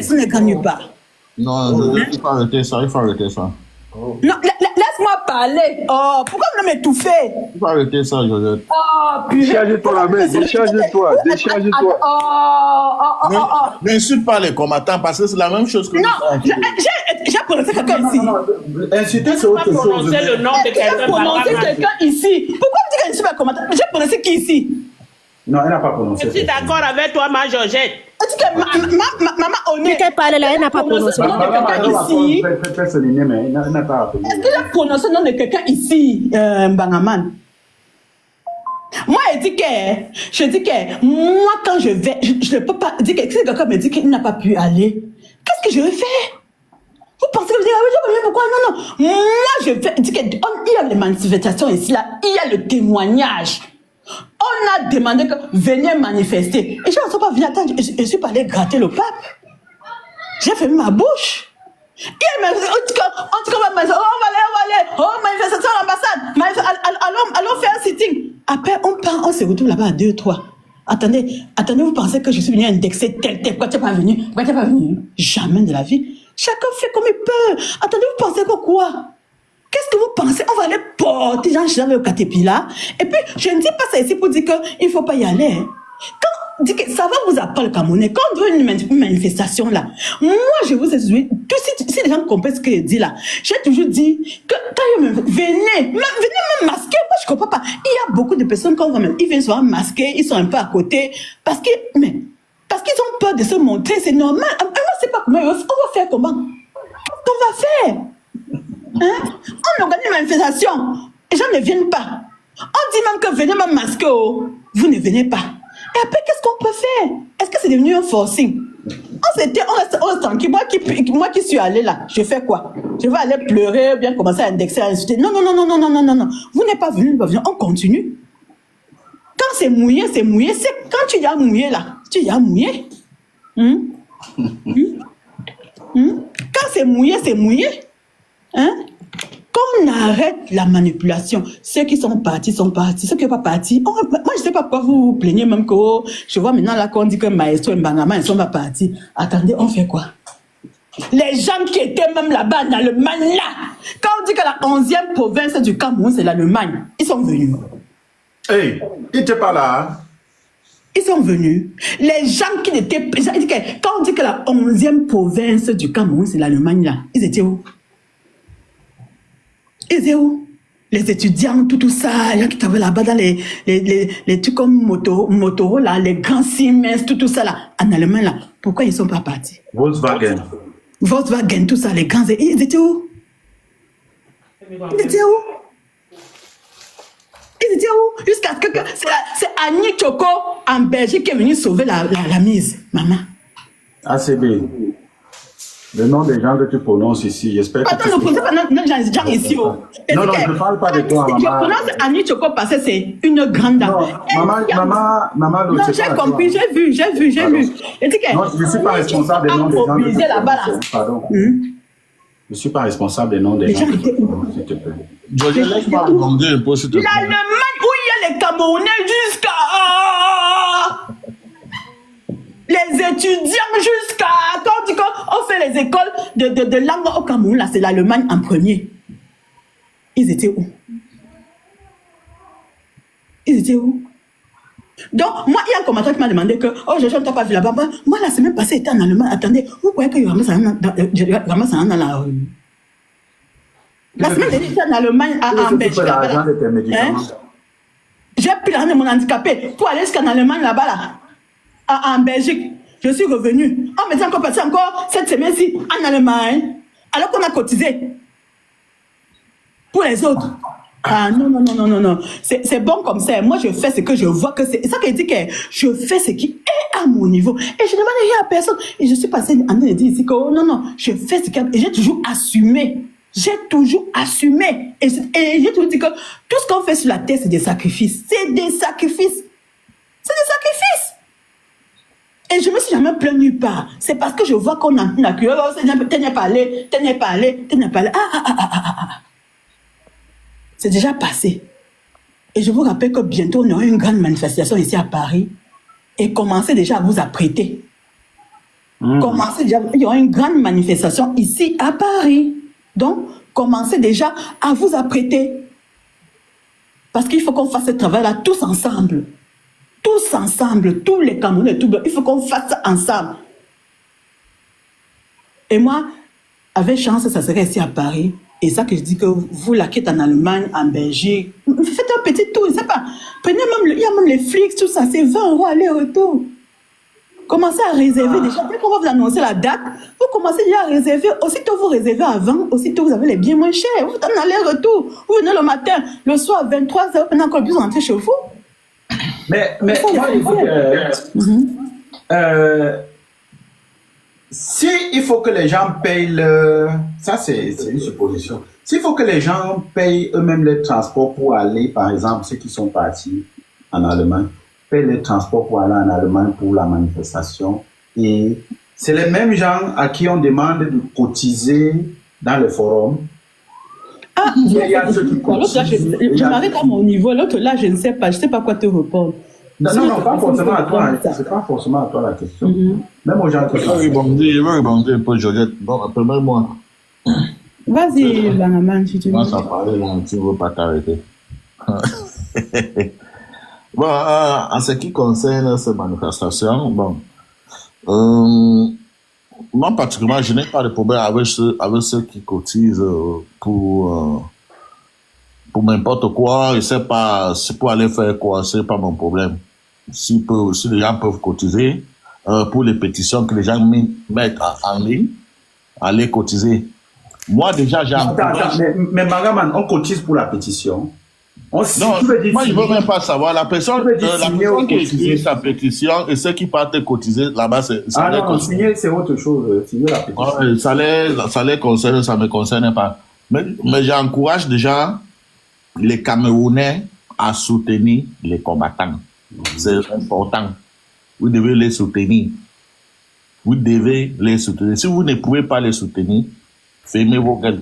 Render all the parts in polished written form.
Ça ne gagne pas. Non, il faut arrêter ça, il faut arrêter ça. Non, laisse-moi parler. Oh, pourquoi vous me m'étouffez? Il faut arrêter ça, Josette. Oh, purée. Décharge-toi la main, décharge-toi, décharge-toi. N'insulte pas les combattants parce que c'est la même chose que Non, vous faites. j'ai prononcé quelqu'un ici. Insulter, c'est autre chose. Prononcer le nom de J'ai quelqu'un. prononcé quelqu'un ici. Pourquoi vous dites qu'elle ne suit pas comment? J'ai prononcé qui ici? Non, elle n'a pas prononcé. Je suis d'accord avec toi, ma Georgette. Elle dit que maman honnête. Quelqu'un parle là, elle n'a pas prononcé. Fais souligner, mais elle n'a pas appelé. Est-ce que j'ai prononcé le nom de quelqu'un ici, Bangaman? Moi, je dis que, moi, quand je vais, je ne peux pas dire que si quelqu'un me dit qu'il n'a pas pu aller, qu'est-ce que je vais faire? Vous pensez que je dis, ah oui, pourquoi? Non, non. Moi, je vais dire qu'il y a les manifestations ici, là, il y a le témoignage. On a demandé que venez manifester. Et je ne suis pas venue attendre, je suis pas allée gratter le pape. J'ai fermé ma bouche. Et elle m'a dit, en tout cas, on va aller, oh, manifestation à l'ambassade, allons faire un sitting. Après, on se retrouve là-bas à 2, 3. Attendez, vous pensez que je suis venue indexer tel, pourquoi tu n'es pas venu? Jamais de la vie. Chacun fait comme il peut. Attendez, vous pensez que quoi? Qu'est-ce que vous pensez? On va aller porter Jean au Caterpillar. Et puis, je ne dis pas ça ici pour dire qu'il ne faut pas y aller. Quand dit que ça va vous apprendre le Camerounais, quand on veut une manifestation là, moi je vous ai dit, si les gens comprennent ce que je dis là, j'ai toujours dit que quand venez me masquer, moi je ne comprends pas. Il y a beaucoup de personnes quand ils viennent souvent masquer, ils sont un peu à côté, parce qu'ils ont peur de se montrer, c'est normal. Moi je ne sais pas comment, on va faire comment? Qu'on va faire? Hein? On organise une manifestation, les gens ne viennent pas. On dit même que venez me masquer, oh. Vous ne venez pas. Et après, qu'est-ce qu'on peut faire? Est-ce que c'est devenu un forcing? On reste tranquille. Moi qui suis allée là, je fais quoi? Je vais aller pleurer, bien commencer à indexer, à insulter. Non. Vous n'êtes pas venu, on continue. Quand c'est mouillé, c'est quand tu y as mouillé là, tu y as mouillé. Quand c'est mouillé, c'est mouillé. Hein? Qu'on arrête la manipulation. Ceux qui sont partis sont partis. Ceux qui ne sont pas partis, moi je ne sais pas pourquoi vous vous plaignez même que je vois maintenant là qu'on dit que Maestro et Mbangama ils ne sont pas partis. Attendez, on fait quoi? Les gens qui étaient même là-bas en Allemagne là, quand on dit que la 11e province du Cameroun c'est l'Allemagne, ils sont venus. Hey, il n'était pas là. Ils sont venus. Les gens qui n'étaient pas... Quand on dit que la 11e province du Cameroun c'est l'Allemagne là, ils étaient où? Ils étaient où? Les étudiants, tout ça, les gens qui travaillent là-bas dans les trucs comme Motoro, là, les grands Siemens, tout ça là, en Allemagne là. Pourquoi ils ne sont pas partis? Volkswagen, tout ça, les grands, ils étaient où? Ils étaient où? Jusqu'à ce que c'est Annie Choco en Belgique qui est venue sauver la mise, maman. ACB. Le nom des gens que tu prononces ici, j'espère que... Attends, ne prononce pas les gens ici. Non, je ne parle pas de toi, maman. Je prononce Annie Choco parce que c'est une grande dame. Non, maman, non, j'ai compris, j'ai vu. Non, je ne suis pas responsable des noms des gens. Pardon. Je ne suis pas responsable des noms des gens. S'il te plaît. Georges, laisse-moi demander un peu, s'il te plaît. L'Allemagne où il y a les Camerounais jusqu'à... Les étudiants jusqu'à... Quand on dit qu'on fait les écoles de langue au Cameroun, là, c'est l'Allemagne en premier. Ils étaient où? Donc, moi, il y a un commentaire qui m'a demandé que, oh, je ne t'ai pas vu là-bas. Moi, la semaine passée, j'étais en Allemagne. Attendez, vous croyez que Yoramas a dans la rue? La semaine dernière, j'étais en Allemagne, en Belgique. J'ai pris l'argent de mon handicapé pour aller jusqu'en Allemagne là-bas, là. En Belgique, je suis revenu. On me dit encore passé encore cette semaine-ci en Allemagne, alors qu'on a cotisé pour les autres. Ah non. C'est bon comme ça. Moi, je fais ce que je vois que c'est. Ça qui dit que je fais ce qui est à mon niveau. Et je demande rien à personne. Et je suis passé en train de dire ici que oh, non, je fais ce que. Et j'ai toujours assumé. Et j'ai toujours dit que tout ce qu'on fait sur la terre, c'est des sacrifices. Et je me suis jamais plaint nulle part. C'est parce que je vois qu'on a une accueil. Oh, t'es pas allé. C'est déjà passé. Et je vous rappelle que bientôt, on aura une grande manifestation ici à Paris. Et commencez déjà à vous apprêter. Commencez déjà, il y aura une grande manifestation ici à Paris. Donc, commencez déjà à vous apprêter. Parce qu'il faut qu'on fasse ce travail-là tous ensemble. Tous ensemble, tous les Camerounais, il faut qu'on fasse ça ensemble. Et moi, avec chance, ça serait ici à Paris. Et ça que je dis que vous là qui êtes en Allemagne, en Belgique, faites un petit tour, je sais pas. Prenez même, il y a même les flics, tout ça, c'est 20 € aller-retour. Commencez à réserver déjà. Dès qu'on va vous annoncer la date, vous commencez déjà à réserver. Aussitôt vous réservez avant, aussitôt vous avez les biens moins chers. Vous faites un aller-retour. Vous venez le matin, le soir, 23h, pendant qu'on puisse rentrer chez vous. Mais moi, si il faut que les gens payent le... Ça, c'est une supposition. S'il faut que les gens payent eux-mêmes les transports pour aller, par exemple, ceux qui sont partis en Allemagne, payent les transports pour aller en Allemagne pour la manifestation. Et c'est les mêmes gens à qui on demande de cotiser dans le forum. Ah, l'autre là, je m'arrête à mon niveau. L'autre là, je ne sais pas. Je ne sais pas quoi te répondre. Non, pas forcément à toi. C'est pas forcément à toi la question. Même aux gens qui sont... Je veux rebondir un peu, Georgette. Bon, appelle-moi. Vas-y, Bangaman, si tu veux. Moi, ça parlait là, tu ne veux pas t'arrêter. Bon, en ce qui concerne ces manifestations, bon, moi, particulièrement, je n'ai pas de problème avec ceux qui cotisent pour n'importe quoi. Je ne sais pas, c'est pour aller faire quoi, c'est pas mon problème. Si les gens peuvent cotiser pour les pétitions que les gens mettent en ligne, aller cotiser. Moi, déjà, j'ai mais Magaman, on cotise pour la pétition. Non, moi, je ne veux même pas savoir. La personne qui écrit sa pétition et ceux qui partent cotiser là-bas, c'est... Ah non, signer, c'est autre chose. Signer la pétition. Ça les concerne, ça ne me concerne pas. Mais j'encourage déjà les Camerounais à soutenir les combattants. C'est important. Vous devez les soutenir. Vous devez les soutenir. Si vous ne pouvez pas les soutenir, fermez vos gueules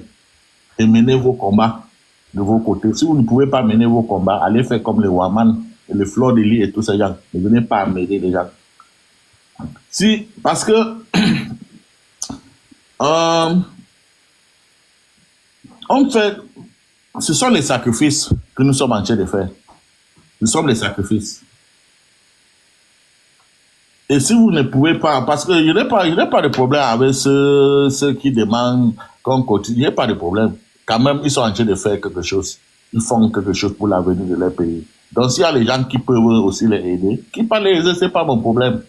et menez vos combats de vos côtés. Si vous ne pouvez pas mener vos combats, allez faire comme les Waman, les Fleurs de Lis et tous ces gens. Ne venez pas m'aider les gens. Parce que on fait, ce sont les sacrifices que nous sommes en train de faire. Ce sont les sacrifices. Et si vous ne pouvez pas, parce que il n'y a pas de problème avec ceux qui demandent qu'on continue, il n'y a pas de problème. Quand même, ils sont en train de faire quelque chose. Ils font quelque chose pour l'avenir de leur pays. Donc, s'il y a les gens qui peuvent aussi les aider, qui peuvent les aider, c'est pas mon problème.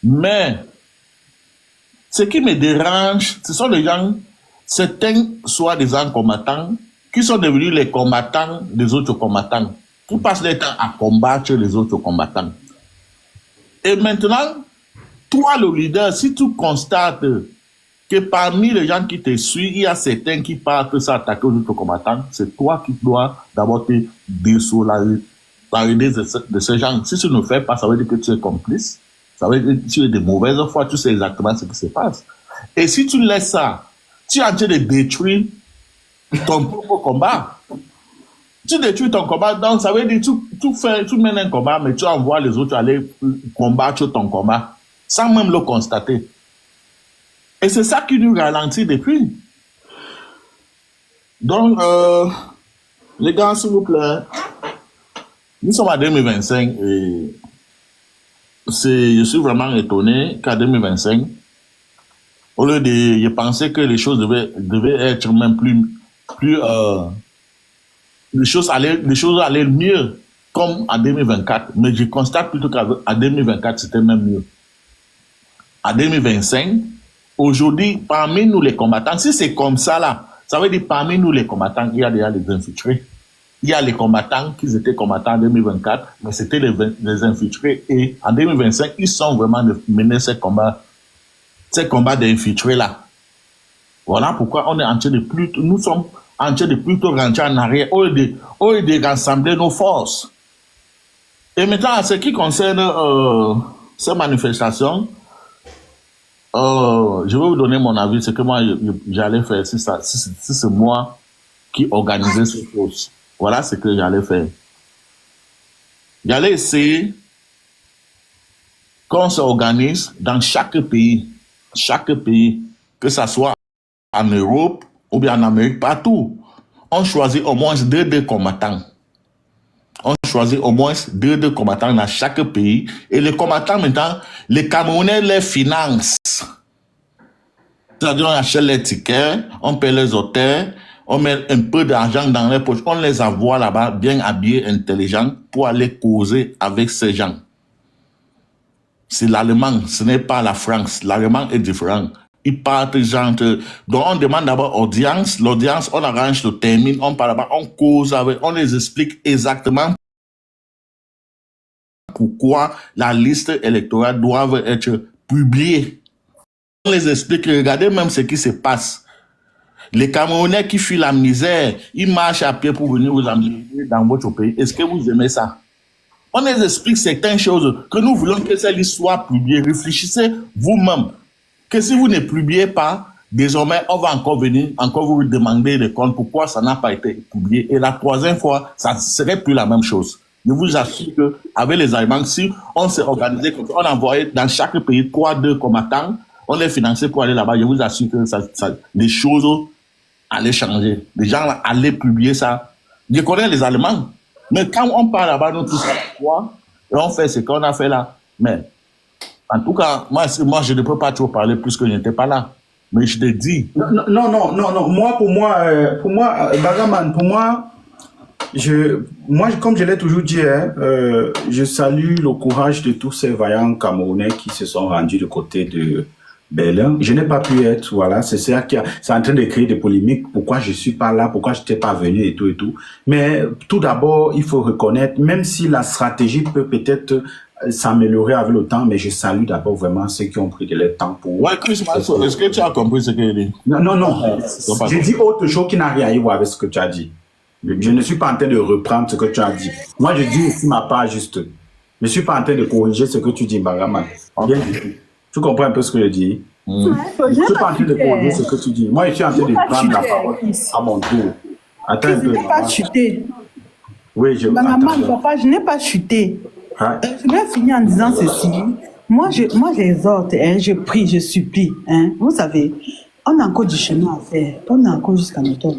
Mais, ce qui me dérange, ce sont les gens, certains soi-disant combattants, qui sont devenus les combattants des autres combattants, qui passent leur temps à combattre les autres combattants. Et maintenant, toi, le leader, si tu constates que parmi les gens qui te suivent, il y a certains qui partent s'attaquer aux autres combattants, c'est toi qui dois d'abord te désolidariser de ces gens. Si tu ne fais pas, ça veut dire que tu es complice. Ça veut dire que tu es de mauvaise foi, tu sais exactement ce qui se passe. Et si tu laisses ça, tu es en train de détruire ton propre combat. Tu détruis ton combat, donc ça veut dire que tu mènes un combat, mais tu envoies les autres aller combattre ton combat, sans même le constater. Et c'est ça qui nous ralentit depuis. Donc, les gars, s'il vous plaît, nous sommes à 2025 et je suis vraiment étonné qu'à 2025, au lieu de penser que les choses devaient être même plus les choses allaient mieux comme en 2024, mais je constate plutôt qu'à 2024 c'était même mieux. À 2025, aujourd'hui, parmi nous les combattants, si c'est comme ça là, ça veut dire parmi nous les combattants, il y a déjà les infiltrés. Il y a les combattants qui étaient combattants en 2024, mais c'était les infiltrés. Et en 2025, ils sont vraiment menés ces combats d'infiltrés là. Voilà pourquoi on est en train de nous sommes en train de plutôt rentrer en arrière, au lieu de rassembler nos forces. Et maintenant, en ce qui concerne ces manifestations, je vais vous donner mon avis, c'est que moi, j'allais faire, si c'est moi qui organisais ces choses. Voilà ce que j'allais faire. J'allais essayer qu'on s'organise dans chaque pays, que ça soit en Europe ou bien en Amérique, partout, on choisit au moins deux combattants. On choisit au moins deux combattants dans chaque pays. Et les combattants, maintenant, les Camerounais les financent. C'est-à-dire, on achète les tickets, on paie les hôtels, on met un peu d'argent dans les poches, on les envoie là-bas, bien habillés, intelligents, pour aller causer avec ces gens. C'est l'Allemand, ce n'est pas la France. L'Allemand est différent. Ils partent genre, donc on demande d'abord audience, l'audience, on arrange le termine, on parle là-bas, on cause avec, on les explique exactement pourquoi la liste électorale doit être publiée. On les explique, regardez même ce qui se passe. Les Camerounais qui fuient la misère, ils marchent à pied pour venir vous amener dans votre pays. Est-ce que vous aimez ça? On les explique certaines choses que nous voulons que cette liste soit publiée. Réfléchissez vous-même. Que si vous ne publiez pas, désormais, on va encore venir, encore vous demander des comptes pourquoi ça n'a pas été publié. Et la troisième fois, ça ne serait plus la même chose. Je vous assure que avec les Allemands, si on s'est organisé, on envoyait dans chaque pays 3-2 combattants, on les finançait pour aller là-bas. Je vous assure que les choses allaient changer. Les gens allaient publier ça. Je connais les Allemands. Mais quand on parle là-bas, nous tous, et on fait ce qu'on a fait là. Mais, en tout cas, moi, je ne peux pas trop parler puisque je n'étais pas là. Mais je te dis. Non. Pour moi, Bagaman, comme je l'ai toujours dit, je salue le courage de tous ces vaillants Camerounais qui se sont rendus du côté de Berlin. Je n'ai pas pu être, voilà, c'est ça c'est en train de créer des polémiques. Pourquoi je suis pas là, pourquoi je n'étais pas venu et tout. Mais tout d'abord, il faut reconnaître, même si la stratégie peut peut-être s'améliorer avec le temps, mais je salue d'abord vraiment ceux qui ont pris de leur temps pour... Ouais, Chris Manso, est-ce que tu as compris ce qu'il dit? Non. J'ai dit autre chose qui n'a rien à voir avec ce que tu as dit. Je ne suis pas en train de reprendre ce que tu as dit. Moi, je dis aussi ma part juste. Je ne suis pas en train de corriger ce que tu dis, Bagaman. Bien du tout. Tu comprends un peu ce que je dis? Je ne suis pas en train de corriger ce que tu dis. Moi, je suis en train de prendre la parole à mon tour. Attends un peu. Je n'ai pas chuté. Oui, Maman, papa, je n'ai pas chuté. Hein? Je vais finir en disant ceci. Moi, j'exhorte, je prie, je supplie. Vous savez, on a encore du chemin à faire. On a encore jusqu'à notre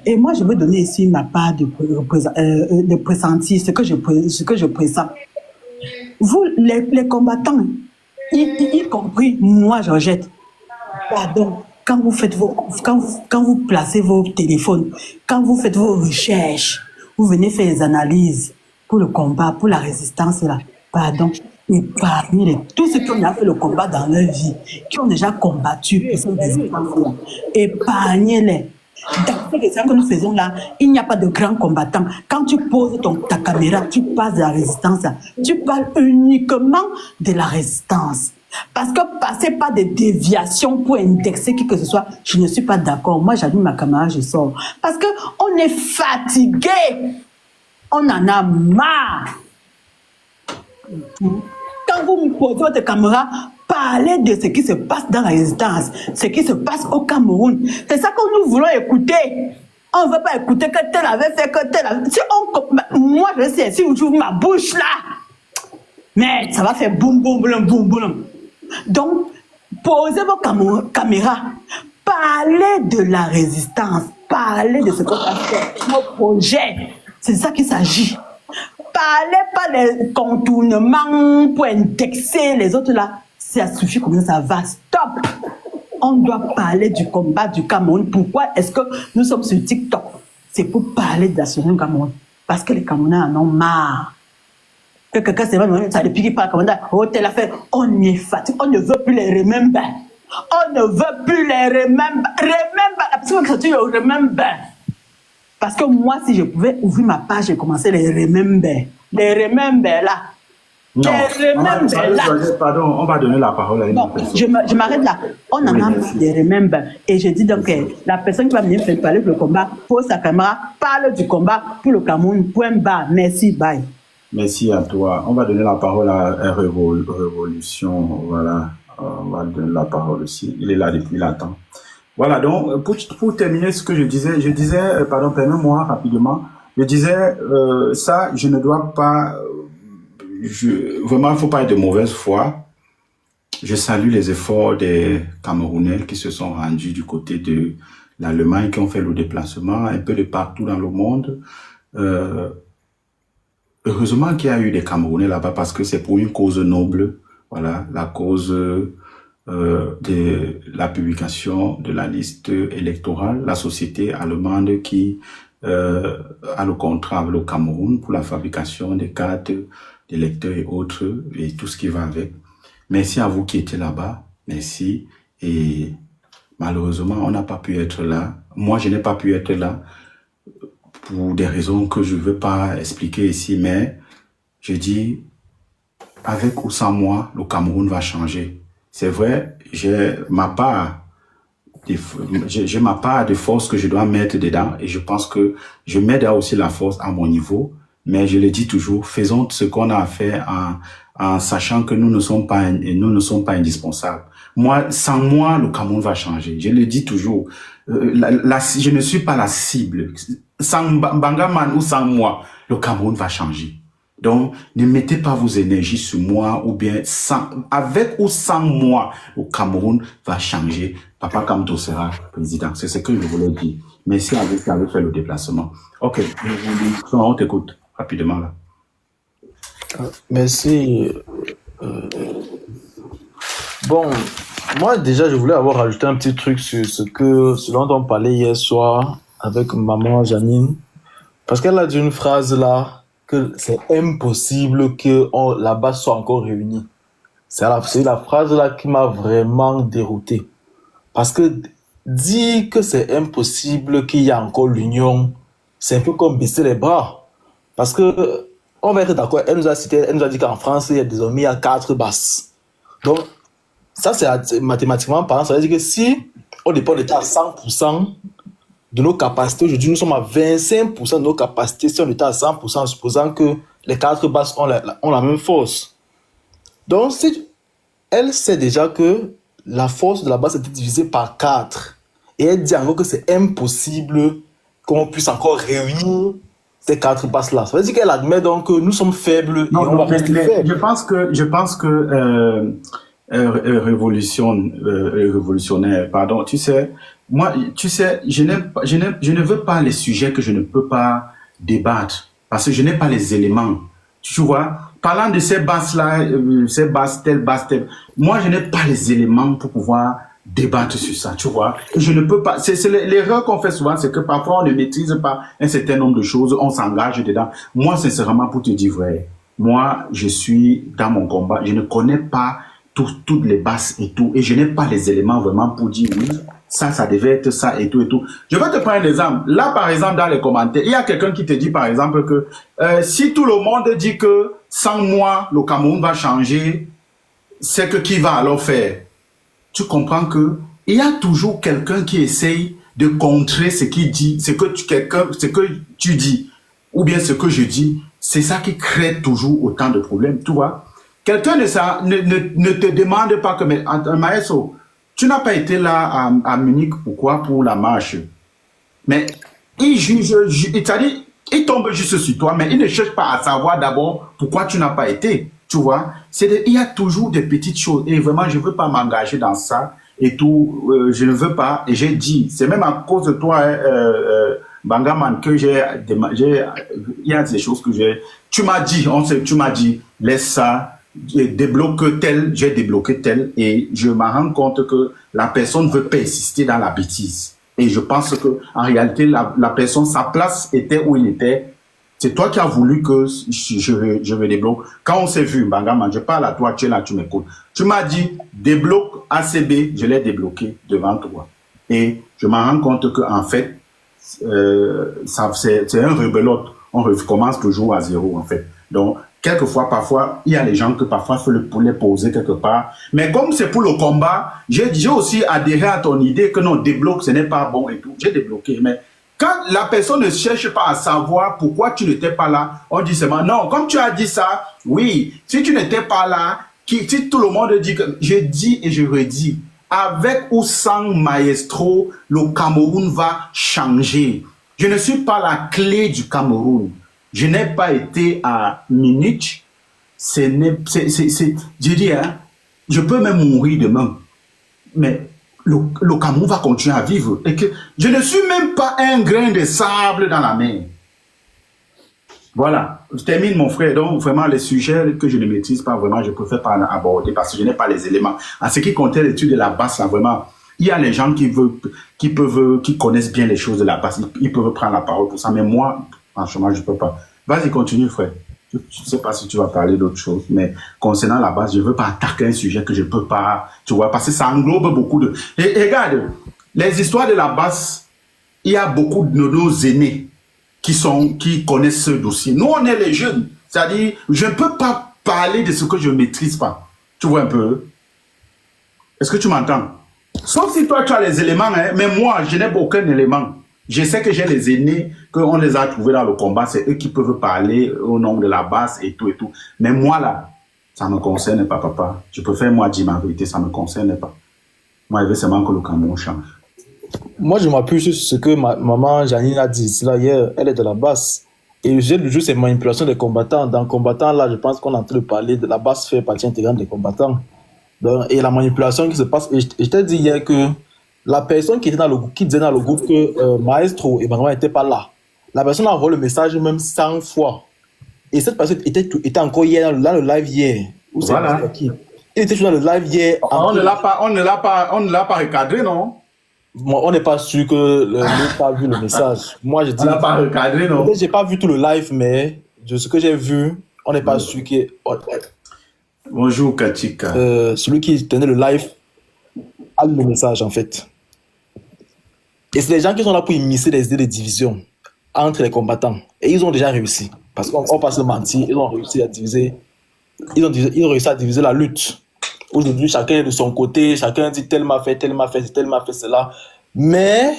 Et moi, je veux donner ici ma part de pressenti, ce que je pressens. Vous, les combattants, y compris moi, Georgette, pardon, quand vous placez vos téléphones, quand vous faites vos recherches, vous venez faire des analyses pour le combat, pour la résistance, là, pardon, épargnez tous ceux qui ont fait le combat dans leur vie, qui ont déjà combattu pour cette résistance-là, épargnez-les. Dans ce que nous faisons là, il n'y a pas de grands combattants. Quand tu poses ta caméra, tu passes de la résistance, là, tu parles uniquement de la résistance. Parce que passer par des déviations pour indexer qui que ce soit, je ne suis pas d'accord. Moi, j'allume ma caméra, je sors. Parce qu'on est fatigué. On en a marre. Quand vous me posez votre caméra, parlez de ce qui se passe dans la résistance, ce qui se passe au Cameroun. C'est ça que nous voulons écouter. On ne veut pas écouter que tel avait fait, que tel avait... Moi, je sais, si vous ouvrez ma bouche là, mais ça va faire boum, boum, boum, boum, boum. Donc, posez vos caméras. Parlez de la résistance. Parlez de ce qu'on a fait, nos projets. C'est de ça qu'il s'agit. Parlez pas des contournements pour indexer les autres là. Ça suffit comme ça va. Stop! On doit parler du combat du Cameroun. Pourquoi est-ce que nous sommes sur TikTok? C'est pour parler de la situation du Cameroun. Parce que les Camerounais en ont marre. Que quelqu'un s'est vraiment ça depuis qu'il parle comme ça. Oh, telle affaire. On est fatigué. On ne veut plus les remember. On ne veut plus les remember. Remember. La personne qui se remember. Parce que moi, si je pouvais ouvrir ma page et commencer les remember. Les remember là. Non, Les remember là. Pardon, on va donner la parole à une personne. Je m'arrête là. On en a marre des remember. Et je dis donc, la personne qui va venir faire parler pour le combat, pose sa caméra, parle du combat pour le Cameroun. Point bas. Merci, bye. Merci à toi. On va donner la parole à Révolution. Voilà. On va donner la parole aussi. Il est là depuis longtemps. Voilà, donc, pour terminer ce que je disais, pardon, permets-moi rapidement, je disais, ça, je ne dois pas, vraiment, il ne faut pas être de mauvaise foi. Je salue les efforts des Camerounais qui se sont rendus du côté de l'Allemagne, qui ont fait le déplacement un peu de partout dans le monde. Heureusement qu'il y a eu des Camerounais là-bas parce que c'est pour une cause noble. Voilà, la cause de la publication de la liste électorale, la société allemande qui a le contrat avec le Cameroun pour la fabrication des cartes d'électeurs et autres, et tout ce qui va avec. Merci à vous qui étiez là-bas, merci. Et malheureusement, on n'a pas pu être là. Moi, je n'ai pas pu être là pour des raisons que je ne veux pas expliquer ici, mais je dis, avec ou sans moi, le Cameroun va changer. C'est vrai, j'ai ma part de force que je dois mettre dedans et je pense que je mets aussi la force à mon niveau, mais je le dis toujours, faisons ce qu'on a à faire en sachant que nous ne sommes pas indispensables. Sans moi, le Cameroun va changer. Je le dis toujours, je ne suis pas la cible. Sans Bangaman ou sans moi, le Cameroun va changer. Donc, ne mettez pas vos énergies sur moi ou bien avec ou sans moi, le Cameroun va changer. Papa Kamto sera président. C'est ce que je voulais dire. Merci à vous qui avez fait le déplacement. Ok, on t'écoute rapidement là. Merci. Bon, moi déjà, je voulais avoir rajouté un petit truc sur ce dont on parlait hier soir avec maman Janine. Parce qu'elle a dit une phrase là, que c'est impossible que la base soit encore réunie. C'est la phrase là qui m'a vraiment dérouté. Parce que dire que c'est impossible qu'il y ait encore l'union, c'est un peu comme baisser les bras. Parce que, on va être d'accord, elle nous a dit qu'en France, il y a 4 basses. Donc, ça c'est mathématiquement parlant, ça veut dire que si on dépend de 100%, de nos capacités, aujourd'hui nous sommes à 25% de nos capacités, si on était à 100%, en supposant que les 4 basses ont la même force. Donc, elle sait déjà que la force de la base était divisée par 4. Et elle dit encore que c'est impossible qu'on puisse encore réunir ces 4 basses-là. Ça veut dire qu'elle admet donc que nous sommes faibles et on va rester faibles. Je pense que révolutionnaire, pardon, tu sais, moi, tu sais, je ne veux pas les sujets que je ne peux pas débattre parce que je n'ai pas les éléments. Tu vois, parlant de ces basses-là, ces basses, telle, moi, je n'ai pas les éléments pour pouvoir débattre sur ça, tu vois. Je ne peux pas, c'est l'erreur qu'on fait souvent, c'est que parfois on ne maîtrise pas un certain nombre de choses, on s'engage dedans. Moi, sincèrement, pour te dire vrai, moi, je suis dans mon combat, je ne connais pas toutes les basses et tout, et je n'ai pas les éléments vraiment pour dire oui, ça devait être ça et tout et tout. Je vais te prendre un exemple. Là, par exemple, dans les commentaires, il y a quelqu'un qui te dit, par exemple, que si tout le monde dit que sans moi, le Cameroun va changer, c'est que qui va alors faire? Tu comprends que il y a toujours quelqu'un qui essaye de contrer ce qu'il dit, ce que tu dis, ou bien ce que je dis. C'est ça qui crée toujours autant de problèmes, tu vois. Quelqu'un ne te demande pas que, mais Maestro, tu n'as pas été là à Munich, pourquoi? Pour la marche. Mais il juge, c'est-à-dire, il tombe juste sur toi, mais il ne cherche pas à savoir d'abord pourquoi tu n'as pas été. Tu vois, il y a toujours des petites choses. Et vraiment, je ne veux pas m'engager dans ça et tout. Je ne veux pas. Et j'ai dit, c'est même à cause de toi, Bangaman, que il y a des choses que tu m'as dit, laisse ça. Débloque tel, j'ai débloqué tel, et je me rends compte que la personne veut persister dans la bêtise. Et je pense que en réalité, la personne, sa place était où il était. C'est toi qui as voulu que je me débloque. Quand on s'est vu, Bangaman, je parle à toi, tu es là, tu m'écoutes. Tu m'as dit, débloque ACB, je l'ai débloqué devant toi. Et je me rends compte que en fait, c'est un rebelote. On recommence toujours à zéro, en fait. Donc, quelquefois, parfois, il y a les gens que parfois il faut les poser quelque part. Mais comme c'est pour le combat, j'ai aussi adhéré à ton idée que non, débloque, ce n'est pas bon et tout. J'ai débloqué. Mais quand la personne ne cherche pas à savoir pourquoi tu n'étais pas là, on dit seulement non, comme tu as dit ça, oui, si tu n'étais pas là, si tout le monde dit que, je dis et je redis, avec ou sans Maestro, le Cameroun va changer. Je ne suis pas la clé du Cameroun. Je n'ai pas été à Munich. je dis, hein, je peux même mourir demain, mais le Cameroun va continuer à vivre. Et que je ne suis même pas un grain de sable dans la mer. Voilà, je termine mon frère. Donc vraiment les sujets que je ne maîtrise pas vraiment, je préfère pas en aborder parce que je n'ai pas les éléments. En ce qui concerne l'étude de la base, là vraiment, il y a les gens qui connaissent bien les choses de la base, ils peuvent prendre la parole pour ça, mais moi, franchement, je peux pas. Vas-y, continue, frère. Je ne sais pas si tu vas parler d'autre chose, mais concernant la base, je ne veux pas attaquer un sujet que je ne peux pas, tu vois, parce que ça englobe beaucoup de... Et regarde, les histoires de la base, il y a beaucoup de nos aînés qui connaissent ce dossier. Nous, on est les jeunes. C'est-à-dire, je ne peux pas parler de ce que je ne maîtrise pas. Tu vois un peu? Est-ce que tu m'entends? Sauf si toi, tu as les éléments, hein, mais moi, je n'ai aucun élément. Je sais que j'ai les aînés, qu'on les a trouvés dans le combat, c'est eux qui peuvent parler au nom de la base et tout et tout. Mais moi, là, ça ne me concerne pas, papa. Je préfère, moi, dire ma vérité, ça ne me concerne pas. Moi, je veux seulement que le Cameroun change. Moi, je m'appuie sur ce que ma maman Janine a dit là hier. Elle est de la base. Et le jeu, c'est manipulation des combattants. Dans combattants, là, je pense qu'on est en train de parler de la base fait partie intégrante des combattants. Donc, et la manipulation qui se passe. Et je t'ai dit hier que la personne qui était dans le groupe, qui disait dans le groupe que Maestro et Benjamin n'étaient pas là, la personne a envoyé le message même 100 fois. Et cette personne était encore hier dans le live hier. Voilà. Il était toujours dans le live hier. On ne l'a pas recadré, non? Moi, on n'est pas sûr que l'autre pas vu le message. Moi, je dis. On n'a pas recadré, non? J'ai pas vu tout le live, mais de ce que j'ai vu, on n'est pas sûr que. Bonjour, Katika. Celui qui tenait le live a lu le message, en fait. Et c'est les gens qui sont là pour immiscer les idées de division entre les combattants. Et ils ont déjà réussi. Parce qu'on va pas se mentir, ils ont réussi à diviser. Ils ont réussi à diviser la lutte. Aujourd'hui, chacun est de son côté, chacun dit tel m'a fait cela. Mais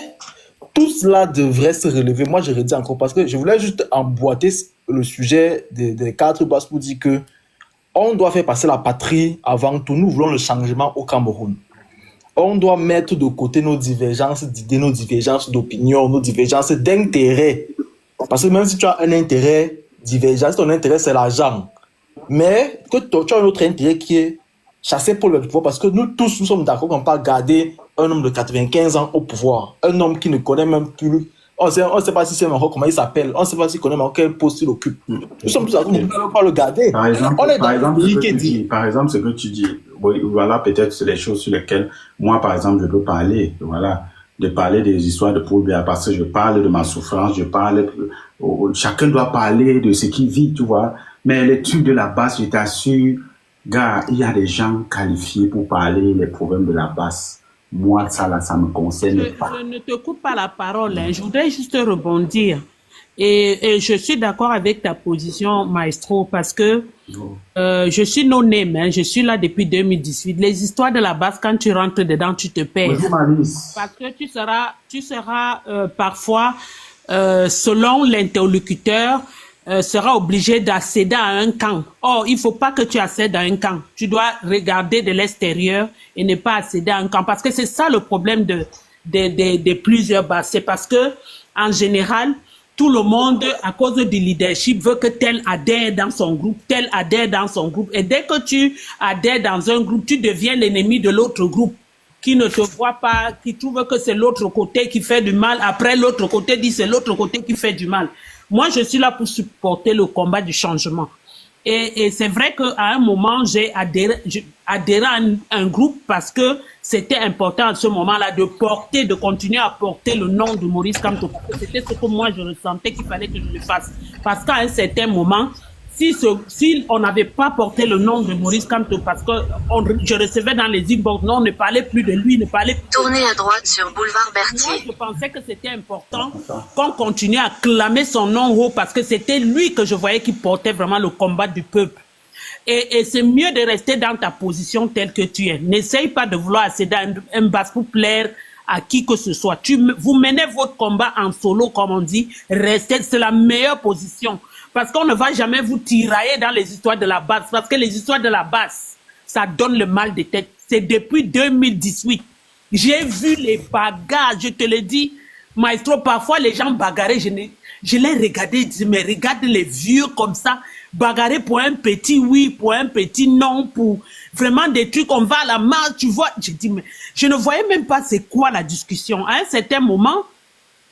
tout cela devrait se relever. Moi, je redis encore parce que je voulais juste emboîter le sujet des 4 bases pour dire que on doit faire passer la patrie avant tout. Nous voulons le changement au Cameroun. On doit mettre de côté nos divergences d'idées, nos divergences d'opinion, nos divergences d'intérêts. Parce que même si tu as un intérêt divergent, si ton intérêt c'est l'argent, mais que tu as un autre intérêt qui est chasser pour le pouvoir, parce que nous tous, nous sommes d'accord qu'on ne peut pas garder un homme de 95 ans au pouvoir. Un homme qui ne connaît même plus. On ne sait pas si c'est encore comment il s'appelle. On ne sait pas s'il connaît même quel poste il occupe. Nous sommes tous d'accord qu'on ne peut pas le garder. Par exemple, ce que tu dis, oui, voilà peut-être c'est les choses sur lesquelles moi, par exemple, je peux parler. Voilà, de parler des histoires de Paul Biya, parce que je parle de ma souffrance, chacun doit parler de ce qu'il vit, tu vois. Mais l'étude de la base, je t'assure, gars, il y a des gens qualifiés pour parler des problèmes de la base. Moi, ça me concerne pas. Je ne te coupe pas la parole, hein. Je voudrais juste rebondir. Et je suis d'accord avec ta position, Maestro, parce que je suis non-name, hein. Je suis là depuis 2018. Les histoires de la base, quand tu rentres dedans, tu te perds. Parce que tu seras parfois, selon l'interlocuteur, sera obligé d'accéder à un camp. Or, il faut pas que tu accèdes à un camp. Tu dois regarder de l'extérieur et ne pas accéder à un camp. Parce que c'est ça le problème de plusieurs bases. C'est parce que, en général, tout le monde, à cause du leadership, veut que tel adhère dans son groupe, tel adhère dans son groupe. Et dès que tu adhères dans un groupe, tu deviens l'ennemi de l'autre groupe, qui ne te voit pas, qui trouve que c'est l'autre côté qui fait du mal. Après, l'autre côté dit c'est l'autre côté qui fait du mal. Moi, je suis là pour supporter le combat du changement. Et c'est vrai qu'à un moment, j'ai adhéré à un groupe parce que c'était important à ce moment-là de continuer à porter le nom de Maurice Kamto. C'était ce que moi, je ressentais qu'il fallait que je le fasse. Parce qu'à un certain moment, si on n'avait pas porté le nom de Maurice Kamto, parce que je recevais dans les inbox, non, on ne parlait plus de lui, Tournez à droite sur boulevard Berthier. Moi, je pensais que c'était important qu'on continue à clamer son nom haut, parce que c'était lui que je voyais qui portait vraiment le combat du peuple. Et c'est mieux de rester dans ta position telle que tu es. N'essaye pas de vouloir accéder à un bas pour plaire à qui que ce soit. Vous menez votre combat en solo, comme on dit, restez, c'est la meilleure position. Parce qu'on ne va jamais vous tirailler dans les histoires de la base. Parce que les histoires de la base, ça donne le mal de tête. C'est depuis 2018. J'ai vu les bagarres, je te le dis. Maestro, parfois les gens bagarraient, je les regardais, je disais, mais regarde les vieux comme ça, bagarrer pour un petit oui, pour un petit non, pour vraiment des trucs, on va à la marche, tu vois. Je dis, mais je ne voyais même pas c'est quoi la discussion. À un certain moment,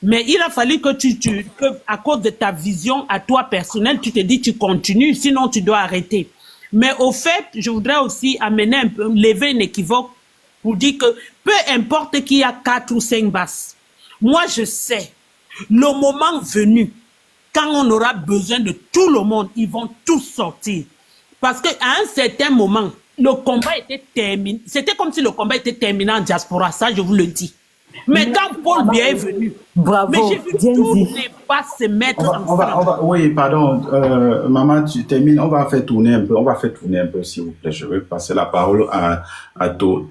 mais il a fallu que que à cause de ta vision à toi personnelle, tu te dis tu continues, sinon tu dois arrêter. Mais au fait, je voudrais aussi amener un peu, lever un équivoque pour dire que peu importe qu'il y a 4 ou 5 basses, moi je sais, le moment venu, quand on aura besoin de tout le monde, ils vont tous sortir. Parce qu'à un certain moment, le combat était terminé. C'était comme si le combat était terminé en diaspora, ça je vous le dis. Mais quand Paul Biya est venu, Bravo, mais j'ai vu bien tous dit. les pas se mettre Oui, pardon, maman, tu termines. On va faire tourner un peu. On va faire tourner un peu, s'il vous plaît. Je vais passer la parole à ton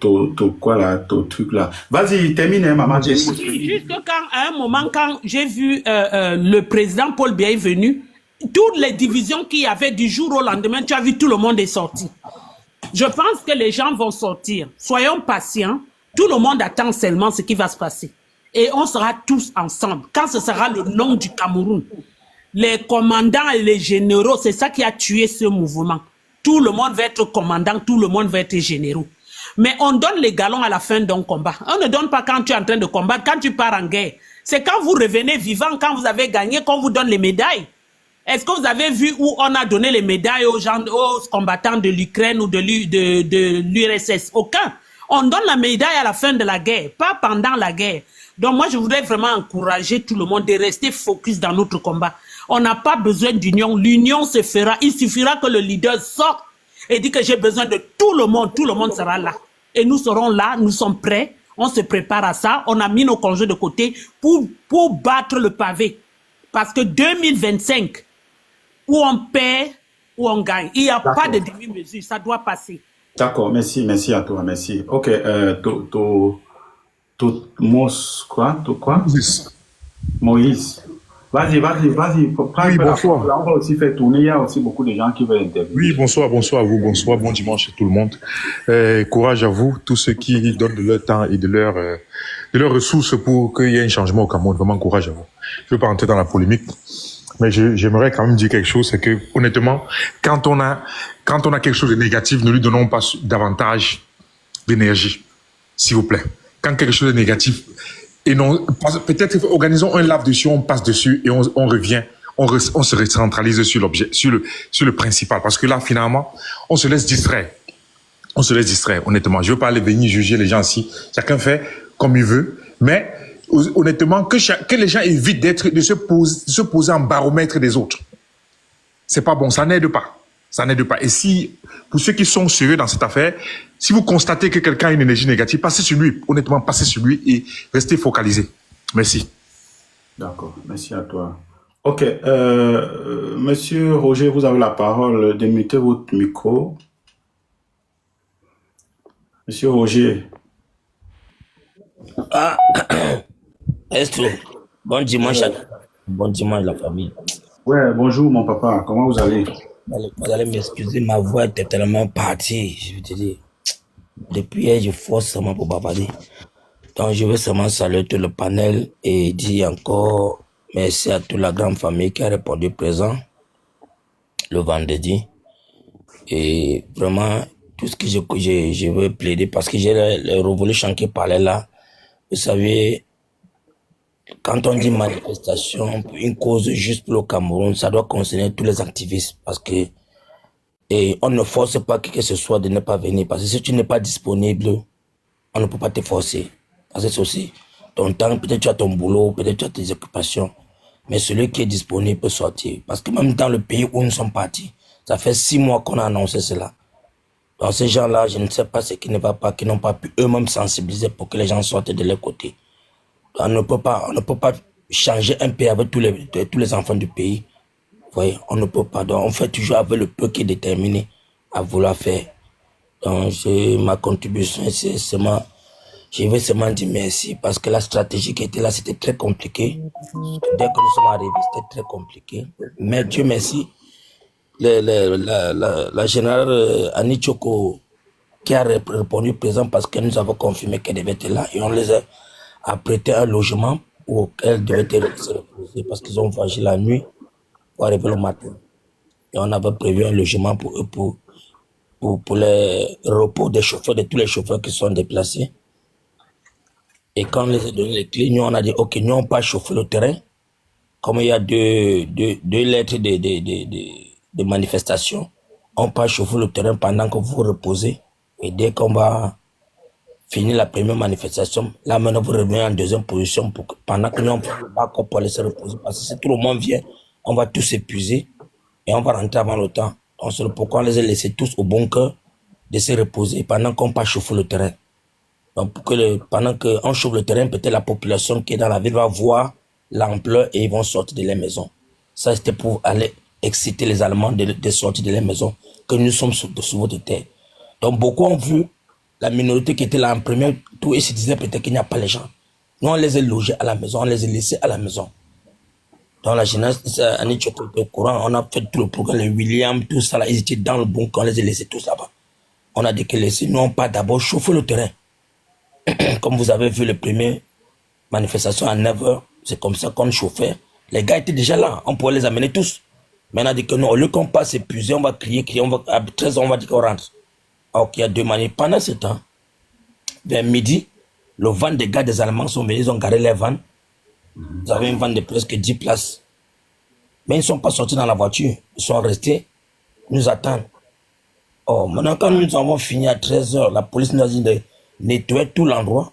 truc là. Vas-y, termine, hein, maman. Juste que quand, à un moment, quand j'ai vu le président Paul Biya est venu, toutes les divisions qu'il y avait du jour au lendemain, tu as vu tout le monde est sorti. Je pense que les gens vont sortir. Soyons patients. Tout le monde attend seulement ce qui va se passer. Et on sera tous ensemble. Quand ce sera le nom du Cameroun, les commandants et les généraux, c'est ça qui a tué ce mouvement. Tout le monde va être commandant, tout le monde va être généraux. Mais on donne les galons à la fin d'un combat. On ne donne pas quand tu es en train de combattre, quand tu pars en guerre. C'est quand vous revenez vivant, quand vous avez gagné, qu'on vous donne les médailles. Est-ce que vous avez vu où on a donné les médailles aux combattants de l'Ukraine ou de l'URSS? Aucun. On donne la médaille à la fin de la guerre, pas pendant la guerre. Donc moi, je voudrais vraiment encourager tout le monde de rester focus dans notre combat. On n'a pas besoin d'union. L'union se fera. Il suffira que le leader sorte et dit que j'ai besoin de tout le monde sera là. Et nous serons là, nous sommes prêts, on se prépare à ça, on a mis nos congés de côté pour battre le pavé. Parce que 2025, où on perd, où on gagne. Il n'y a pas de demi-mesure, ça doit passer. D'accord, merci à toi, merci. Ok, Moïse. Vas-y, prends Oui, la bonsoir. parole. Là, on va aussi faire tourner, il y a aussi beaucoup de gens qui veulent intervenir. Oui, bonsoir à vous, bonsoir, bon dimanche à tout le monde. Courage à vous, tous ceux qui donnent de leur temps et de leurs ressources pour qu'il y ait un changement au Cameroun. Vraiment, courage à vous. Je ne veux pas rentrer dans la polémique, mais j'aimerais quand même dire quelque chose, c'est que, honnêtement, quand on a quelque chose de négatif, ne lui donnons pas davantage d'énergie, s'il vous plaît. Quand quelque chose de négatif, et non, peut-être organisons un lave dessus, on passe dessus et on revient, on se recentralise sur l'objet, sur le principal, parce que là, finalement, on se laisse distraire. On se laisse distraire, honnêtement. Je veux pas aller venir juger les gens ici. Chacun fait comme il veut, mais honnêtement, que les gens évitent de se poser en baromètre des autres. C'est pas bon, ça n'aide pas. Ça n'aide pas. Et si, pour ceux qui sont sérieux dans cette affaire, si vous constatez que quelqu'un a une énergie négative, passez sur lui. Honnêtement, passez sur lui et restez focalisé. Merci. D'accord, merci à toi. Ok, monsieur Roger, vous avez la parole. Démutez votre micro. Monsieur Roger. Ah, est-ce bon dimanche, bon dimanche la famille. Ouais, bonjour mon papa, comment vous allez? Vous allez m'excuser, ma voix était tellement partie, je veux te dire. Depuis hier, je force seulement pour bavarder. Donc, je veux seulement saluer tout le panel et dire encore merci à toute la grande famille qui a répondu présent le vendredi. Et vraiment, tout ce que je veux plaider, parce que j'ai le révolution qui parlait là. Vous savez, quand on dit manifestation pour une cause juste pour le Cameroun, ça doit concerner tous les activistes parce que on ne force pas que ce soit de ne pas venir. Parce que si tu n'es pas disponible, on ne peut pas te forcer. Parce que c'est aussi ton temps, peut-être tu as ton boulot, peut-être tu as tes occupations. Mais celui qui est disponible peut sortir. Parce que même dans le pays où nous sommes partis, ça fait 6 mois qu'on a annoncé cela. Donc ces gens-là, je ne sais pas ce qui ne va pas, qui n'ont pas pu eux-mêmes sensibiliser pour que les gens sortent de leur côté. On ne peut pas changer un pays avec tous les enfants du pays. Vous voyez, on ne peut pas. Donc, on fait toujours avec le peu qui est déterminé à vouloir faire. Donc, ma contribution, c'est seulement, je vais seulement dire merci parce que la stratégie qui était là, c'était très compliqué. Dès que nous sommes arrivés, c'était très compliqué. Mais Dieu merci, la générale Annie Choko qui a répondu présent parce que nous avons confirmé qu'elle devait être là et on les a prêté un logement où elles devaient se reposer parce qu'ils ont voyagé la nuit pour arriver le matin. Et on avait prévu un logement pour eux, pour les repos des chauffeurs, de tous les chauffeurs qui sont déplacés. Et quand on les a donné les clés, nous on a dit, ok, nous on pas chauffer le terrain. Comme il y a deux lettres de manifestation, on peut chauffer le terrain pendant que vous reposez. Et dès qu'on va finir la première manifestation, là maintenant vous revenez en deuxième position pendant que nous on ne peut pas qu'on peut laisser reposer. Parce que si tout le monde vient, on va tous s'épuiser et on va rentrer avant le temps. Donc c'est pourquoi on les a laissés tous au bunker de se reposer pendant qu'on peut chauffer le terrain. Donc pendant qu'on chauffe le terrain, peut-être la population qui est dans la ville va voir l'ampleur et ils vont sortir de les maisons. Ça c'était pour aller exciter les Allemands de sortir de les maisons, que nous sommes sous votre terre. Donc beaucoup ont vu la minorité qui était là en premier tour et se disaient peut-être qu'il n'y a pas les gens. Nous on les a logés à la maison, on les a laissés à la maison. Dans la jeunesse, Annie, tu étais au courant, on a fait tout le programme, les Williams, tout ça là, ils étaient dans le bunker, on les a laissés tous là-bas. On a dit que nous on pas d'abord chauffer le terrain. Comme vous avez vu les premières manifestations à 9h, c'est comme ça qu'on chauffait. Les gars étaient déjà là, on pouvait les amener tous. Mais on a dit que non, au lieu qu'on passe épuisé, on va crier, à 13h, on va dire qu'on rentre. Alors qu'il y a 2 manières. Pendant ce temps, vers midi, le van des gars des Allemands sont venus, ils ont garé les vannes. Ils avaient une van de presque 10 places. Mais ils ne sont pas sortis dans la voiture. Ils sont restés, nous attendent. Oh, maintenant, quand nous avons fini à 13h, la police nous a dit de nettoyer tout l'endroit.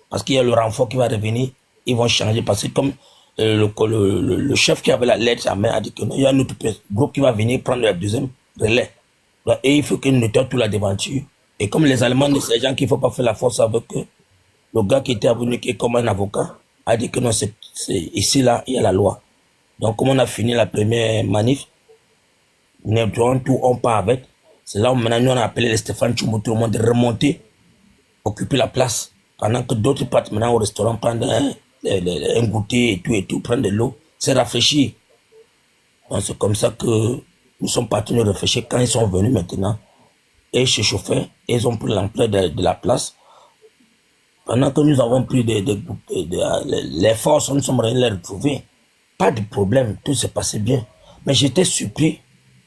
Parce qu'il y a le renfort qui va revenir. Ils vont changer. Parce que comme le chef qui avait la lettre à main a dit qu'il y a un autre groupe qui va venir prendre le deuxième relais. Et il faut qu'il nettoie toute la devanture. Et comme les Allemands disent ces gens qu'il ne faut pas faire la force avec eux, le gars qui était venu, qui est comme un avocat, a dit que non, c'est ici, là, il y a la loi. Donc, comme on a fini la première manif, nettoyons tout, on part avec. C'est là où maintenant nous on a appelé les Stéphane Tchoumbou, tout le monde de remonter, occuper la place. Pendant que d'autres partent maintenant au restaurant, prendre un goûter et tout, prendre de l'eau, c'est rafraîchir. Donc, c'est comme ça que nous sommes partis nous réfléchir quand ils sont venus maintenant. Et chez chauffeur, ils ont pris l'ampleur de la place. Pendant que nous avons pris les forces, nous sommes allés les retrouver. Pas de problème, tout s'est passé bien. Mais j'étais surpris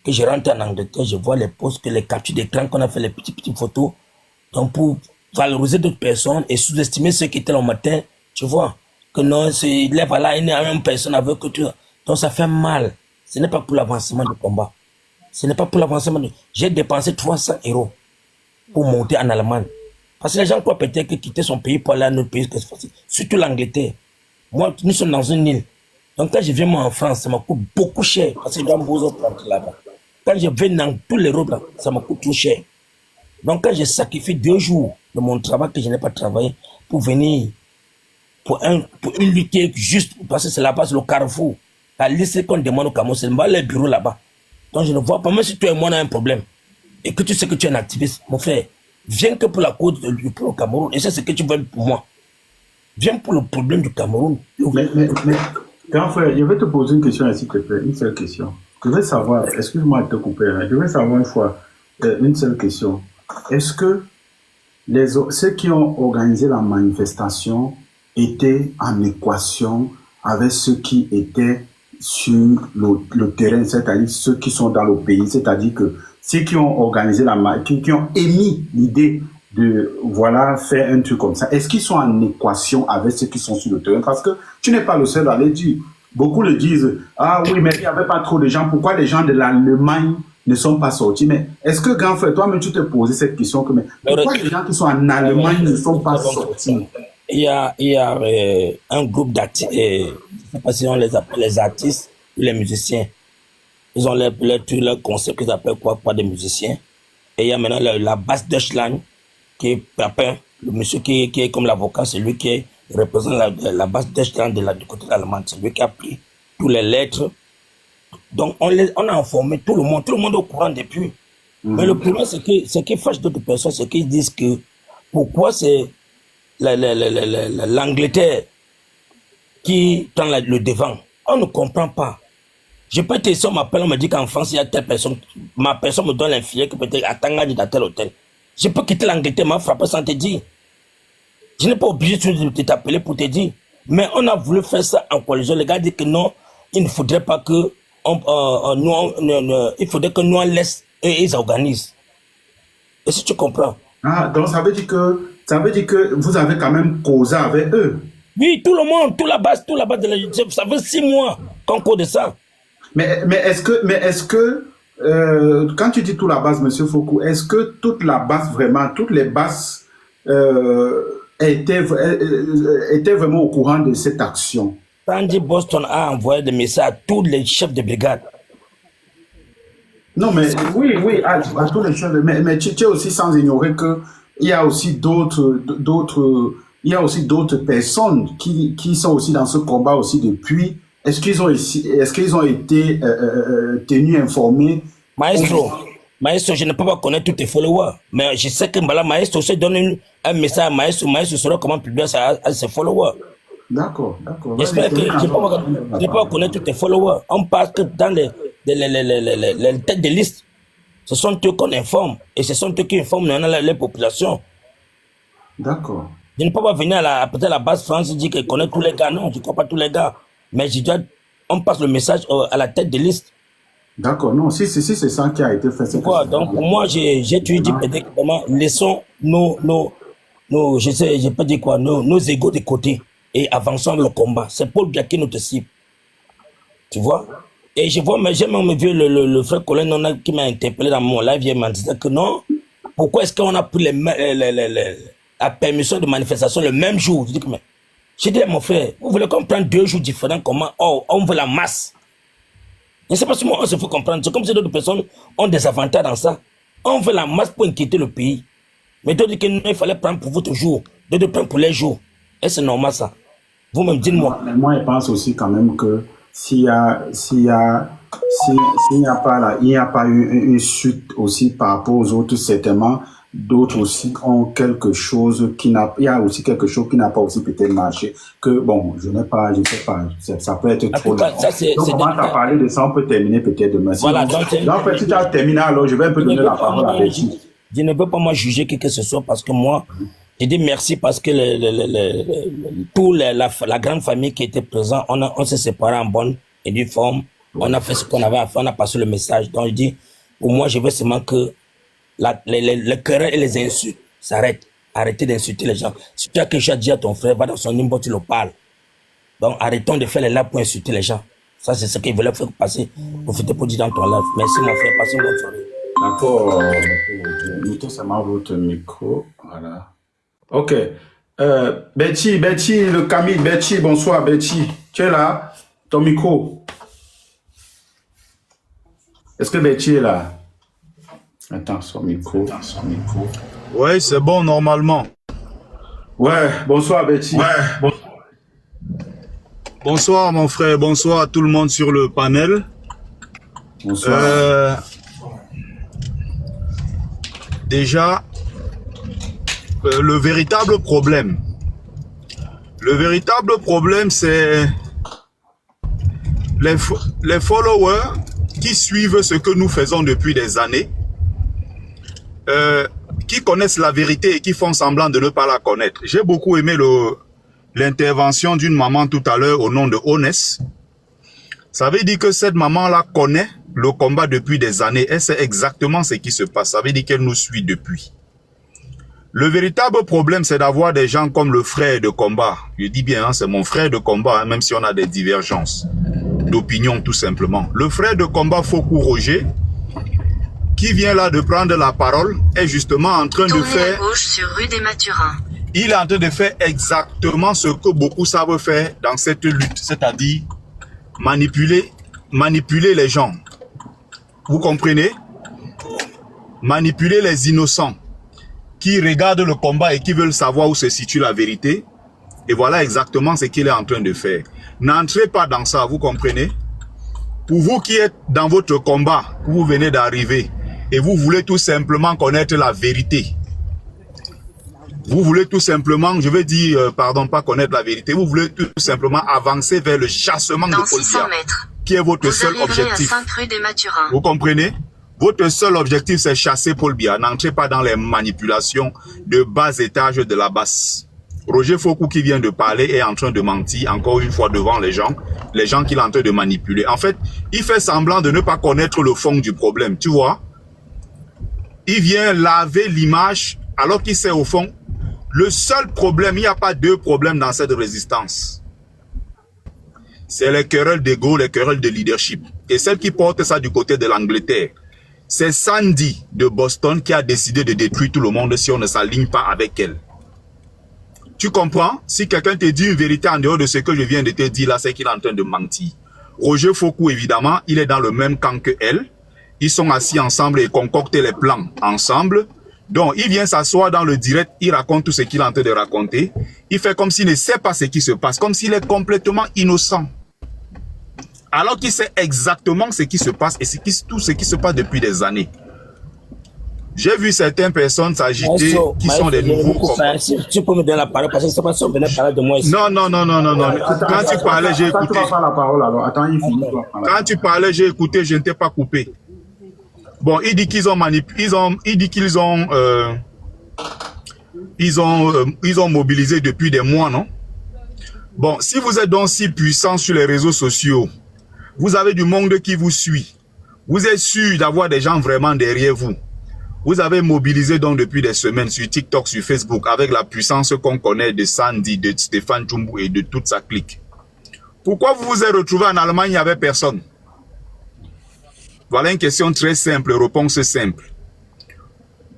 que je rentre en Angleterre, je vois les posts, que les captures d'écran, qu'on a fait les petites photos. Donc pour valoriser d'autres personnes et sous-estimer ceux qui étaient là au matin, tu vois, que non, il y a une personne avec que tu... Donc ça fait mal. Ce n'est pas pour l'avancement du combat. Ce n'est pas pour l'avancement du... J'ai dépensé 300 € pour monter en Allemagne. Parce que les gens croient peut-être que quitter son pays pour aller à notre pays, que c'est facile. Surtout l'Angleterre. Moi, nous sommes dans une île. Donc quand je viens moi en France, ça me coûte beaucoup cher. Parce que je dois me rentrer là-bas. Quand je viens dans tous les routes, ça me coûte trop cher. Donc quand je sacrifie 2 jours de mon travail que je n'ai pas travaillé pour venir, pour une lutte juste, parce que c'est là-bas, c'est le carrefour. La liste qu'on demande au Cameroun, c'est les bureaux là-bas. Donc je ne vois pas, même si toi et moi on a un problème, et que tu sais que tu es un activiste, mon frère, viens que pour la cause du Cameroun, et c'est ce que tu veux pour moi. Viens pour le problème du Cameroun. Mais grand frère, je vais te poser une question, s'il te plaît, une seule question. Je veux savoir, excuse-moi de te couper, je veux savoir une fois, une seule question. Est-ce que ceux qui ont organisé la manifestation étaient en équation avec ceux qui étaient sur le terrain, c'est-à-dire ceux qui sont dans le pays, c'est-à-dire que ceux qui ont organisé qui ont émis l'idée de, voilà, faire un truc comme ça, est-ce qu'ils sont en équation avec ceux qui sont sur le terrain? Parce que tu n'es pas le seul à le dire. Beaucoup le disent, ah oui, mais il n'y avait pas trop de gens, pourquoi les gens de l'Allemagne ne sont pas sortis? Mais est-ce que, grand frère, toi-même, tu t'es posé cette question, que, mais pourquoi les gens qui sont en Allemagne ne sont pas sortis? Il y a un groupe d'artistes, je ne sais pas si on les appelle les artistes ou les musiciens. Ils ont leur concept qu'ils appellent quoi des musiciens. Et il y a maintenant la basse Deutschland, qui est le monsieur qui est comme l'avocat, c'est lui qui représente la basse Deutschland du côté allemand. C'est lui qui a pris toutes les lettres. Donc on a informé tout le monde est au courant depuis. Mais le problème, c'est que ce qui fâche d'autres personnes, c'est qu'ils disent que pourquoi c'est l'Angleterre qui prend le devant. On ne comprend pas. Je peux être ici, on m'appelle, on me dit qu'en France, il y a telle personne. Ma personne me donne l'infirmier qui peut être à Tangani dans tel hôtel. Je peux quitter l'Angleterre, m'a frappé sans te dire. Je n'ai pas obligé de t'appeler pour te dire. Mais on a voulu faire ça en coalition. Les gars disent que non, il ne faudrait pas que il faudrait que nous on laisse et ils organisent. Et si tu comprends. Ah, donc ça veut dire que vous avez quand même causé avec eux. Oui, tout le monde, toute la base de la justice. Ça fait 6 mois qu'on cause de ça. Mais est-ce que quand tu dis toute la base, Monsieur Foucault, est-ce que toute la base vraiment, toutes les bases étaient vraiment au courant de cette action? Sandy Boston a envoyé des messages à tous les chefs de brigade. Non, mais oui, à tous les chefs. Mais tu es aussi sans ignorer que il y a aussi d'autres personnes qui sont aussi dans ce combat aussi depuis. Est-ce qu'ils ont été tenus informés? Maestro, je ne peux pas connaître tous tes followers, mais je sais que Maestro se donne un message à Maestro saura comment publier ça à ses followers. D'accord. J'espère que je ne peux pas connaître tous tes followers. On parle que dans les têtes de liste, ce sont eux qu'on informe, et ce sont eux qui informent les populations. D'accord. Je ne peux pas venir peut-être à la base France et dire que je connais tous les gars. Non, je ne crois pas tous les gars. Mais on passe le message à la tête de liste. D'accord, non, si c'est ça qui a été fait. Pourquoi? Donc, pour moi, j'ai toujours dit peut-être comment laissons je peux dire quoi, nos égos de côté et avançons le combat. C'est Paul Biya qui nous cible. Tu vois? Et j'ai même vu le frère Colin qui m'a interpellé dans mon live, il m'a dit que non, pourquoi est-ce qu'on a pris la permission de manifestation le même jour? J'ai dit à mon frère, vous voulez qu'on prenne 2 jours différents, comment? Oh, on veut la masse. Je ne sais pas si on se fait comprendre. C'est comme si d'autres personnes ont des avantages dans ça. On veut la masse pour inquiéter le pays. Mais d'autres disent qu'il fallait prendre pour votre jour, d'autres prendre pour les jours. Et c'est normal ça. Vous-même dites-moi. Moi, je pense aussi quand même que s'il n'y a pas eu une chute aussi par rapport aux autres, certainement, d'autres aussi ont quelque chose il y a aussi quelque chose qui n'a pas aussi peut-être marché. Que bon, je sais pas, ça peut être trop long. Donc, on va parler de ça, on peut terminer peut-être demain. Voilà, donc si tu as terminé, alors je vais un peu donner la parole à Betty. Je ne veux pas moi juger qui que ce soit parce que moi, je dis merci parce que la grande famille qui était présente, on s'est séparés en bonne et due forme. On a fait ce qu'on avait à faire, on a passé le message. Donc je dis, pour moi, je veux seulement que le querelle et les insultes s'arrêtent. Arrêtez d'insulter les gens. Si tu as quelque chose à dire à ton frère, va dans son numéro, tu le parles. Donc arrêtons de faire les lives pour insulter les gens. Ça, c'est ce qu'il voulait faire passer. Profitez pour dire dans ton live. Merci mon frère, passez une bonne soirée. D'accord. Mettons seulement votre micro. Voilà. Ok. Betty, le Camille, Betty, bonsoir Betty. Tu es là? Ton micro. Est-ce que Betty est là? Attends, son micro. Ouais, c'est bon normalement. Ouais, bonsoir Betty. Ouais. Bonsoir mon frère, bonsoir à tout le monde sur le panel. Bonsoir. Déjà, le véritable problème, c'est les followers qui suivent ce que nous faisons depuis des années, qui connaissent la vérité et qui font semblant de ne pas la connaître. J'ai beaucoup aimé l'intervention d'une maman tout à l'heure au nom de Honest. Ça veut dire que cette maman-là connaît le combat depuis des années et c'est exactement ce qui se passe. Ça veut dire qu'elle nous suit depuis. Le véritable problème, c'est d'avoir des gens comme le frère de combat. Je dis bien, hein, c'est mon frère de combat, hein, même si on a des divergences d'opinion tout simplement. Le frère de combat Foucault Roger, qui vient là de prendre la parole, est justement en train de faire... à gauche sur rue des Mathurins. Il est en train de faire exactement ce que beaucoup savent faire dans cette lutte, c'est-à-dire manipuler les gens. Vous comprenez? Manipuler les innocents qui regardent le combat et qui veulent savoir où se situe la vérité. Et voilà exactement ce qu'il est en train de faire. N'entrez pas dans ça, vous comprenez? Pour vous qui êtes dans votre combat, vous venez d'arriver et vous voulez tout simplement connaître la vérité. Vous voulez tout simplement, je veux dire, pardon, pas connaître la vérité, vous voulez tout simplement avancer vers le chassement de Paul Biya, qui est votre seul objectif. Vous comprenez? Votre seul objectif, c'est chasser Paul Biya. N'entrez pas dans les manipulations de bas étage de la basse. Roger Foucault qui vient de parler est en train de mentir encore une fois devant les gens qu'il est en train de manipuler. En fait, il fait semblant de ne pas connaître le fond du problème, tu vois. Il vient laver l'image alors qu'il sait au fond, le seul problème, il n'y a pas deux problèmes dans cette résistance. C'est les querelles d'ego, les querelles de leadership. Et celle qui porte ça du côté de l'Angleterre, c'est Sandy de Boston qui a décidé de détruire tout le monde si on ne s'aligne pas avec elle. Tu comprends? Si quelqu'un te dit une vérité en dehors de ce que je viens de te dire là, c'est qu'il est en train de mentir. Roger Foucault, évidemment, il est dans le même camp que elle. Ils sont assis ensemble et concoctent les plans ensemble. Donc, il vient s'asseoir dans le direct, il raconte tout ce qu'il est en train de raconter. Il fait comme s'il ne sait pas ce qui se passe, comme s'il est complètement innocent. Alors qu'il sait exactement ce qui se passe et tout ce qui se passe depuis des années. J'ai vu certaines personnes s'agiter qui sont des nouveaux. Tu peux me donner la parole parce que c'est pas si on venait parler de moi ici. Non. Quand tu parlais, j'ai écouté. Quand tu parlais, j'ai écouté, je ne t'ai pas coupé. Bon, il dit qu'ils ont manipulé, ils ont mobilisé depuis des mois, non? Bon, si vous êtes donc si puissant sur les réseaux sociaux, vous avez du monde qui vous suit. Vous êtes sûr d'avoir des gens vraiment derrière vous. Vous avez mobilisé donc depuis des semaines sur TikTok, sur Facebook, avec la puissance qu'on connaît de Sandy, de Stéphane Tchoumbou et de toute sa clique. Pourquoi vous vous êtes retrouvé en Allemagne, il n'y avait personne? Voilà une question très simple, réponse simple.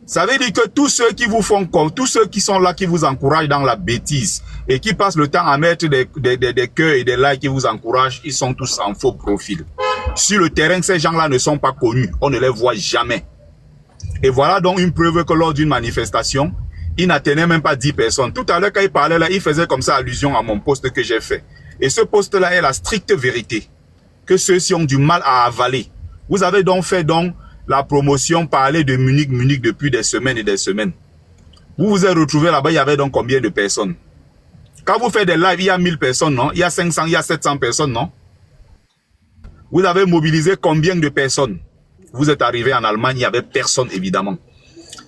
Ça veut dire que tous ceux qui vous font comme, tous ceux qui sont là, qui vous encouragent dans la bêtise et qui passent le temps à mettre des cœurs et des likes qui vous encouragent, ils sont tous en faux profil. Sur le terrain, ces gens-là ne sont pas connus. On ne les voit jamais. Et voilà donc une preuve que lors d'une manifestation, il n'atteignait même pas 10 personnes. Tout à l'heure, quand il parlait là, il faisait comme ça allusion à mon post que j'ai fait. Et ce post-là est la stricte vérité. Que ceux-ci ont du mal à avaler. Vous avez donc fait donc la promotion, parler de Munich depuis des semaines et des semaines. Vous vous êtes retrouvés là-bas, il y avait donc combien de personnes? Quand vous faites des lives, il y a 1000 personnes, non? Il y a 500, il y a 700 personnes, non? Vous avez mobilisé combien de personnes? Vous êtes arrivé en Allemagne, il n'y avait personne, évidemment.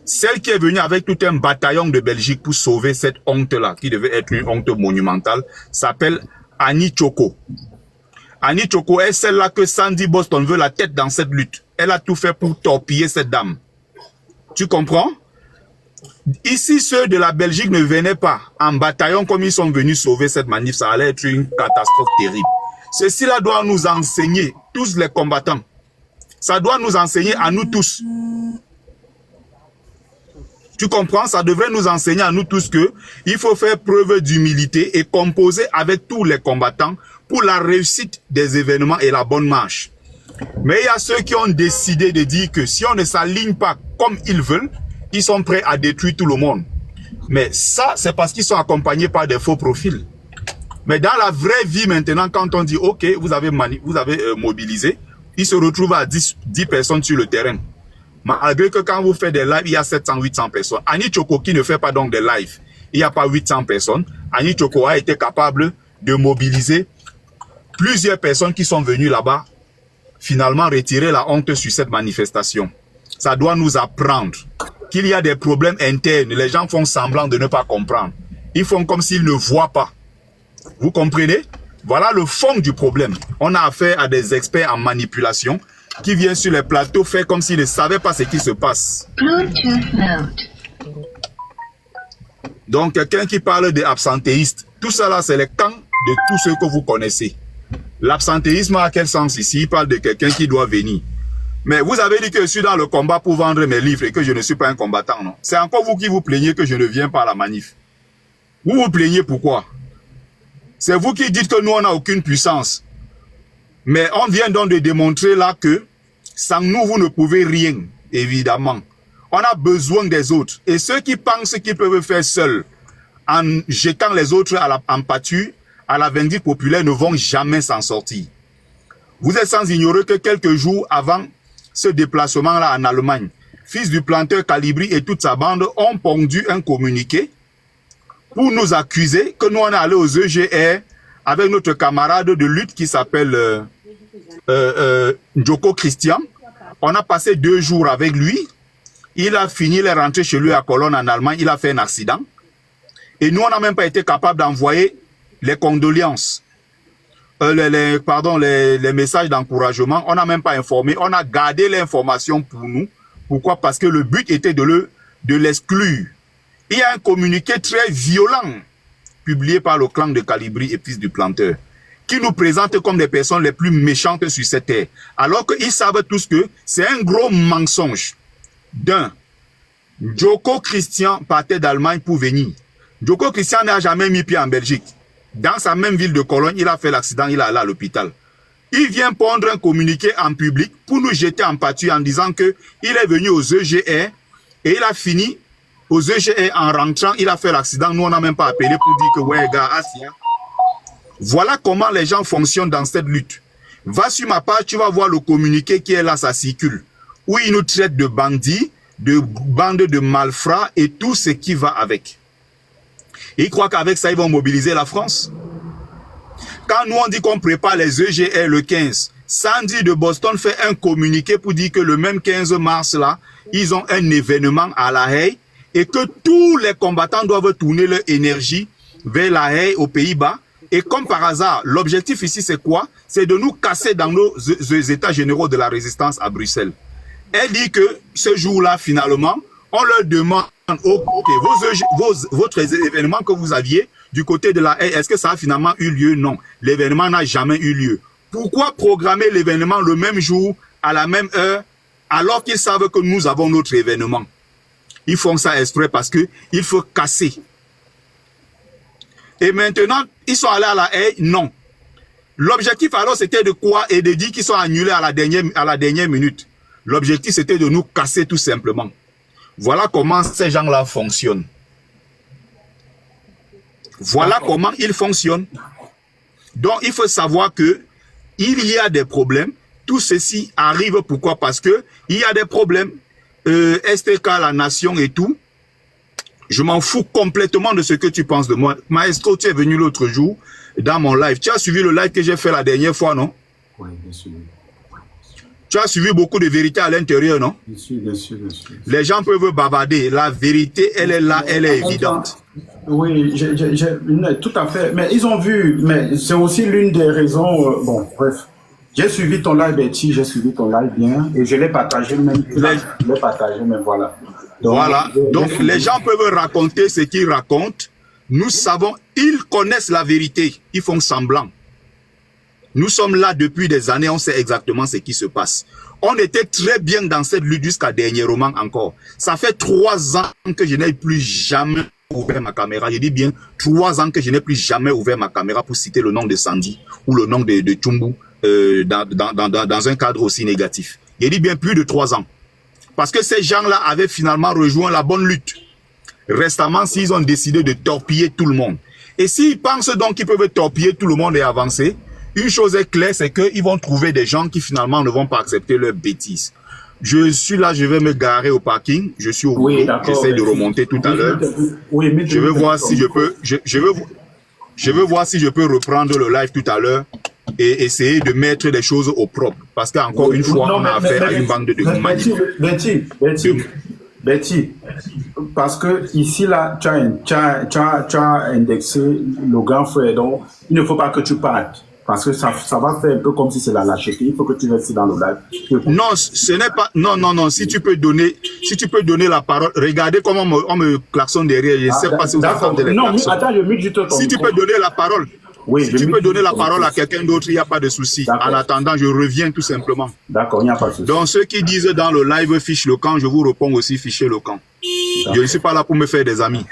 Celle qui est venue avec tout un bataillon de Belgique pour sauver cette honte-là, qui devait être une honte monumentale, s'appelle Annie Choco. Annie Choco est celle-là que Sandy Boston veut la tête dans cette lutte. Elle a tout fait pour torpiller cette dame. Tu comprends? Ici, ceux de la Belgique ne venaient pas en bataillon comme ils sont venus sauver cette manif. Ça allait être une catastrophe terrible. Ceci-là doit nous enseigner, tous les combattants. Ça doit nous enseigner à nous tous. Tu comprends? Ça devrait nous enseigner à nous tous que il faut faire preuve d'humilité et composer avec tous les combattants pour la réussite des événements et la bonne marche. Mais il y a ceux qui ont décidé de dire que si on ne s'aligne pas comme ils veulent, ils sont prêts à détruire tout le monde. Mais ça, c'est parce qu'ils sont accompagnés par des faux profils. Mais dans la vraie vie maintenant, quand on dit, OK, vous avez mobilisé, ils se retrouvent à 10 personnes sur le terrain. Malgré que quand vous faites des lives, il y a 700, 800 personnes. Annie Choco qui ne fait pas donc des lives, il n'y a pas 800 personnes. Annie Choco a été capable de mobiliser plusieurs personnes qui sont venues là-bas, finalement retirer la honte sur cette manifestation. Ça doit nous apprendre qu'il y a des problèmes internes. Les gens font semblant de ne pas comprendre. Ils font comme s'ils ne voient pas. Vous comprenez? Voilà le fond du problème. On a affaire à des experts en manipulation qui viennent sur les plateaux faire comme s'ils ne savaient pas ce qui se passe. Donc, quelqu'un qui parle d'absentéistes, tout ça là, c'est le camp de tous ceux que vous connaissez. L'absentéisme a quel sens ici? Il parle de quelqu'un qui doit venir. Mais vous avez dit que je suis dans le combat pour vendre mes livres et que je ne suis pas un combattant, non? C'est encore vous qui vous plaignez que je ne viens pas à la manif. Vous vous plaignez pourquoi? C'est vous qui dites que nous, on n'a aucune puissance. Mais on vient donc de démontrer là que sans nous, vous ne pouvez rien, évidemment. On a besoin des autres. Et ceux qui pensent qu'ils peuvent faire seuls, en jetant les autres en pâture, à la vindicte populaire, ne vont jamais s'en sortir. Vous êtes sans ignorer que quelques jours avant ce déplacement-là en Allemagne, fils du planteur Calibri et toute sa bande ont pondu un communiqué pour nous accuser que nous on est allé aux EGR avec notre camarade de lutte qui s'appelle Njoko Christian. On a passé 2 jours avec lui. Il a fini, il est rentré chez lui à Cologne en Allemagne. Il a fait un accident. Et nous, on n'a même pas été capable d'envoyer les condoléances, les messages d'encouragement. On n'a même pas informé. On a gardé l'information pour nous. Pourquoi? Parce que le but était de l'exclure. Il y a un communiqué très violent publié par le clan de Calibri et fils du planteur, qui nous présente comme des personnes les plus méchantes sur cette terre. Alors qu'ils savent tous que c'est un gros mensonge. D'un, Joko Christian partait d'Allemagne pour venir. Joko Christian n'a jamais mis pied en Belgique. Dans sa même ville de Cologne, il a fait l'accident, il est allé à l'hôpital. Il vient pondre un communiqué en public pour nous jeter en pâture en disant que il est venu aux EGR et il a fini aux EGR en rentrant, il a fait l'accident. Nous, on n'a même pas appelé pour dire que ouais, gars, Asia. Voilà comment les gens fonctionnent dans cette lutte. Va sur ma page, tu vas voir le communiqué qui est là, ça circule. Où ils nous traitent de bandits, de bandes de malfrats et tout ce qui va avec. Et ils croient qu'avec ça, ils vont mobiliser la France. Quand nous, on dit qu'on prépare les EGR le 15, Sandy de Boston fait un communiqué pour dire que le même 15 mars, là, ils ont un événement à La Haye et que tous les combattants doivent tourner leur énergie vers La Haye, aux Pays-Bas. Et comme par hasard, l'objectif ici, c'est quoi? C'est de nous casser dans nos états généraux de la résistance à Bruxelles. Elle dit que ce jour-là, finalement, on leur demande, ok, votre événement que vous aviez du côté de La Haye, est-ce que ça a finalement eu lieu? Non. L'événement n'a jamais eu lieu. Pourquoi programmer l'événement le même jour, à la même heure, alors qu'ils savent que nous avons notre événement? Ils font ça exprès parce que il faut casser. Et maintenant, ils sont allés à La Haye? Non. L'objectif alors c'était de quoi? Et de dire qu'ils sont annulés à la dernière minute. L'objectif c'était de nous casser tout simplement. Voilà comment ces gens-là fonctionnent. Voilà comment ils fonctionnent. Donc il faut savoir que il y a des problèmes. Tout ceci arrive pourquoi? Parce que il y a des problèmes. STK, la nation et tout. Je m'en fous complètement de ce que tu penses de moi. Maestro, tu es venu l'autre jour dans mon live. Tu as suivi le live que j'ai fait la dernière fois, non? Oui, bien sûr. Tu as suivi beaucoup de vérité à l'intérieur, non? Bien sûr, bien sûr, bien sûr. Les gens peuvent bavarder. La vérité, elle est là, elle est évidente. Oui, tout à fait. Mais ils ont vu, mais c'est aussi l'une des raisons, bon, bref. J'ai suivi ton live, Betty, j'ai suivi ton live bien, et je l'ai partagé même, voilà. Donc, les gens peuvent raconter ce qu'ils racontent. Nous savons, ils connaissent la vérité, ils font semblant. Nous sommes là depuis des années, on sait exactement ce qui se passe. On était très bien dans cette lutte jusqu'à dernièrement encore. Ça fait 3 ans que je n'ai plus jamais ouvert ma caméra. Je dis bien 3 ans que je n'ai plus jamais ouvert ma caméra pour citer le nom de Sandy ou le nom de Tchumbu dans un cadre aussi négatif. Je dis bien plus de 3 ans. Parce que ces gens-là avaient finalement rejoint la bonne lutte. Récemment, s'ils ont décidé de torpiller tout le monde. Et s'ils pensent donc qu'ils peuvent torpiller tout le monde et avancer, une chose est claire, c'est qu'ils vont trouver des gens qui finalement ne vont pas accepter leurs bêtises. Je suis là, je vais me garer au parking. Je suis au boulot, j'essaie de remonter tout à l'heure. Je veux voir si je peux, je veux voir si je peux reprendre le live tout à l'heure et essayer de mettre les choses au propre. Parce qu'encore une fois, on a affaire à une bande de Betty, parce que ici, là, tu as indexé le grand frère, donc il ne faut pas que tu partes. Parce que ça va faire un peu comme si c'est la lâcheté. Il faut que tu restes dans le live. Non, ce n'est pas. Non. Si tu peux donner la parole. Regardez comment on me klaxonne derrière. Je ne sais pas si vous entendez les klaxons. Non, attends, je mute juste ton Si tu peux donner la parole. Oui, si tu peux donner la parole à quelqu'un d'autre, il n'y a pas de souci. En attendant, je reviens tout simplement. D'accord, il n'y a pas de souci. Donc, ceux qui disent dans le live fiche le camp, je vous réponds aussi fichez le camp. Je ne suis pas là pour me faire des amis.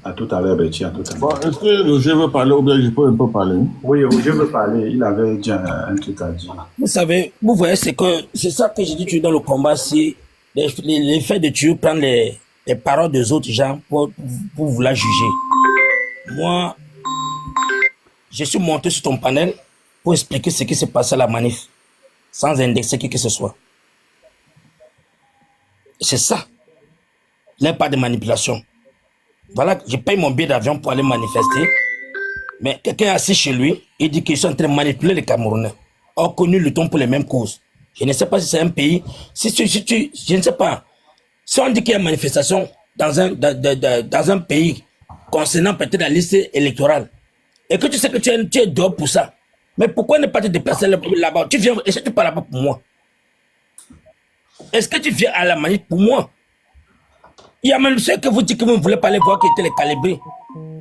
À tout à l'heure, Betty, à tout à l'heure. Bon, est-ce que je veux parler ou bien je peux un peu parler? Oui, je veux parler. Il avait dit un truc à dire. Vous savez, vous voyez, c'est ça que j'ai dit dans le combat, c'est l'effet de tuer, prendre les paroles des autres gens pour vouloir juger. Moi, je suis monté sur ton panel pour expliquer ce qui s'est passé à la manif, sans indexer qui que ce soit. C'est ça. Il n'y a pas de manipulation. Voilà, je paye mon billet d'avion pour aller manifester, mais quelqu'un est assis chez lui, il dit qu'ils sont en train de manipuler les Camerounais. Or, connu le ton pour les mêmes causes. Je ne sais pas si c'est un pays, je ne sais pas. Si on dit qu'il y a une manifestation dans un pays concernant peut-être la liste électorale, et que tu sais que tu es dehors pour ça, mais pourquoi ne pas te déplacer là-bas? Tu viens, est-ce que tu parles là-bas pour moi? Est-ce que tu viens à la manif pour moi? Il y a même ceux que vous dites que vous ne voulez pas les voir qui étaient les calibrés.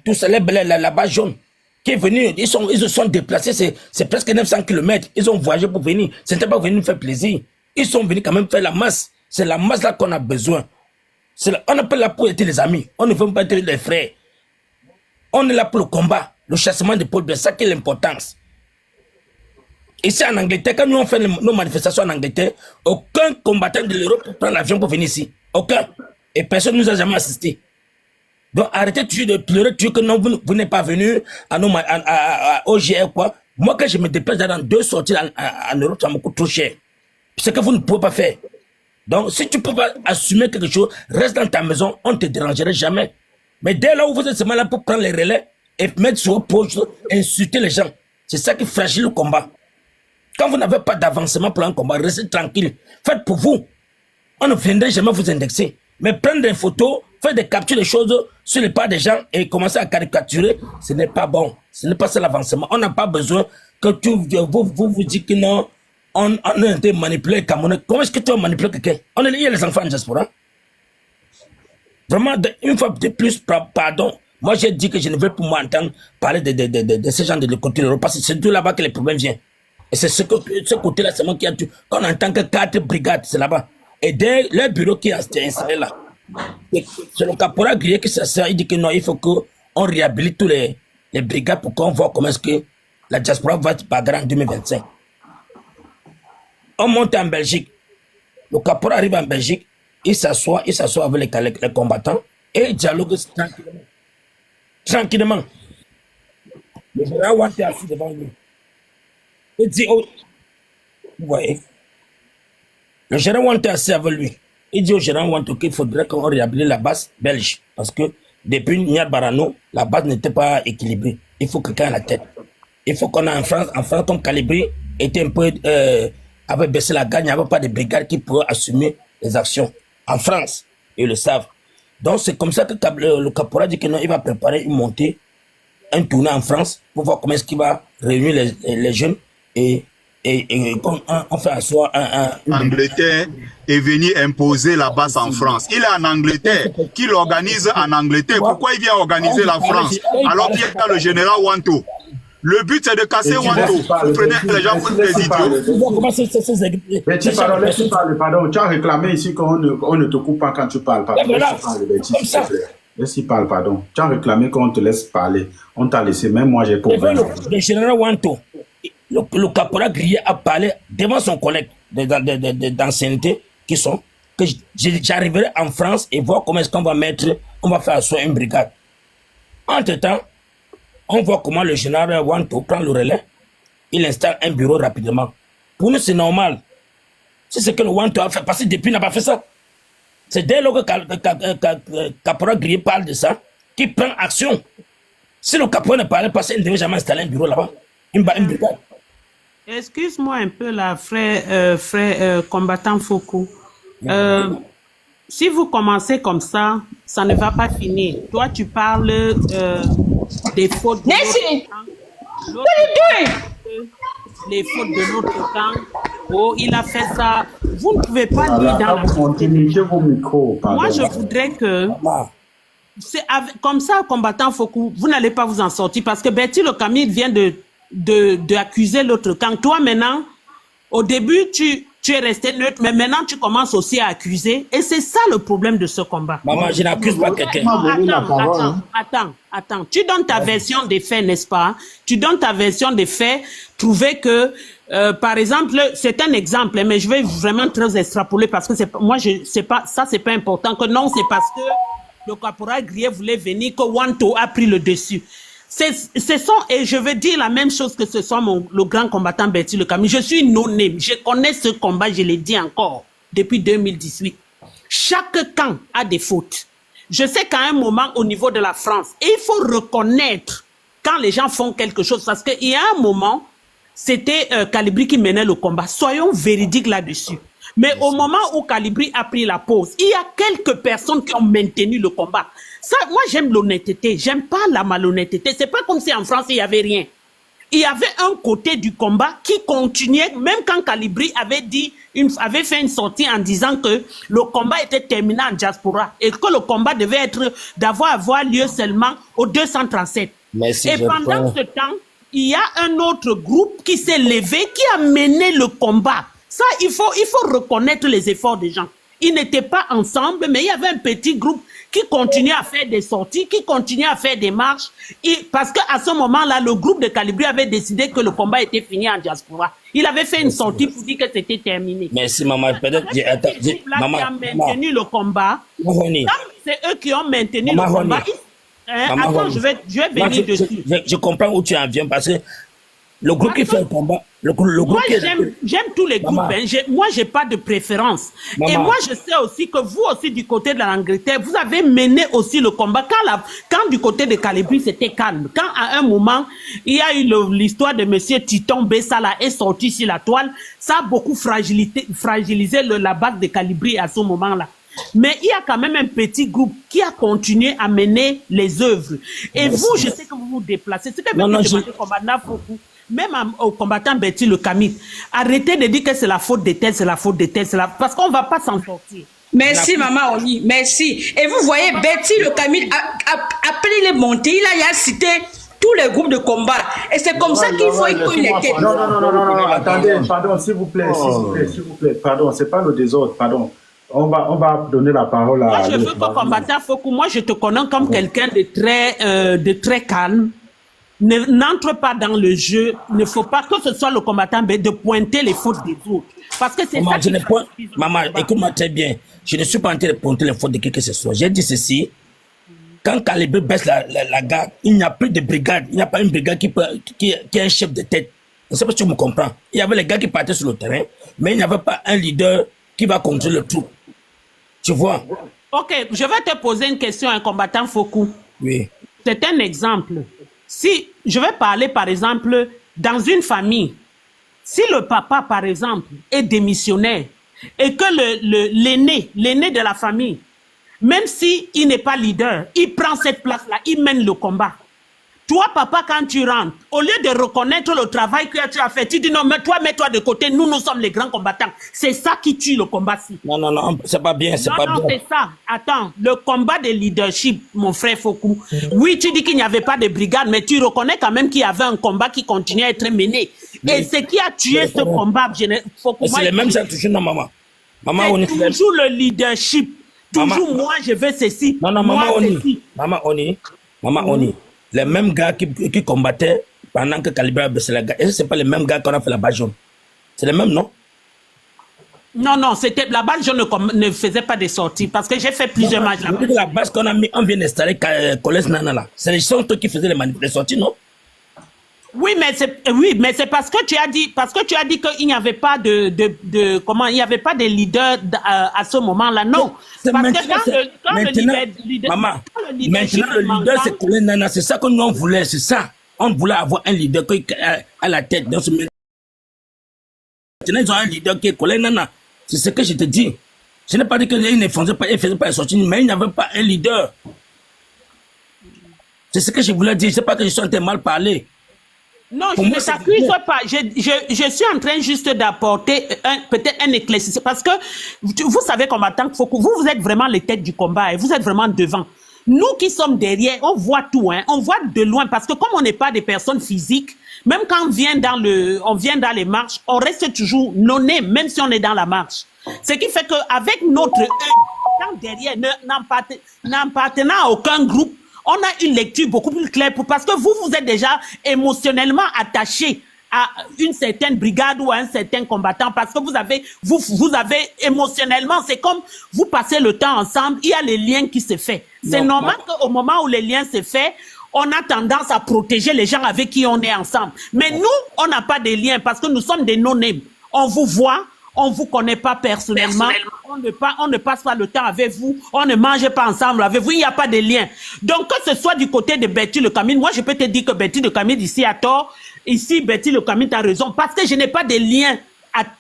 Tous ces la base jaune qui est venu, ils se sont déplacés, c'est presque 900 km. Ils ont voyagé pour venir. Ce n'était pas venu nous faire plaisir. Ils sont venus quand même faire la masse. C'est la masse là qu'on a besoin. On n'est pas là pour être les amis. On ne veut pas être les frères. On est là pour le combat, le chassement des peuples. C'est ça qui est l'importance. Ici en Angleterre, quand nous on fait nos manifestations en Angleterre, aucun combattant de l'Europe ne prend l'avion pour venir ici. Aucun. Et personne ne nous a jamais assisté. Donc arrêtez de pleurer, que non, vous n'êtes pas venu à OGR quoi. Moi quand je me déplace dans 2 sorties en Europe, ça me coûte trop cher. C'est ce que vous ne pouvez pas faire. Donc si tu ne peux pas assumer quelque chose, reste dans ta maison, on ne te dérangerait jamais. Mais dès là où vous êtes seulement là pour prendre les relais et mettre sur vos poches, insulter les gens, c'est ça qui fragilise le combat. Quand vous n'avez pas d'avancement pour un combat, restez tranquille. Faites pour vous. On ne viendrait jamais vous indexer. Mais prendre des photos, faire des captures de choses sur les pas des gens et commencer à caricaturer, ce n'est pas bon. Ce n'est pas ça l'avancement. On n'a pas besoin que vous dites que non, on a été manipulé les Camerounais. Comment est-ce que tu as manipulé quelqu'un? Il y a les enfants en diaspora. Vraiment, une fois de plus, pardon. Moi, j'ai dit que je ne veux plus m'entendre parler de ces gens de côté de l'Europe parce que c'est tout là-bas que les problèmes viennent. Et c'est ce côté-là, c'est moi qui a tout. Quand on entend que 4 brigades, c'est là-bas. Et dès le bureau qui est installé là, c'est le caporal Grier qui s'assure, il dit que non, il faut qu'on réhabilite tous les brigades pour qu'on voit comment est-ce que la diaspora va être bagarre en 2025. On monte en Belgique. Le caporal arrive en Belgique, il s'assoit avec les combattants et il dialogue tranquillement. Tranquillement. Le général Wante est assis devant lui. Il dit, oh, vous voyez, le général Wante est assis avec lui. Il dit au général Wante qu'il faudrait qu'on réhabilite la base belge. Parce que depuis Niad Barano, la base n'était pas équilibrée. Il faut quelqu'un à la tête. Il faut qu'on ait en France, comme Calibré était un peu, avait baissé la garde, il n'y avait pas de brigade qui pourrait assumer les actions. En France, ils le savent. Donc c'est comme ça que le caporal dit que non, il va préparer une montée, un tournée en France pour voir comment est-ce qu'il va réunir les jeunes et on fait asseoir Angleterre est venu imposer la base en France. Il est en Angleterre, qu'il organise en Angleterre. Pourquoi il vient organiser la France alors qu'il y a le général Wanto? Le but c'est de casser Wanto. Vous prenez les gens pour des idiots. Mais tu parles, pardon, tu as réclamé ici qu'on ne te coupe pas quand tu parles. Laisse-y parler, pardon. Tu as réclamé qu'on te laisse parler. On t'a laissé, même moi j'ai problème. Le général Wanto, le caporal Grier a parlé devant son collègue d'ancienneté qui sont que j'arriverai en France et voir comment est-ce qu'on va faire asseoir une brigade. Entre-temps, on voit comment le général Wanto prend le relais, il installe un bureau rapidement. Pour nous, c'est normal. C'est ce que le Wanto a fait, parce que depuis, il n'a pas fait ça. C'est dès lors que caporal Grier parle de ça, qu'il prend action. Si le caporal ne parlait pas, il ne devait jamais installer un bureau là-bas, une brigade. Excuse-moi un peu là, frère combattant Foucault. Si vous commencez comme ça ne va pas finir. Toi, tu parles des fautes de notre camp. Les fautes de notre camp. Oh, il a fait ça. Vous ne pouvez pas lire dans la... Moi, je voudrais que... comme ça, combattant Foucault, vous n'allez pas vous en sortir parce que Betty Le Camille vient d'accuser l'autre camp. Toi, maintenant, au début, tu es resté neutre, mais maintenant, tu commences aussi à accuser. Et c'est ça le problème de ce combat. Maman, je n'accuse pas quelqu'un. Attends. Tu donnes ta version des faits, n'est-ce pas? Tu donnes ta version des faits, trouver que, par exemple, c'est un exemple, mais je vais vraiment très extrapoler parce que moi, c'est pas important. Que non, c'est parce que le caporal Grier voulait venir que Wanto a pris le dessus. Et je veux dire la même chose que ce soit le grand combattant Betty Le Camille. Je suis non-name. Je connais ce combat, je l'ai dit encore, depuis 2018. Chaque camp a des fautes. Je sais qu'à un moment, au niveau de la France, il faut reconnaître quand les gens font quelque chose. Parce qu'il y a un moment, c'était Calibri qui menait le combat. Soyons véridiques là-dessus. Mais au moment où Calibri a pris la pause, il y a quelques personnes qui ont maintenu le combat. Ça, moi, j'aime l'honnêteté. J'aime pas la malhonnêteté. C'est pas comme si en France, il y avait rien. Il y avait un côté du combat qui continuait, même quand Calibri avait fait une sortie en disant que le combat était terminé en diaspora et que le combat devait avoir lieu seulement au 237. Merci, et pendant ce temps, il y a un autre groupe qui s'est levé, qui a mené le combat. Ça, il faut reconnaître les efforts des gens. Ils n'étaient pas ensemble, mais il y avait un petit groupe qui continuait à faire des sorties, qui continuait à faire des marches. Parce qu'à ce moment-là, le groupe de Calibri avait décidé que le combat était fini en diaspora. Il avait fait une sortie pour dire que c'était terminé. Merci, maman. Peut-être maman, qui a maintenu le combat. C'est eux qui ont maintenu le combat. Attends, je vais venir dessus. Je comprends où tu en viens parce que le groupe qui fait le combat, moi, j'aime tous les groupes. Moi, j'ai pas de préférence. Et moi, je sais aussi que vous aussi, du côté de l'Angleterre, vous avez mené aussi le combat. Quand du côté de Calibri, c'était calme. Quand à un moment, il y a eu l'histoire de monsieur Titon Bessala est sorti sur la toile, ça a beaucoup fragilisé la base de Calibri à ce moment-là. Mais il y a quand même un petit groupe qui a continué à mener les œuvres. Et vous, je sais que vous vous déplacez. C'est que même au combattant Betty Le Camille, arrêtez de dire que c'est la faute de tel, c'est la faute de tel, parce qu'on ne va pas s'en sortir. Merci, Maman Oni, merci. Et vous voyez, Betty Le Camille, après il est monté, il a cité tous les groupes de combat. Et c'est comme ça qu'il faut qu'il les quitte. Non, attendez, pardon, s'il vous plaît, pardon, c'est pas le désordre, pardon. On va donner la parole à... Moi, je veux que combattant Fokou, moi, je te connais comme quelqu'un de très calme. N'entre pas dans le jeu. Il ne faut pas que ce soit le combattant de pointer les fautes des autres. Parce que c'est ça. Maman, écoute-moi très bien. Je ne suis pas en train de pointer les fautes de qui que ce soit. J'ai dit ceci. Quand Calibri baisse la garde, il n'y a plus de brigade. Il n'y a pas une brigade qui est un chef de tête. Je ne sais pas si tu me comprends. Il y avait les gars qui partaient sur le terrain, mais il n'y avait pas un leader qui va contrôler le troupe. Tu vois? Ok, je vais te poser une question, un combattant Fokou. Oui. C'est un exemple. Si je vais parler, par exemple, dans une famille, si le papa, par exemple, est démissionnaire et que l'aîné de la famille, même s'il n'est pas leader, il prend cette place-là, il mène le combat. Toi, papa, quand tu rentres, au lieu de reconnaître le travail que tu as fait, tu dis non, mais toi, mets-toi de côté, nous sommes les grands combattants. C'est ça qui tue le combat-ci. Non, c'est pas bien, c'est pas bien. Non, c'est ça. Attends, le combat de leadership, mon frère Fokou. Oui, tu dis qu'il n'y avait pas de brigade, mais tu reconnais quand même qu'il y avait un combat qui continuait à être mené. Et ce qui a tué ce combat, Fokou. C'est les mêmes gens toujours, non, maman. Maman, on est toujours le leadership. Toujours moi, je veux ceci. Non, maman, on est. Les mêmes gars qui combattaient pendant que Calibri a baissé la garde. Et ce n'est pas les mêmes gars qu'on a fait la base jaune. C'est les mêmes, non? Non, c'était la base jaune ne faisait pas de sorties parce que j'ai fait plusieurs matchs là-bas. La base qu'on a mis, on vient d'installer Coles Nana là. C'est les gens qui faisaient les sorties, non? Oui, mais c'est parce que tu as dit qu'il n'y avait pas il n'y avait pas de leader à ce moment-là. Non. Parce que quand le leader, c'est Colin Nana. C'est ça que nous on voulait, c'est ça. On voulait avoir un leader qui à la tête dans ce moment. Maintenant, ils ont un leader qui est Colin Nana. C'est ce que je te dis. Je n'ai pas dit qu'il ne faisait pas les sorties, mais il n'y avait pas un leader. C'est ce que je voulais dire. Je ne sais pas que je suis en train de mal parler. Non, je ne t'accuse pas. Je suis en train juste d'apporter peut-être un éclaircissement. Parce que vous savez, combattant, vous êtes vraiment les têtes du combat et vous êtes vraiment devant. Nous qui sommes derrière, on voit tout, hein. On voit de loin parce que comme on n'est pas des personnes physiques, même quand on vient dans les marches, on reste toujours nonné, même si on est dans la marche. Ce qui fait qu'avec notre œil, derrière, n'appartenant à aucun groupe, on a une lecture beaucoup plus claire parce que vous êtes déjà émotionnellement attaché à une certaine brigade ou à un certain combattant parce que vous avez émotionnellement, c'est comme vous passez le temps ensemble, il y a les liens qui se font. C'est normal qu'au moment où les liens se font, on a tendance à protéger les gens avec qui on est ensemble. Mais nous, on n'a pas de liens parce que nous sommes des non-name. On vous voit, on ne vous connaît pas personnellement. On ne passe pas le temps avec vous, on ne mange pas ensemble avec vous, il n'y a pas de lien. Donc que ce soit du côté de Betty Le Camille, moi je peux te dire que Betty Le Camille ici a tort, ici Betty Le Camille a raison, parce que je n'ai pas de lien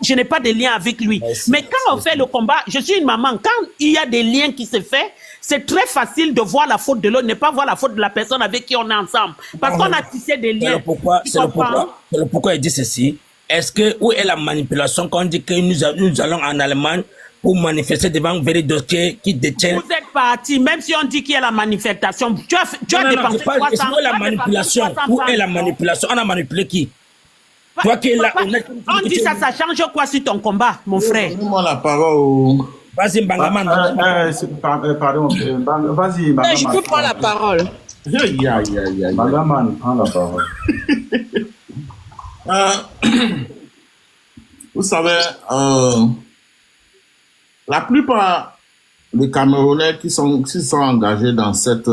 je n'ai pas de lien avec lui. Merci, Mais quand on fait le combat, je suis une maman, quand il y a des liens qui se font, c'est très facile de voir la faute de l'autre, ne pas voir la faute de la personne avec qui on est ensemble. Parce qu'on a tissé des liens. C'est le pourquoi il dit ceci. Est-ce que, où est la manipulation quand on dit que nous allons en Allemagne pour manifester devant Very dossier qui détient... Vous êtes parti, même si on dit qu'il y a la manifestation, tu as dépensé 300... Où est la manipulation? Où est la manipulation? On a manipulé qui? Toi qui es là, on dit ça change quoi sur ton combat, mon frère? Donne-moi la parole. Vas-y, Bangaman. Pardon, vas-y, Bangaman. Je peux prendre la parole. Bangaman, prends la parole. Vous savez, la plupart des Camerounais qui sont engagés dans cette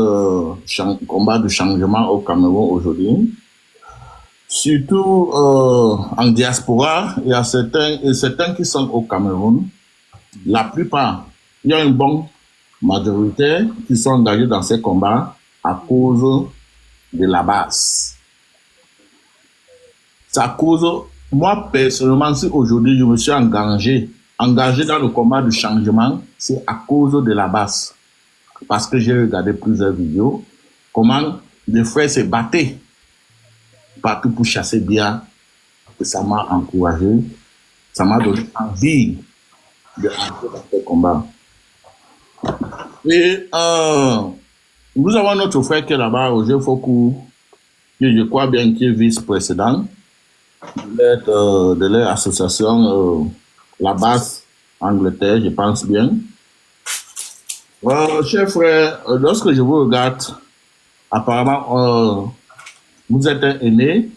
combat de changement au Cameroun aujourd'hui, surtout en diaspora, il y a certains qui sont au Cameroun. La plupart, il y a une bonne majorité qui sont engagés dans ces combats à cause de la base. C'est à cause, moi personnellement, si aujourd'hui je me suis engagé dans le combat du changement, c'est à cause de la base. Parce que j'ai regardé plusieurs vidéos, comment les frères se battaient partout pour chasser bien. Et ça m'a encouragé, ça m'a donné envie de entrer dans ce combat. Et nous avons notre frère qui est là-bas, Roger Fokou, qui je crois bien qui est vice-président de leur association, la base Angleterre, je pense bien. Cher frère, lorsque je vous regarde, apparemment, vous êtes un aîné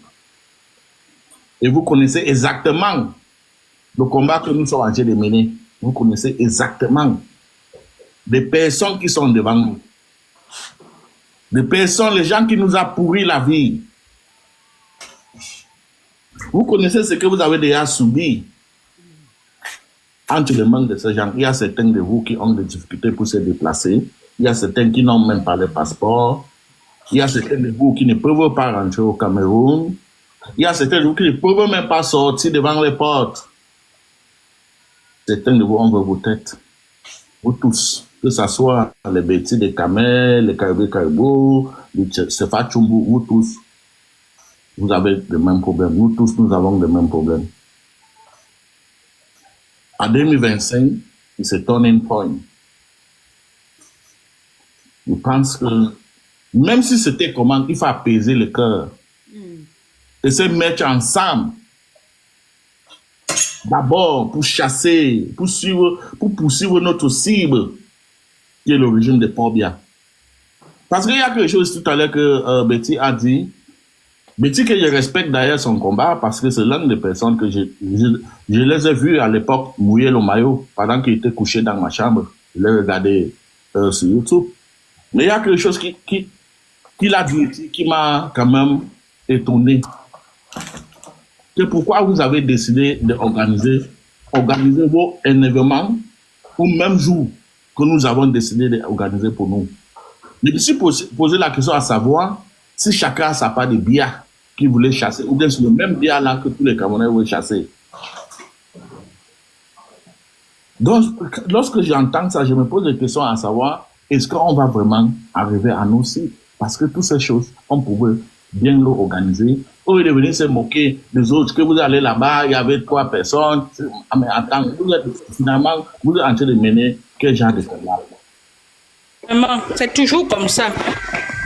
et vous connaissez exactement le combat que nous sommes en train de mener. Vous connaissez exactement les personnes qui sont devant nous. Les personnes, les gens qui nous ont pourri la vie. Vous connaissez ce que vous avez déjà subi entre les mains de ces gens. Il y a certains de vous qui ont des difficultés pour se déplacer. Il y a certains qui n'ont même pas de passeport. Il y a certains de vous qui ne peuvent pas rentrer au Cameroun. Il y a certains de vous qui ne peuvent même pas sortir devant les portes. Certains de vous ont vos têtes. Vous tous. Que ce soit les bêtises des Kamel, les Caribou, les Sefa Chumbu, vous tous. Vous avez le même problème. Nous tous, nous avons le même problème. En 2025, c'est turning point. Je pense que même si c'était comment, il faut apaiser le cœur. Et se mettre ensemble. D'abord, pour chasser, pour poursuivre notre cible, qui est l'origine de Port-Bia. Parce qu'il y a quelque chose tout à l'heure que Betty a dit. Betty, que je respecte d'ailleurs son combat, parce que c'est l'une des personnes que je les ai vues à l'époque mouiller le maillot, pendant qu'il était couché dans ma chambre. Je l'ai regardé sur YouTube. Mais il y a quelque chose qu'il a dit, qui m'a quand même étonné. C'est pourquoi vous avez décidé d'organiser vos événements au même jour que nous avons décidé d'organiser pour nous. Je me suis posé la question à savoir si chacun a sa part de bière qu'il voulait chasser, ou bien c'est le même bière là que tous les Camerounais veulent chasser. Donc, lorsque j'entends ça, je me pose des questions à savoir, est-ce qu'on va vraiment arriver à nous aussi? Parce que toutes ces choses, on pouvait bien l'organiser. Au lieu de venir se moquer des autres, que vous allez là-bas, il y avait 3 personnes. Mais attends, finalement, vous êtes en train de mener quel genre de combat? Vraiment, c'est toujours comme ça.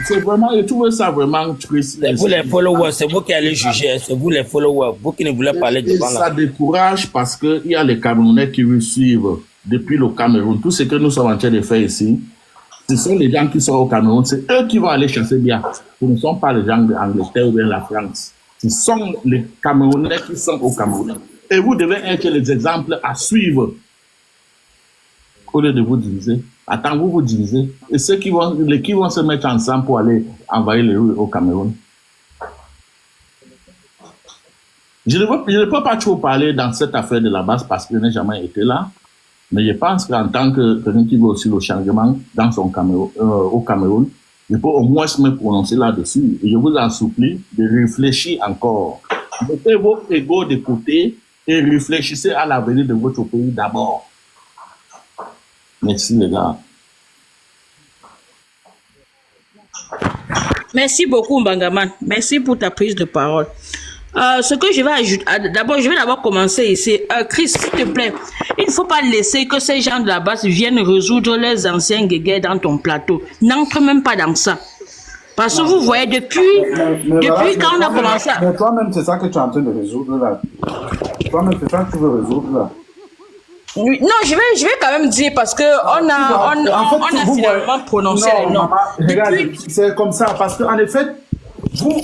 C'est vraiment, je trouve ça vraiment triste. C'est vous les followers, c'est vous qui allez juger, c'est vous les followers, vous qui ne voulez pas parler devant là. Ça décourage parce qu'il y a les Camerounais qui veulent suivre depuis le Cameroun. Tout ce que nous sommes en train de faire ici, ce sont les gens qui sont au Cameroun, c'est eux qui vont aller chasser bien. Ce ne sont pas les gens de l'Angleterre ou bien la France. Ce sont les Camerounais qui sont au Cameroun. Et vous devez être les exemples à suivre. Au lieu de vous diviser. Attends, vous vous divisez. Et ceux qui vont se mettre ensemble pour aller envahir les rues au Cameroun. Je ne peux pas trop parler dans cette affaire de la base parce que je n'ai jamais été là. Mais je pense qu'en tant que quelqu'un qui veut aussi le changement dans son au Cameroun, je peux au moins me prononcer là-dessus. Et je vous en supplie de réfléchir encore. Mettez vos égos de côté et réfléchissez à l'avenir de votre pays d'abord. Merci les gars. Merci beaucoup, Mbangaman. Merci pour ta prise de parole. Ce que je vais ajouter, d'abord, je vais d'abord commencer ici. Chris, s'il te plaît, il ne faut pas laisser que ces gens de la base viennent résoudre les anciens guéguerres dans ton plateau. N'entre même pas dans ça. Parce que vous voyez, depuis quand on a commencé à... Mais toi-même, c'est ça que tu es en train de résoudre là. Toi-même, c'est ça que tu veux résoudre là. Oui, non, je vais quand même dire parce que on a finalement prononcé les noms. Regarde, c'est comme ça parce qu'en effet,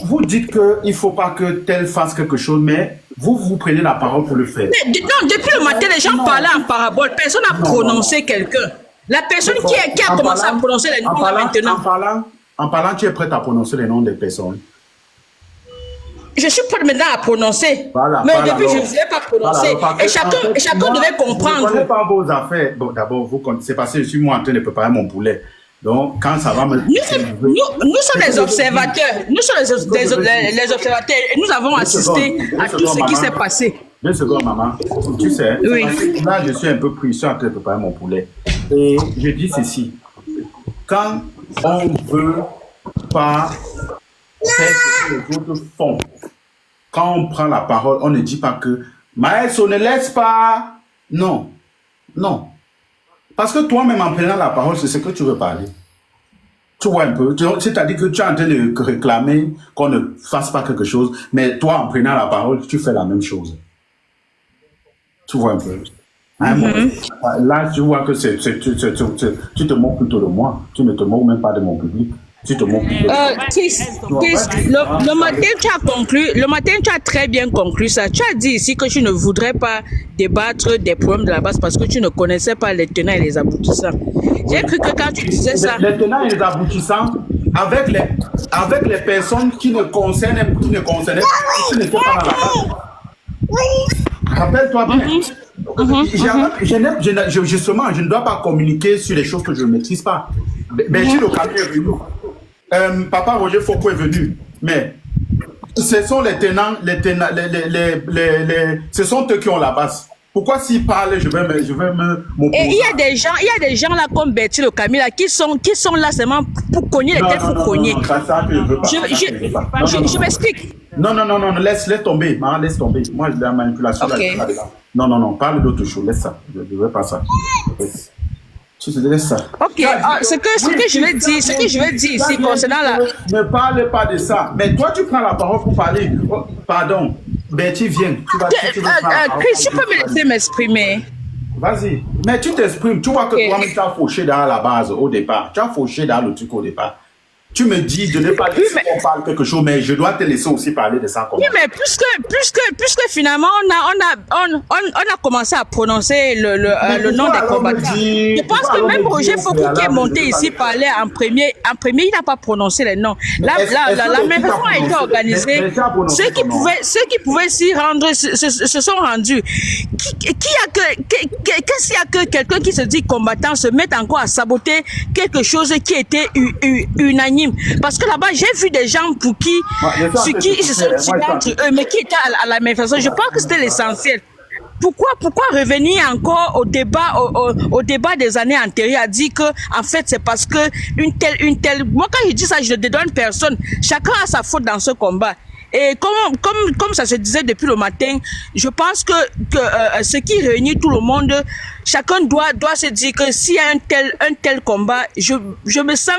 vous dites qu'il ne faut pas que tel fasse quelque chose, mais vous prenez la parole pour le faire. Non, depuis le matin, les gens parlaient en parabole. Personne n'a prononcé quelqu'un. La personne qui a commencé à prononcer les noms maintenant. En parlant, tu es prête à prononcer les noms des personnes. Je suis prête maintenant à prononcer. Voilà, mais depuis, je ne voulais pas prononcer. Et chacun devait comprendre. Je ne connais pas vos affaires. Bon, d'abord, c'est parce que je suis moi en train de préparer mon poulet. Donc, quand ça va me... Nous sommes les observateurs. Nous sommes les observateurs. Et nous avons assisté à tout ce qui s'est passé. 2 secondes, maman. Tu sais, oui. Là, je suis un peu pris. Je suis en train de préparer mon poulet. Et je dis ceci. Quand on ne veut pas faire ce que les autres font, quand on prend la parole, on ne dit pas que Maëls, on ne laisse pas. Non. Non. Parce que toi-même, en prenant la parole, c'est ce que tu veux parler. Tu vois un peu. C'est-à-dire que tu es en train de réclamer qu'on ne fasse pas quelque chose, mais toi, en prenant la parole, tu fais la même chose. Tu vois un peu. Là, tu vois que tu te moques plutôt de moi. Tu ne te moques même pas de mon public. Tu te moques plutôt le matin, tu as conclu. Le matin, tu as très bien conclu ça. Tu as dit ici que tu ne voudrais pas débattre des problèmes de la base parce que tu ne connaissais pas les tenants et les aboutissants. J'ai cru que quand tu disais ça... Les tenants et les aboutissants, avec les personnes qui ne concernaient pas, qui n'étaient pas dans la base. Rappelle-toi bien. Justement, je ne dois pas communiquer sur les choses que je ne maîtrise pas. Bertie Locami est venu. Papa Roger Foucault est venu. Mais ce sont les tenants, ce sont eux qui ont la base. Pourquoi s'ils parlent, je vais m'opposer. Et il y a des gens là comme Bertie Locami là qui sont là seulement pour cogner les têtes pour cogner. Non, ça que je veux pas. Je m'explique. Non, laisse tomber, maman, laisse tomber. Moi, j'ai de la manipulation okay. Là. Non, parle d'autre chose, laisse ça. Je ne veux pas ça. Tu te laisses ça. Ok, ce que je vais dire ici concernant la... Ne parle pas de ça. Mais toi, tu prends la parole pour parler. Oh, pardon, Bertie, viens. Chris, tu peux me laisser m'exprimer. Vas-y. Mais tu t'exprimes. Tu vois que toi-même, tu as fauché dans la base au départ. Tu as fauché dans le truc au départ. Tu me dis de ne pas laisser qu'on parle quelque chose, mais je dois te laisser aussi parler de ça. Oui, mais puisque finalement on a commencé à prononcer le nom des combattants. Je pense que même Roger Foucault qui est monté ici parlait en premier, il n'a pas prononcé les noms. La manifestation a été organisée. Ceux qui pouvaient s'y rendre se sont rendus. Qu'est-ce qu'il y a que quelqu'un qui se dit combattant se mette encore à saboter quelque chose qui était unanime? Parce que là-bas, j'ai vu des gens pour qui se sont tirés entre eux, mais qui étaient à la manifestation. Je pense que c'était l'essentiel. Pourquoi revenir encore au débat des années antérieures à dire que en fait c'est parce que une telle moi quand je dis ça je ne dédouane personne, chacun a sa faute dans ce combat. Et comme ça se disait depuis le matin, je pense que ce qui réunit tout le monde, chacun doit se dire que s'il y a un tel combat, je me sens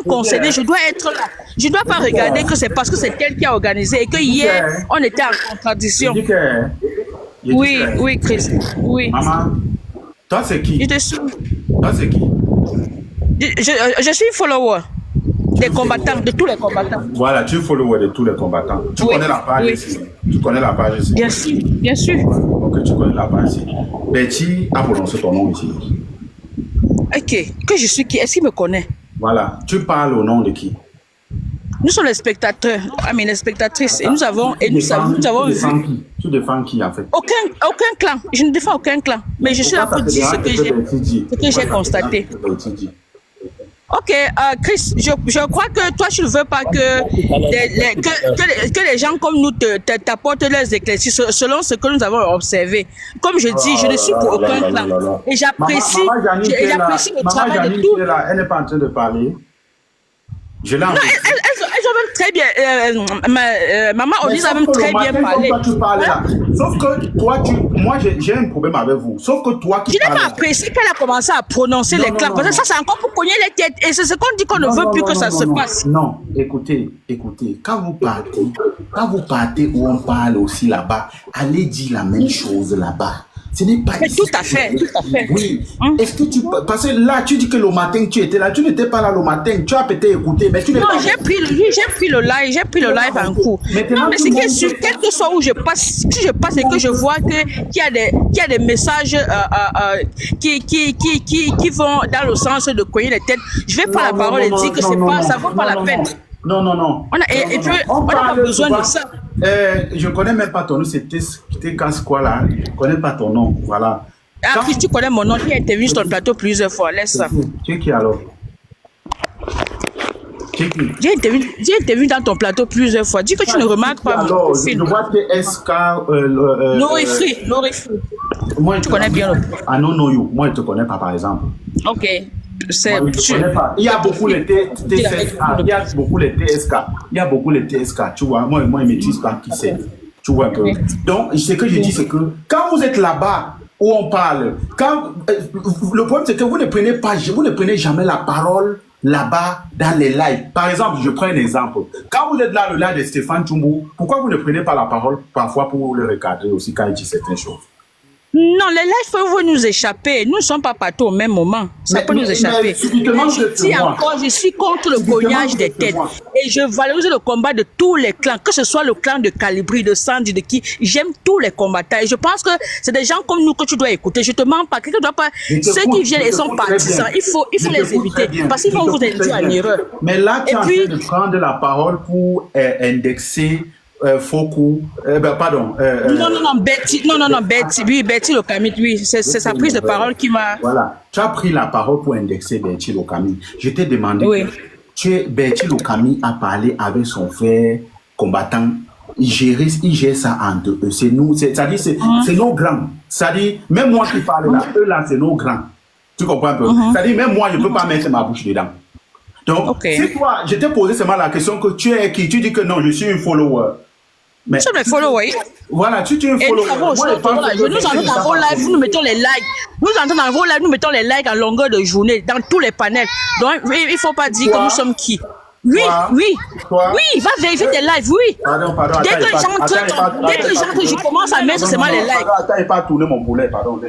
concerné, je dois être là. Je ne dois pas regarder que c'est parce que c'est elle qui a organisé et que hier on était en contradiction. Oui, Chris. Oui. Maman, toi c'est qui? Je te suis. Toi c'est qui? Je suis follower. Des combattants, de tous les combattants. Voilà, tu es follower de tous les combattants. Tu connais la page ici. Tu connais la page ici. Bien sûr. Ok, tu connais la page ici. Bertie a prononcé ton nom ici. Ok, que je suis qui? Est-ce qu'il me connaît? Voilà, tu parles au nom de qui? Nous sommes les spectateurs, les spectatrices, et nous avons vu. Tu défends qui en fait? Aucun clan. Je ne défends aucun clan. Mais je suis là pour dire ce que j'ai constaté. Ok, Chris, je crois que toi, tu ne veux pas que les gens comme nous t'apportent leurs éclaircissements selon ce que nous avons observé. Comme je dis, je ne suis pour aucun clan. Et j'apprécie le travail de tout. Elle n'est pas en train de parler. Je l'ai Non, elles ont même très bien. Maman Olise a même très bien parlé. Sauf que toi, moi j'ai un problème avec vous. Sauf que toi qui je n'ai pas apprécié qu'elle a commencé à prononcer les clans. Parce que ça, c'est encore pour cogner les têtes. Et c'est ce qu'on dit qu'on ne veut plus que ça se passe. Non, écoutez. Quand vous partez où on parle aussi là-bas, allez dire la même chose là-bas. Ce n'est pas ici. Tout à fait. Oui. Est-ce que parce que là, tu dis que le matin, tu étais là. Tu n'étais pas là le matin. Tu as peut-être écouté, mais tu n'es pas là. Non, j'ai pris le live en cours. Non, mais c'est que sur quel que soit où je passe, si je passe et que je vois qu'il y a des messages qui vont dans le sens de cogner les têtes, je vais prendre la parole et dire que ça ne vaut pas la peine. Non. Et puis, on n'a pas besoin de ça. Je ne connais même pas ton nom, c'était casse quoi là? Je ne connais pas ton nom, voilà. Ah, puis tu connais mon nom, tu as intervenu sur le plateau plusieurs fois, laisse ça. Tu es qui alors? J'ai intervenu dans ton plateau plusieurs fois. Dis que tu ne remarques pas mon film. Je vois TSK. Norifri. Moi, tu connais bien le. Ah non, moi je ne te connais pas par exemple. Ok. Il y a beaucoup les TSK, il y a beaucoup les TSK, il y a beaucoup les TSK, tu vois. Moi, je ne maîtrise pas qui c'est. Tu vois un peu. Donc, ce que je dis, c'est que quand vous êtes là-bas où on parle, le problème, c'est que vous ne prenez jamais la parole là-bas dans les lives. Par exemple, je prends un exemple. Quand vous êtes là, le live de Stéphane Tchoumou, pourquoi vous ne prenez pas la parole parfois pour le recadrer aussi quand il dit certaines choses? Non, les lives peuvent nous échapper. Nous ne sommes pas partout au même moment. Ça peut nous échapper. Je suis contre le cognage des têtes. Et je valorise le combat de tous les clans, que ce soit le clan de Calibri, de Sandy, de qui. J'aime tous les combattants. Et je pense que c'est des gens comme nous que tu dois écouter. Je te mens pas. Quelqu'un doit pas. Ceux qui viennent et sont partisans, il faut les éviter. Parce qu'ils vont vous induire en erreur. Mais là, tu es en train de prendre la parole pour indexer. Foku, pardon. Betty Lokamit, oui, c'est sa prise de parole qui m'a. Voilà, tu as pris la parole pour indexer Betty Lokamit. Je t'ai demandé, Betty Lokamit a parlé avec son frère combattant. Il gère ça entre eux. C'est nous, c'est-à-dire, c'est nos grands. C'est-à-dire, même moi qui parle là, eux là, c'est nos grands. Tu comprends un peu? C'est-à-dire, même moi, je ne peux pas mettre ma bouche dedans. Donc, si toi, je t'ai posé seulement la question que tu es qui, tu dis que non, je suis un follower. Mais tu es un follower. Voilà, tu es un follower. Nous entrons dans vos lives, nous mettons les likes. Nous entrons dans vos lives, nous mettons les likes en longueur de journée, dans tous les panels. Donc, il ne faut pas dire que nous sommes qui. Oui, va vérifier tes lives, oui. Pardon. Dès que j'entre, je commence à mettre seulement les likes. Attends, il pas tourner mon poulet, pardon.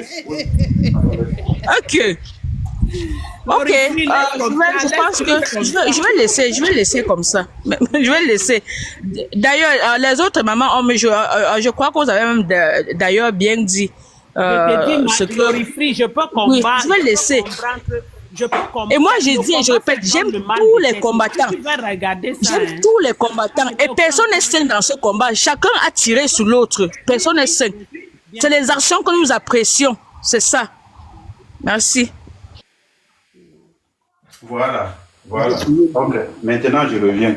Ok, je pense que je vais laisser comme ça. Je vais laisser. D'ailleurs, les autres mamans, je crois que vous avez même d'ailleurs bien dit ce que je peux comprendre. Oui, je vais laisser. Et moi, je dis et je répète, j'aime tous les combattants. J'aime tous les combattants. Et personne n'est sain dans ce combat. Chacun a tiré sur l'autre. Personne n'est sain. C'est les actions que nous apprécions. C'est ça. Merci. Voilà. Ok, maintenant je reviens.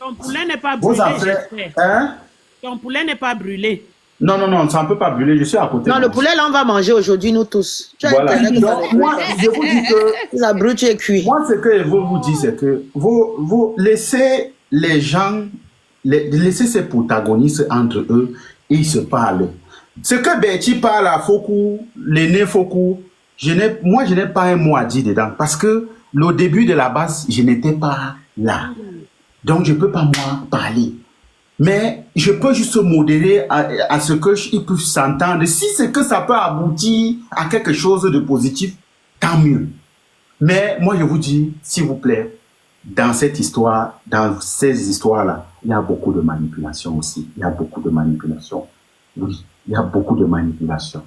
Ton poulet n'est pas brûlé, j'espère. Ton poulet n'est pas brûlé. Non, ça ne peut pas brûler, je suis à côté. Non, le poulet là, on va manger aujourd'hui, nous tous. Voilà. Donc, moi, je vous dis que... Ça brûle, tu es cuit. Moi, ce que je veux vous dire, c'est que vous laissez les gens, laissez ces protagonistes entre eux, ils se parlent. Ce que Betty parle à Foku, l'aîné Foku, moi, je n'ai pas un mot à dire dedans. Parce que le début de la base, je n'étais pas là. Donc, je ne peux pas, moi, parler. Mais je peux juste modérer à ce qu'ils peuvent s'entendre. Si c'est que ça peut aboutir à quelque chose de positif, tant mieux. Mais moi, je vous dis, s'il vous plaît, dans cette histoire, dans ces histoires-là, il y a beaucoup de manipulation aussi. Il y a beaucoup de manipulation. Oui, il y a beaucoup de manipulation.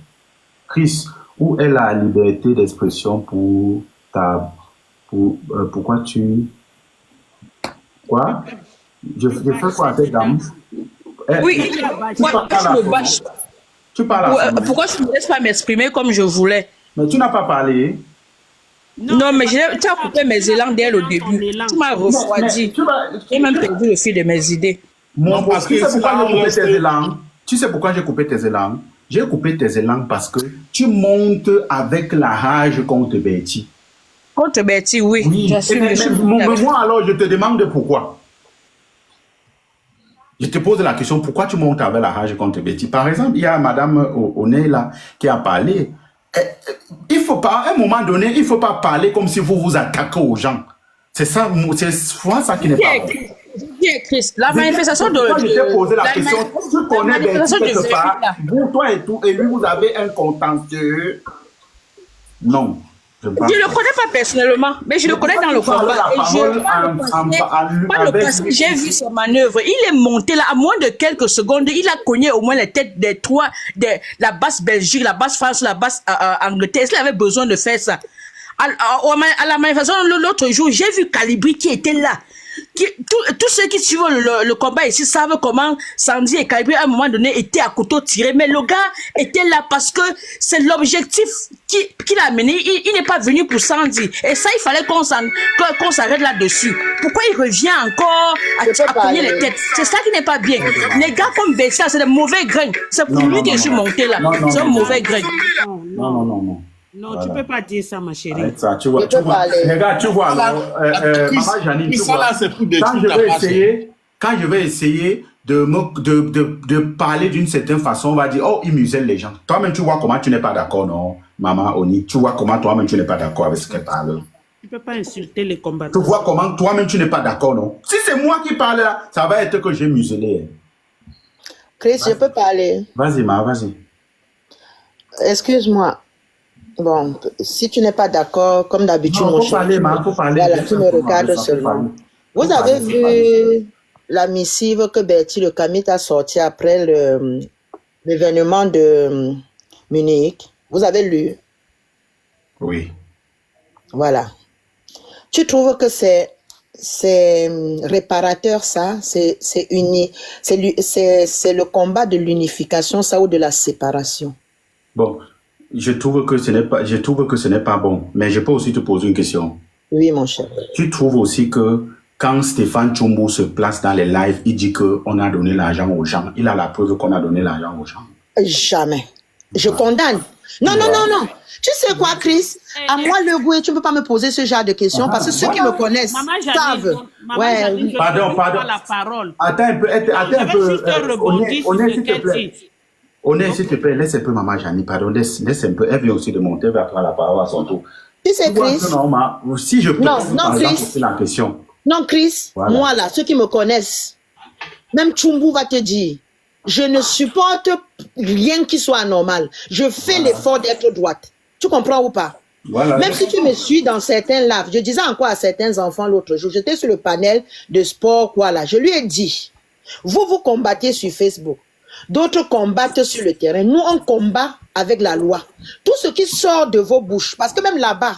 Chris, où est la liberté d'expression pour pourquoi tu... Quoi? Je fais quoi à cette dame? Oui, tu parles à pourquoi je ne me laisse pas m'exprimer comme je voulais? Mais tu n'as pas parlé. Non, mais tu as coupé mes élans dès le début. Tu m'as refroidi. J'ai même perdu le fil de mes idées. Mon, parce que tu sais pourquoi j'ai coupé tes élans? J'ai coupé tes élans parce que tu montes avec la rage contre Betty. Contre Betty, oui. Moi, alors, je te demande pourquoi. Je te pose la question, pourquoi tu montes avec la rage contre Betty? Par exemple, il y a Madame Oné là qui a parlé. Il faut pas, à un moment donné, il ne faut pas parler comme si vous vous attaquez aux gens. C'est ça, c'est souvent ça qui n'est pas bon. Chris, la manifestation de... Quand je t'ai posé la question, tu connais Betty quelque part, vous, toi et tout, et lui, vous avez un contentieux. Non. Je ne le connais pas personnellement, mais je le connais dans le combat. J'ai vu ses manœuvres. Il est monté là, à moins de quelques secondes, il a cogné au moins les têtes des trois, la basse Belgique, la basse France, la basse Angleterre. Est-ce qu'il avait besoin de faire ça? À la manifestation, l'autre jour, j'ai vu Calibri qui était là. Tous ceux qui suivent le combat ici savent comment Sandy et Calibri à un moment donné étaient à couteau tiré, mais le gars était là parce que c'est l'objectif qu'il a amené. Il n'est pas venu pour Sandy, et ça il fallait qu'on s'arrête là-dessus. Pourquoi il revient encore à cogner les têtes? C'est ça qui n'est pas bien. Les gars comme Bessia, c'est des mauvais grains. C'est pour lui que je suis monté là. C'est un mauvais grain. Non. Non, voilà. Tu peux pas dire ça, ma chérie. Arrête ça, tu vois, regarde, tu vois, Maman Janine, tu vois, quand je vais essayer de parler d'une certaine façon, on va dire, oh, il muselle les gens. Toi-même, tu vois comment tu n'es pas d'accord, non, Maman Oni? Tu vois comment toi-même tu n'es pas d'accord avec ce qu'elle parle. Tu peux pas insulter les combattants. Tu vois comment toi-même tu n'es pas d'accord, non? Si c'est moi qui parle là, ça va être que j'ai muselé. Chris, je peux parler? Vas-y, Ma, vas-y. Excuse-moi. Bon, si tu n'es pas d'accord, comme d'habitude, faut parler. Voilà, tu me regardes seulement. Vous avez vu la missive que Betty Le Camit a sortie après l'événement de Munich? Vous avez lu? Oui. Voilà. Tu trouves que c'est réparateur, ça? C'est le combat de l'unification, ça, ou de la séparation? Bon. Je trouve que ce n'est pas bon. Mais je peux aussi te poser une question. Oui, mon cher. Tu trouves aussi que quand Stéphane Tchoumbou se place dans les lives, il dit qu'on a donné l'argent aux gens. Il a la preuve qu'on a donné l'argent aux gens. Jamais. Je condamne. Non. Tu sais quoi, Chris? À moi, le goût, tu ne peux pas me poser ce genre de questions parce que ceux qui me connaissent savent. Pardon. Attends un peu. On est, s'il te plaît, laisse un peu Maman Jani, pardon, laisse un peu. Elle vient aussi de monter, elle va prendre la parole à son tour. Tu sais, Chris? Si je peux poser la question. Non, Chris, voilà. Moi là, ceux qui me connaissent, même Tchoumbou va te dire, je ne supporte rien qui soit anormal. Je fais l'effort d'être droite. Tu comprends ou pas? Voilà. Même si tu me suis dans certains lives, je disais encore à certains enfants l'autre jour, j'étais sur le panel de sport, voilà, je lui ai dit, vous combattez sur Facebook. D'autres combattent sur le terrain. Nous, on combat avec la loi. Tout ce qui sort de vos bouches, parce que même là-bas,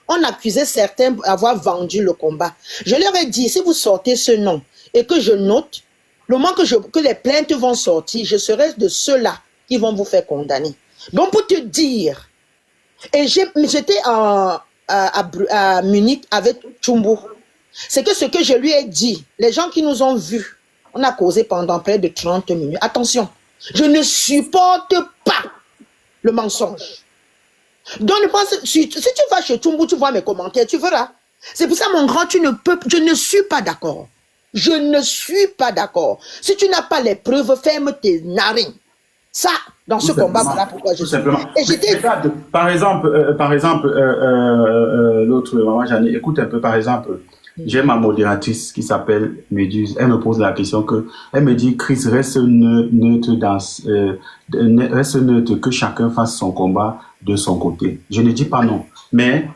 on accusait certains d'avoir vendu le combat. Je leur ai dit, si vous sortez ce nom et que je note, le moment que les plaintes vont sortir, je serai de ceux-là qui vont vous faire condamner. Donc, pour te dire, et j'étais à Munich avec Tchoumbou, c'est que ce que je lui ai dit, les gens qui nous ont vus, on a causé pendant près de 30 minutes. Attention, je ne supporte pas le mensonge. Donc, si tu vas chez Tchoumbou, tu vois mes commentaires, tu verras. C'est pour ça, mon grand, je ne suis pas d'accord. Je ne suis pas d'accord. Si tu n'as pas les preuves, ferme tes narines. Ça, dans ce combat, voilà pourquoi je suis. Et j'étais... Par exemple, l'autre Maman Jani, écoute un peu, par exemple... J'ai ma modératrice qui s'appelle Méduse. Elle me pose la question elle me dit, Chris, reste neutre que chacun fasse son combat de son côté. Je ne dis pas non. Mais,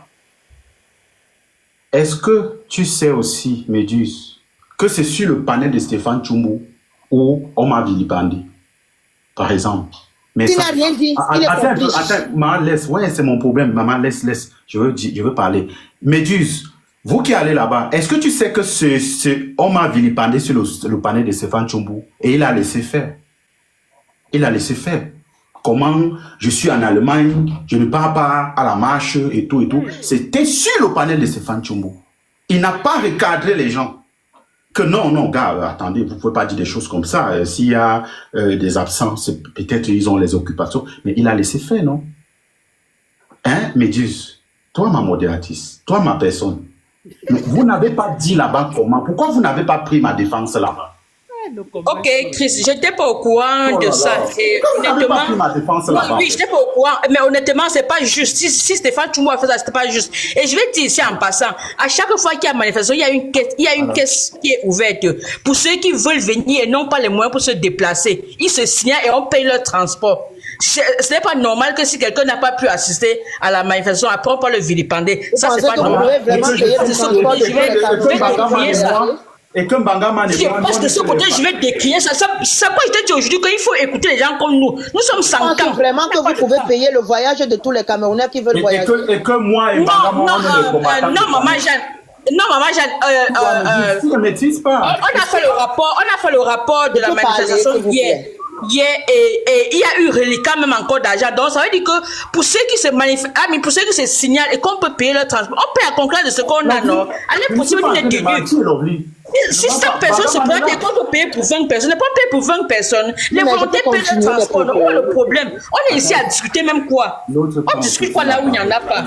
est-ce que tu sais aussi, Méduse, que c'est sur le panel de Stéphane Tchoumbou où on m'a vilipendé, par exemple? Mais il n'a rien dit. Attends, maman, laisse. Ouais, c'est mon problème. Maman, laisse. Je veux parler. Méduse, vous qui allez là-bas, est-ce que tu sais que on m'a vilipendé sur le panel de Stéphane Tchoumbou et il a laissé faire. comment je suis en Allemagne, je ne pars pas à la marche et tout et tout. C'était sur le panel de Stéphane Tchoumbou. Il n'a pas recadré les gens. Que non, gars, attendez, vous ne pouvez pas dire des choses comme ça. S'il y a des absences, peut-être ils ont les occupations. Mais il a laissé faire, non? Hein, Méduse, toi, ma modératrice, toi, ma personne, vous n'avez pas dit là-bas comment. Pourquoi vous n'avez pas pris ma défense là-bas? Ok, Chris, je n'étais pas au courant de ça. Et honnêtement, oui, je n'étais pas au courant. Mais honnêtement, c'est pas juste. Si Stéphane Tchoumbou a fait ça, c'était pas juste. Et je vais dire ici en passant, à chaque fois qu'il y a manifestation, il y a une caisse qui est ouverte. Pour ceux qui veulent venir et n'ont pas les moyens pour se déplacer, ils se signalent et on paye leur transport. Ce n'est pas normal que si quelqu'un n'a pas pu assister à la manifestation, après on peut le vilipender. Ça, c'est pas normal. Et que Mbangama je pense que ce côté, je vais décrier ça. Ça, quoi, je te dis aujourd'hui qu'il faut écouter les gens comme nous. Nous sommes 100 ans. Vraiment que vous pouvez payer le voyage de tous les Camerounais qui veulent voyager. Et que moi et Mbangama, on est les combattants. Non, maman Jeanne. Non, maman Jeanne. On a fait le rapport de la manifestation hier. Et il y a eu reliquat même encore d'argent. Donc ça veut dire que pour ceux qui se manifestent, pour ceux qui se signalent et qu'on peut payer leur transport, on peut à conclure de ce qu'on a, non? Allez, possible d'être tenu. Si 100 personnes se prennent et qu'on peut payer pour 20 personnes, on peut payer pour 20 personnes. Les volontaires payent leur transport. Donc, pas le problème. On est ici à discuter même quoi? On discute quoi là où il n'y en a pas?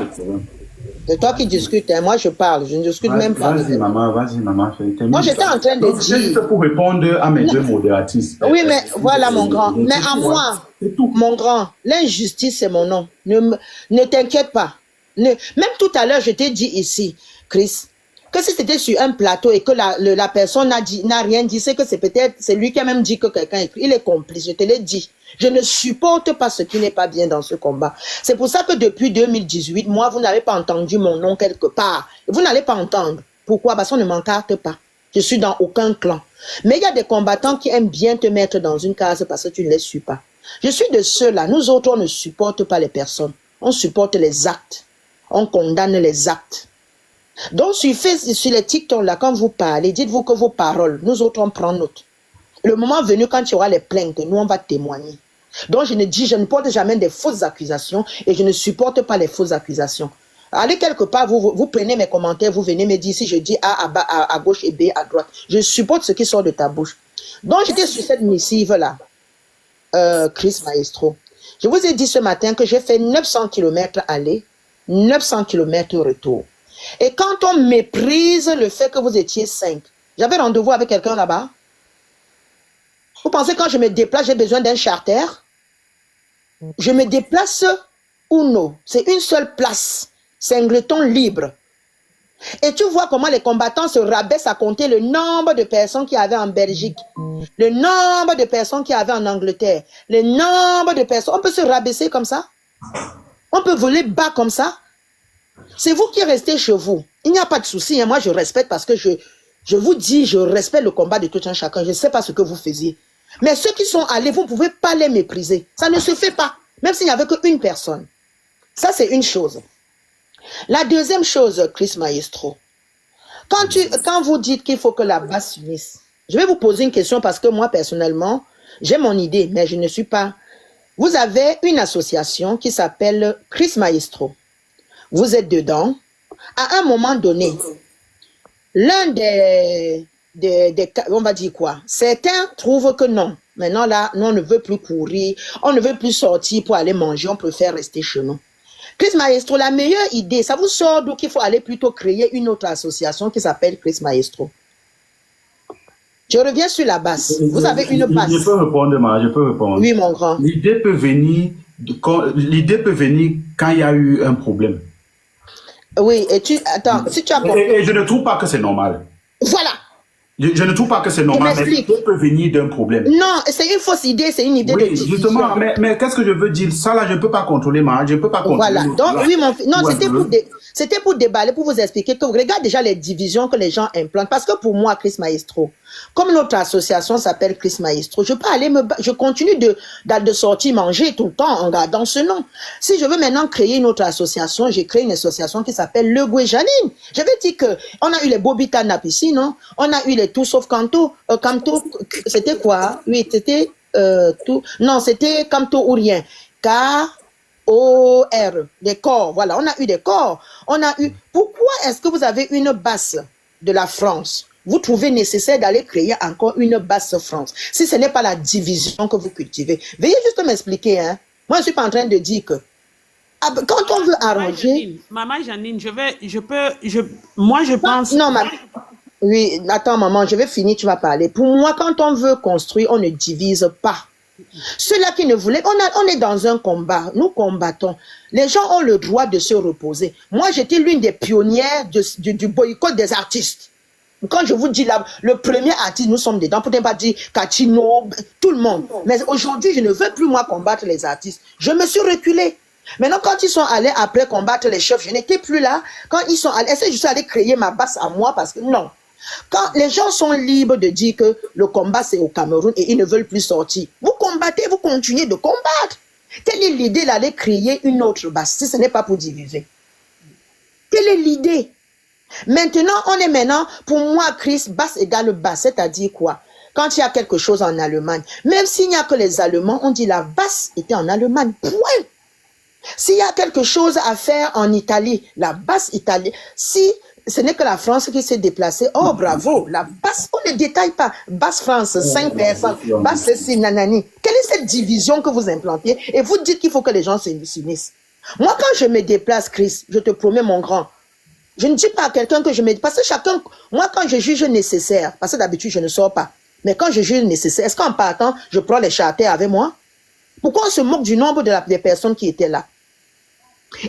C'est toi qui discutes, hein. Moi je parle, je ne discute même pas. Vas-y, maman. Moi j'étais en train de dire. Juste pour répondre à mes deux modératrices. Oui, mais voilà mon grand. Mais à moi, mon grand, l'injustice c'est mon nom. Ne t'inquiète pas. Même tout à l'heure, je t'ai dit ici, Chris, que si c'était sur un plateau et que la personne n'a rien dit, c'est que c'est lui qui a même dit que quelqu'un écrit. Il est complice, je te l'ai dit. Je ne supporte pas ce qui n'est pas bien dans ce combat. C'est pour ça que depuis 2018, moi, vous n'avez pas entendu mon nom quelque part. Vous n'allez pas entendre. Pourquoi? Parce qu'on ne m'encarte pas. Je suis dans aucun clan. Mais il y a des combattants qui aiment bien te mettre dans une case parce que tu ne les suis pas. Je suis de ceux-là. Nous autres, on ne supporte pas les personnes. On supporte les actes. On condamne les actes. Donc, sur les TikTok, là, quand vous parlez, dites-vous que vos paroles, nous autres, on prend note. Le moment venu, quand il y aura les plaintes, nous, on va témoigner. Donc, je ne porte jamais des fausses accusations et je ne supporte pas les fausses accusations. Allez quelque part, vous prenez mes commentaires, vous venez me dire si je dis A à gauche et B à droite. Je supporte ce qui sort de ta bouche. Donc, j'étais sur cette missive-là, Chris Maestro. Je vous ai dit ce matin que j'ai fait 900 km aller, 900 km retour. Et quand on méprise le fait que vous étiez 5, j'avais rendez-vous avec quelqu'un là-bas. Vous pensez quand je me déplace, j'ai besoin d'un charter? Je me déplace Uno. C'est une seule place. Singleton libre. Et tu vois comment les combattants se rabaissent à compter le nombre de personnes qu'il y avait en Belgique, le nombre de personnes qu'il y avait en Angleterre, le nombre de personnes. On peut se rabaisser comme ça? On peut voler bas comme ça? C'est vous qui restez chez vous. Il n'y a pas de souci. Hein. Moi, je respecte parce que je vous dis, je respecte le combat de tout un chacun. Je ne sais pas ce que vous faisiez. Mais ceux qui sont allés, vous ne pouvez pas les mépriser. Ça ne se fait pas. Même s'il n'y avait qu'une personne. Ça, c'est une chose. La deuxième chose, Chris Maestro. Quand vous dites qu'il faut que la base s'unisse, je vais vous poser une question parce que moi, personnellement, j'ai mon idée, mais je ne suis pas. Vous avez une association qui s'appelle Chris Maestro. Vous êtes dedans. À un moment donné, l'un des on va dire quoi? Certains trouvent que non. Maintenant là, nous, on ne veut plus courir, on ne veut plus sortir pour aller manger, on préfère rester chez nous. Chris Maestro, la meilleure idée, ça vous sort d'où qu'il faut aller plutôt créer une autre association qui s'appelle Chris Maestro. Je reviens sur la base. Vous avez une base. Je peux répondre, Oui, mon grand. L'idée peut venir quand il y a eu un problème. Oui, et attends, si tu as compris. Et je ne trouve pas que c'est normal. Voilà. Je ne trouve pas que c'est normal, mais l'idée peut venir d'un problème. Non, c'est une fausse idée, c'est une idée de division. Justement, mais qu'est-ce que je veux dire? Ça là, je ne peux pas contrôler, je ne peux pas contrôler. Voilà, donc oui, mon fils. Non, c'était pour déballer, pour vous expliquer que regarde déjà les divisions que les gens implantent. Parce que pour moi, Chris Maestro, comme notre association s'appelle Chris Maestro, je peux aller je continue de sortir manger tout le temps en gardant ce nom. Si je veux maintenant créer une autre association, j'ai créé une association qui s'appelle Le Guéjanine. J'avais dit que on a eu les Bobita Napissi, non? On a eu les Tout Sauf Kanto. Kanto, c'était quoi? Oui, c'était tout. Non, c'était Kanto ou rien. K-O-R, des corps. Voilà, on a eu des corps. On a eu. Pourquoi est-ce que vous avez une basse de la France? Vous trouvez nécessaire d'aller créer encore une basse France, si ce n'est pas la division que vous cultivez. Veuillez juste m'expliquer, hein. Moi, je ne suis pas en train de dire que quand on veut arranger... Maman Janine, moi je pense... Non, oui, attends maman, je vais finir, tu vas parler. Pour moi, quand on veut construire, on ne divise pas. Ceux-là qui ne voulaient... On est dans un combat, nous combattons. Les gens ont le droit de se reposer. Moi, j'étais l'une des pionnières du boycott des artistes. Quand je vous dis là, le premier artiste, nous sommes dedans, peut-être pas dire Kachino, tout le monde. Mais aujourd'hui, je ne veux plus moi combattre les artistes. Je me suis reculé. Maintenant, quand ils sont allés après combattre les chefs, je n'étais plus là. Quand ils sont allés, est-ce que je suis allé créer ma base à moi? Parce que non. Quand les gens sont libres de dire que le combat c'est au Cameroun et ils ne veulent plus sortir, vous combattez, vous continuez de combattre. Quelle est l'idée d'aller créer une autre base si ce n'est pas pour diviser? Quelle est l'idée? Maintenant, pour moi, Chris, basse égale basse, c'est-à-dire quoi? Quand il y a quelque chose en Allemagne, même s'il n'y a que les Allemands, on dit la basse était en Allemagne, point. S'il y a quelque chose à faire en Italie, la basse Italie, si ce n'est que la France qui s'est déplacée, oh bravo, la basse, on ne détaille pas, basse France, 5 personnes, basse ceci, nanani. Quelle est cette division que vous implantez? Et vous dites qu'il faut que les gens s'unissent. Moi, quand je me déplace, Chris, je te promets mon grand, je ne dis pas à quelqu'un que je me... Parce que chacun... Moi, quand je juge nécessaire, parce que d'habitude, je ne sors pas. Mais quand je juge nécessaire, est-ce qu'en partant, je prends les charters avec moi? Pourquoi on se moque du nombre des personnes qui étaient là?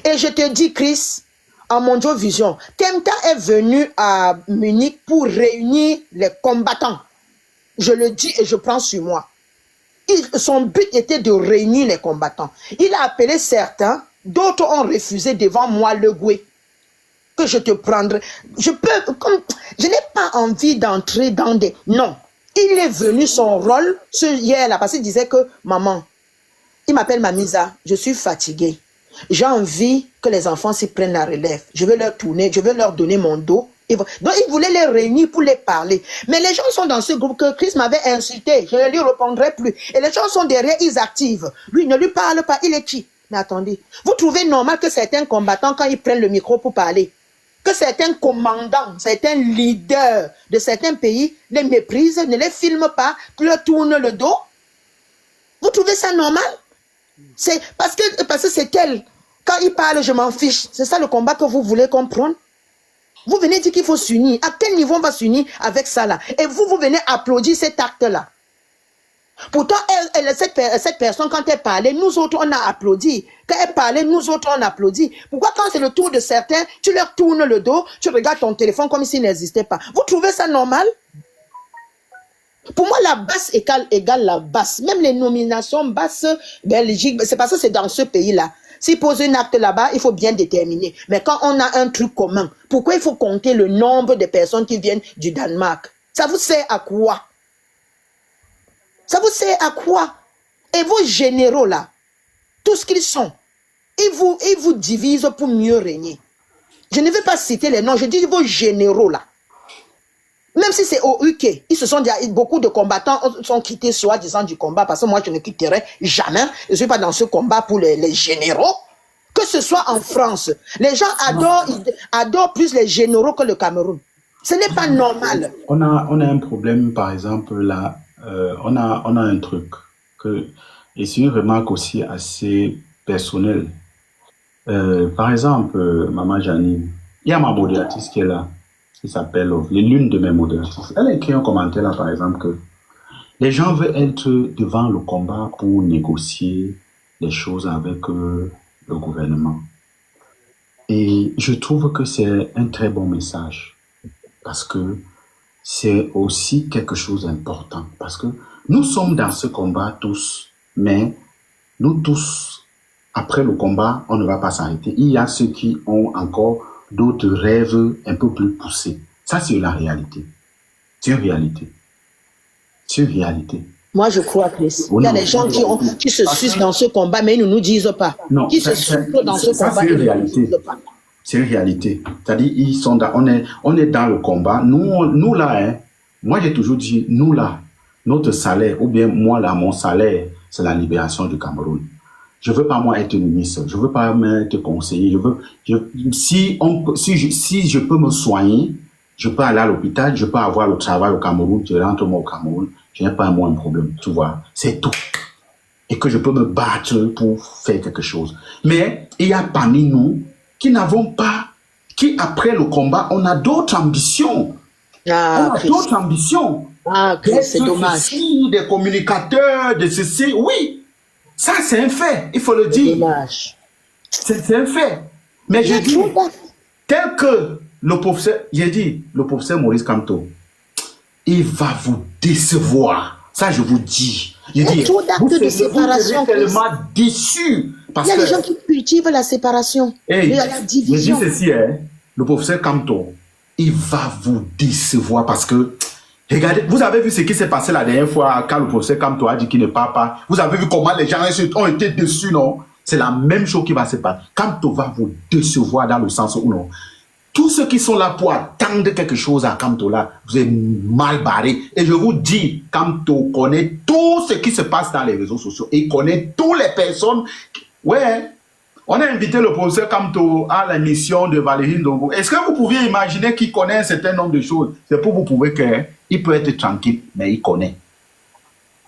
Et je te dis, Chris, en Mondio Vision, Kemta est venu à Munich pour réunir les combattants. Je le dis et je prends sur moi. Son but était de réunir les combattants. Il a appelé certains, d'autres ont refusé devant moi le Goué. Que je te prendrai. Je n'ai pas envie d'entrer dans des... Non. Il est venu son rôle, hier là, parce qu'il disait que, maman, il m'appelle Mamisa, je suis fatiguée. J'ai envie que les enfants s'y prennent la relève. Je vais leur tourner, je vais leur donner mon dos. Donc, il voulait les réunir pour les parler. Mais les gens sont dans ce groupe que Chris m'avait insulté. Je ne lui répondrai plus. Et les gens sont derrière, ils activent. Lui, ne lui parle pas. Il est qui? Mais attendez. Vous trouvez normal que certains combattants, quand ils prennent le micro pour parler, que certains commandants, certains leaders de certains pays les méprisent, ne les filment pas, leur tournent le dos? Vous trouvez ça normal? C'est parce que c'est elle. Quand ils parlent, je m'en fiche. C'est ça le combat que vous voulez comprendre? Vous venez dire qu'il faut s'unir. À quel niveau on va s'unir avec ça là? Et vous venez applaudir cet acte-là. Pourtant, cette personne, quand elle parlait, nous autres, on a applaudi. Quand elle parlait, nous autres, on applaudit. Pourquoi quand c'est le tour de certains, tu leur tournes le dos, tu regardes ton téléphone comme s'il n'existait pas? Vous trouvez ça normal? Pour moi, la basse égale la basse. Même les nominations basses, Belgique, c'est parce que c'est dans ce pays-là. S'il pose un acte là-bas, il faut bien déterminer. Mais quand on a un truc commun, pourquoi il faut compter le nombre de personnes qui viennent du Danemark? Ça vous sert à quoi? Ça vous sert à quoi? Et vos généraux là, tout ce qu'ils sont, ils vous divisent pour mieux régner. Je ne vais pas citer les noms, je dis vos généraux là. Même si c'est au UK, beaucoup de combattants sont quittés soi-disant du combat, parce que moi je ne quitterai jamais. Je ne suis pas dans ce combat pour les généraux. Que ce soit en France, les gens adorent plus les généraux que le Cameroun. Ce n'est pas normal. On a un problème, par exemple, là, on a un truc, et c'est une remarque aussi assez personnelle. Par exemple, Maman Janine, il y a ma modératrice qui est là, qui s'appelle l'une de mes modératrices. Elle a écrit un commentaire là, par exemple, que les gens veulent être devant le combat pour négocier les choses avec le gouvernement. Et je trouve que c'est un très bon message, parce que c'est aussi quelque chose d'important, parce que nous sommes dans ce combat tous, mais nous tous, après le combat, on ne va pas s'arrêter. Il y a ceux qui ont encore d'autres rêves un peu plus poussés. Ça, c'est la réalité. C'est une réalité. C'est une réalité. Moi, je crois, Chris. Il y a des gens qui se suicent dans ce combat, mais ils ne nous disent pas. Non, qui se souffrent dans ce combat, c'est une réalité. C'est une réalité. C'est-à-dire, on est dans le combat. Nous là, hein, moi j'ai toujours dit, nous là, notre salaire, ou bien moi là, mon salaire, c'est la libération du Cameroun. Je veux pas moi être ministre, je veux pas être conseiller, si je peux me soigner, je peux aller à l'hôpital, je peux avoir le travail au Cameroun, je rentre moi au Cameroun, je n'ai pas moi un problème, tu vois, c'est tout. Et que je peux me battre pour faire quelque chose. Mais il y a parmi nous qui n'avons pas, qui après le combat, on a d'autres ambitions. On a d'autres ambitions. C'est dommage. Des communicateurs, de ceci, oui. Ça, c'est un fait, il faut le dire. C'est un fait. Mais j'ai dit, tel que le professeur, le professeur Maurice Kamto, il va vous décevoir. Ça, je vous dis. Il y a trop d'actes de séparation. Vous serez tellement déçus. Il y a des gens qui cultivent la séparation. Il y a la division. Je dis ceci, le professeur Kamto, il va vous décevoir parce que regardez, vous avez vu ce qui s'est passé la dernière fois quand le professeur Kamto a dit qu'il ne parle pas. Vous avez vu comment les gens ont été déçus, non? C'est la même chose qui va se passer. Kamto va vous décevoir dans le sens où non. Tous ceux qui sont là pour attendre quelque chose à Kamto là, vous êtes mal barrés. Et je vous dis, Kamto connaît tout ce qui se passe dans les réseaux sociaux. Il connaît toutes les personnes. Ouais. On a invité le professeur Kamto à l'émission de Valérie Ndongo. Est-ce que vous pouviez imaginer qu'il connaît un certain nombre de choses? C'est pour vous prouver qu'il peut être tranquille, mais il connaît.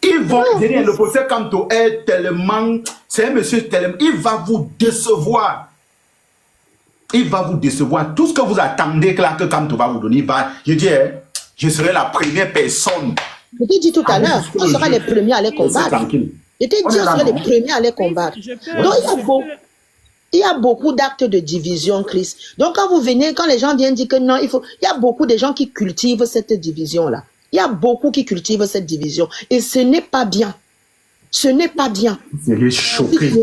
Ils vont dire, le professeur Kamto est tellement, c'est un monsieur tellement, il va vous décevoir. Il va vous décevoir. Tout ce que vous attendez là, que Kamto va vous donner, je serai la première personne. Je t'ai dit tout à l'heure, on sera les premiers à les combattre. Je t'ai dit, on sera les premiers à les combattre. Donc, il y a beaucoup d'actes de division, Chris. Donc, quand vous venez, quand les gens viennent dire que non, il y a beaucoup de gens qui cultivent cette division-là. Il y a beaucoup qui cultivent cette division. Et ce n'est pas bien. Ce n'est pas bien. C'est choqué. Est-ce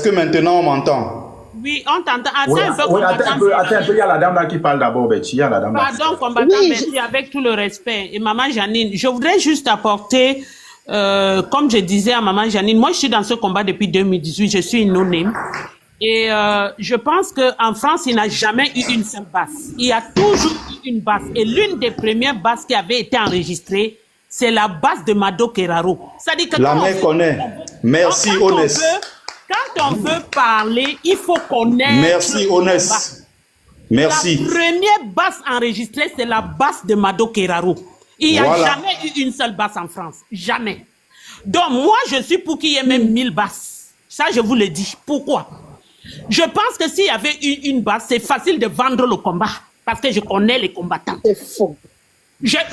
que maintenant on m'entend? Oui, on t'entend. Attends un peu, il y a la dame là qui parle d'abord, Betty. Pardon, combattant Betty, avec tout le respect. Et maman Janine, je voudrais juste apporter, comme je disais à maman Janine, moi je suis dans ce combat depuis 2018, je suis une no-name. Et je pense qu'en France, il n'a jamais eu une seule basse. Il y a toujours eu une basse. Et l'une des premières basses qui avait été enregistrée, c'est la basse de Mado Keraro. La mère connaît. Merci, Honest. Quand on veut parler, il faut connaître. Merci, Honest. Merci. La première basse enregistrée, c'est la basse de Mado Keraro. Il n'y a jamais eu une seule basse en France. Jamais. Donc, moi, je suis pour qu'il y ait même 1000 basses. Ça, je vous le dis. Pourquoi? Je pense que s'il y avait eu une basse, c'est facile de vendre le combat. Parce que je connais les combattants. C'est faux.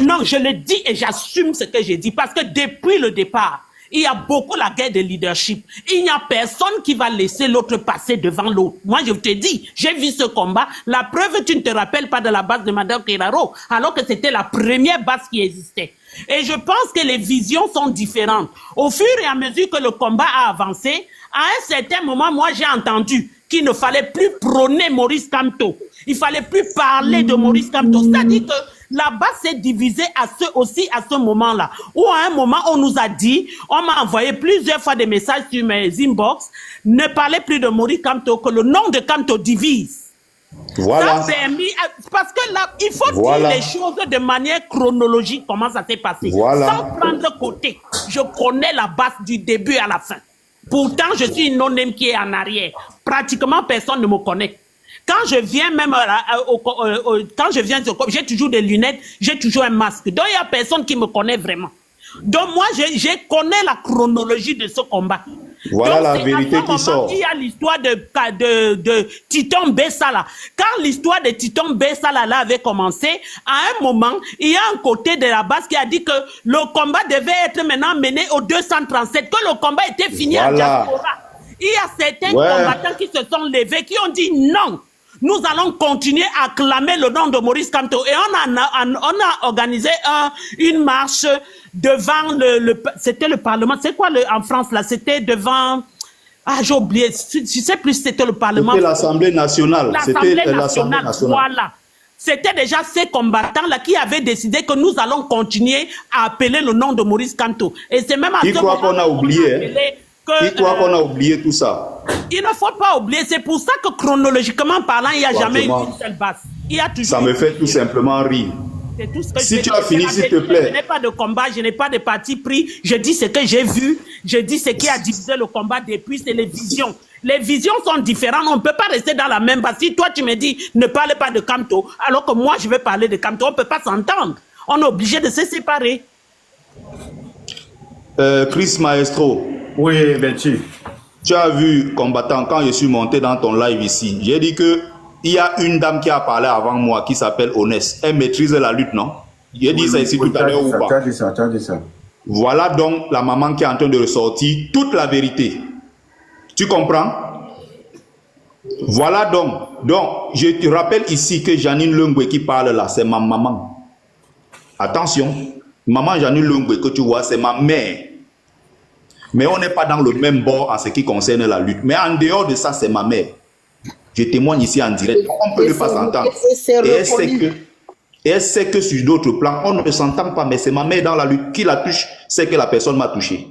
Non, je le dis et j'assume ce que j'ai dit. Parce que depuis le départ, il y a beaucoup la guerre de leadership. Il n'y a personne qui va laisser l'autre passer devant l'autre. Moi, je te dis, j'ai vu ce combat. La preuve, tu ne te rappelles pas de la base de Madame Keraro, alors que c'était la première base qui existait. Et je pense que les visions sont différentes. Au fur et à mesure que le combat a avancé, à un certain moment, moi, j'ai entendu qu'il ne fallait plus prôner Maurice Kamto. Il fallait plus parler de Maurice Kamto. C'est-à-dire que la base s'est divisée aussi à ce moment-là. Où à un moment, on nous a dit, on m'a envoyé plusieurs fois des messages sur mes inbox, ne parlez plus de Maurice Kamto, que le nom de Kamto divise. Voilà. Ça a permis, parce que là, il faut dire les choses de manière chronologique, comment ça s'est passé. Sans prendre côté. Je connais la base du début à la fin. Pourtant, je suis une non-name qui est en arrière. Pratiquement personne ne me connaît. Quand je viens même, quand je viens, j'ai toujours des lunettes, j'ai toujours un masque. Donc, il n'y a personne qui me connaît vraiment. Donc, moi, je connais la chronologie de ce combat. Voilà. Donc, la vérité qui sort. Il y a l'histoire de Titon Bessala. Quand l'histoire de Titon Bessala là avait commencé, à un moment, il y a un côté de la base qui a dit que le combat devait être maintenant mené au 237, que le combat était fini en diaspora. Il y a certains combattants qui se sont levés, qui ont dit non. Nous allons continuer à clamer le nom de Maurice Kamto. Et on a organisé une marche devant c'était le Parlement. C'est quoi en France là? C'était devant... Ah, j'ai oublié. Je sais plus si c'était le Parlement. C'était l'Assemblée nationale. L'Assemblée nationale. Voilà. C'était déjà ces combattants-là qui avaient décidé que nous allons continuer à appeler le nom de Maurice Kamto. Et c'est même à ce moment qu'on a oublié. Qui croit qu'on a oublié tout ça? Il ne faut pas oublier. C'est pour ça que chronologiquement parlant, il n'y a jamais eu une seule base. Il y a toujours... Ça me fait tout simplement rire. C'est tout ce que Si je tu as fini, s'il te plaît. Je n'ai pas de combat, je n'ai pas de parti pris. Je dis ce que j'ai vu. Je dis ce qui a divisé le combat depuis, c'est les visions. Les visions sont différentes. On ne peut pas rester dans la même base. Si toi, tu me dis ne parle pas de Kamto, alors que moi, je vais parler de Kamto, on ne peut pas s'entendre. On est obligé de se séparer. Chris Maestro. Oui, Betty. Tu as vu, combattant, quand je suis monté dans ton live ici, j'ai dit que il y a une dame qui a parlé avant moi qui s'appelle Honest. Elle maîtrise la lutte, non? J'ai dit ça ici tout à l'heure ou pas? Tu as dit ça, tu as dit ça. Voilà donc la maman qui est en train de ressortir toute la vérité. Tu comprends? Voilà donc. Donc, je te rappelle ici que Janine Lungwe qui parle là, c'est ma maman. Attention, maman Janine Lungwe que tu vois, c'est ma mère. Mais on n'est pas dans le même bord en ce qui concerne la lutte. Mais en dehors de ça, c'est ma mère. Je témoigne ici en direct. On ne peut pas s'entendre. Et elle sait que sur d'autres plans, on ne s'entend pas. Mais c'est ma mère dans la lutte. Qui la touche, c'est que la personne m'a touché.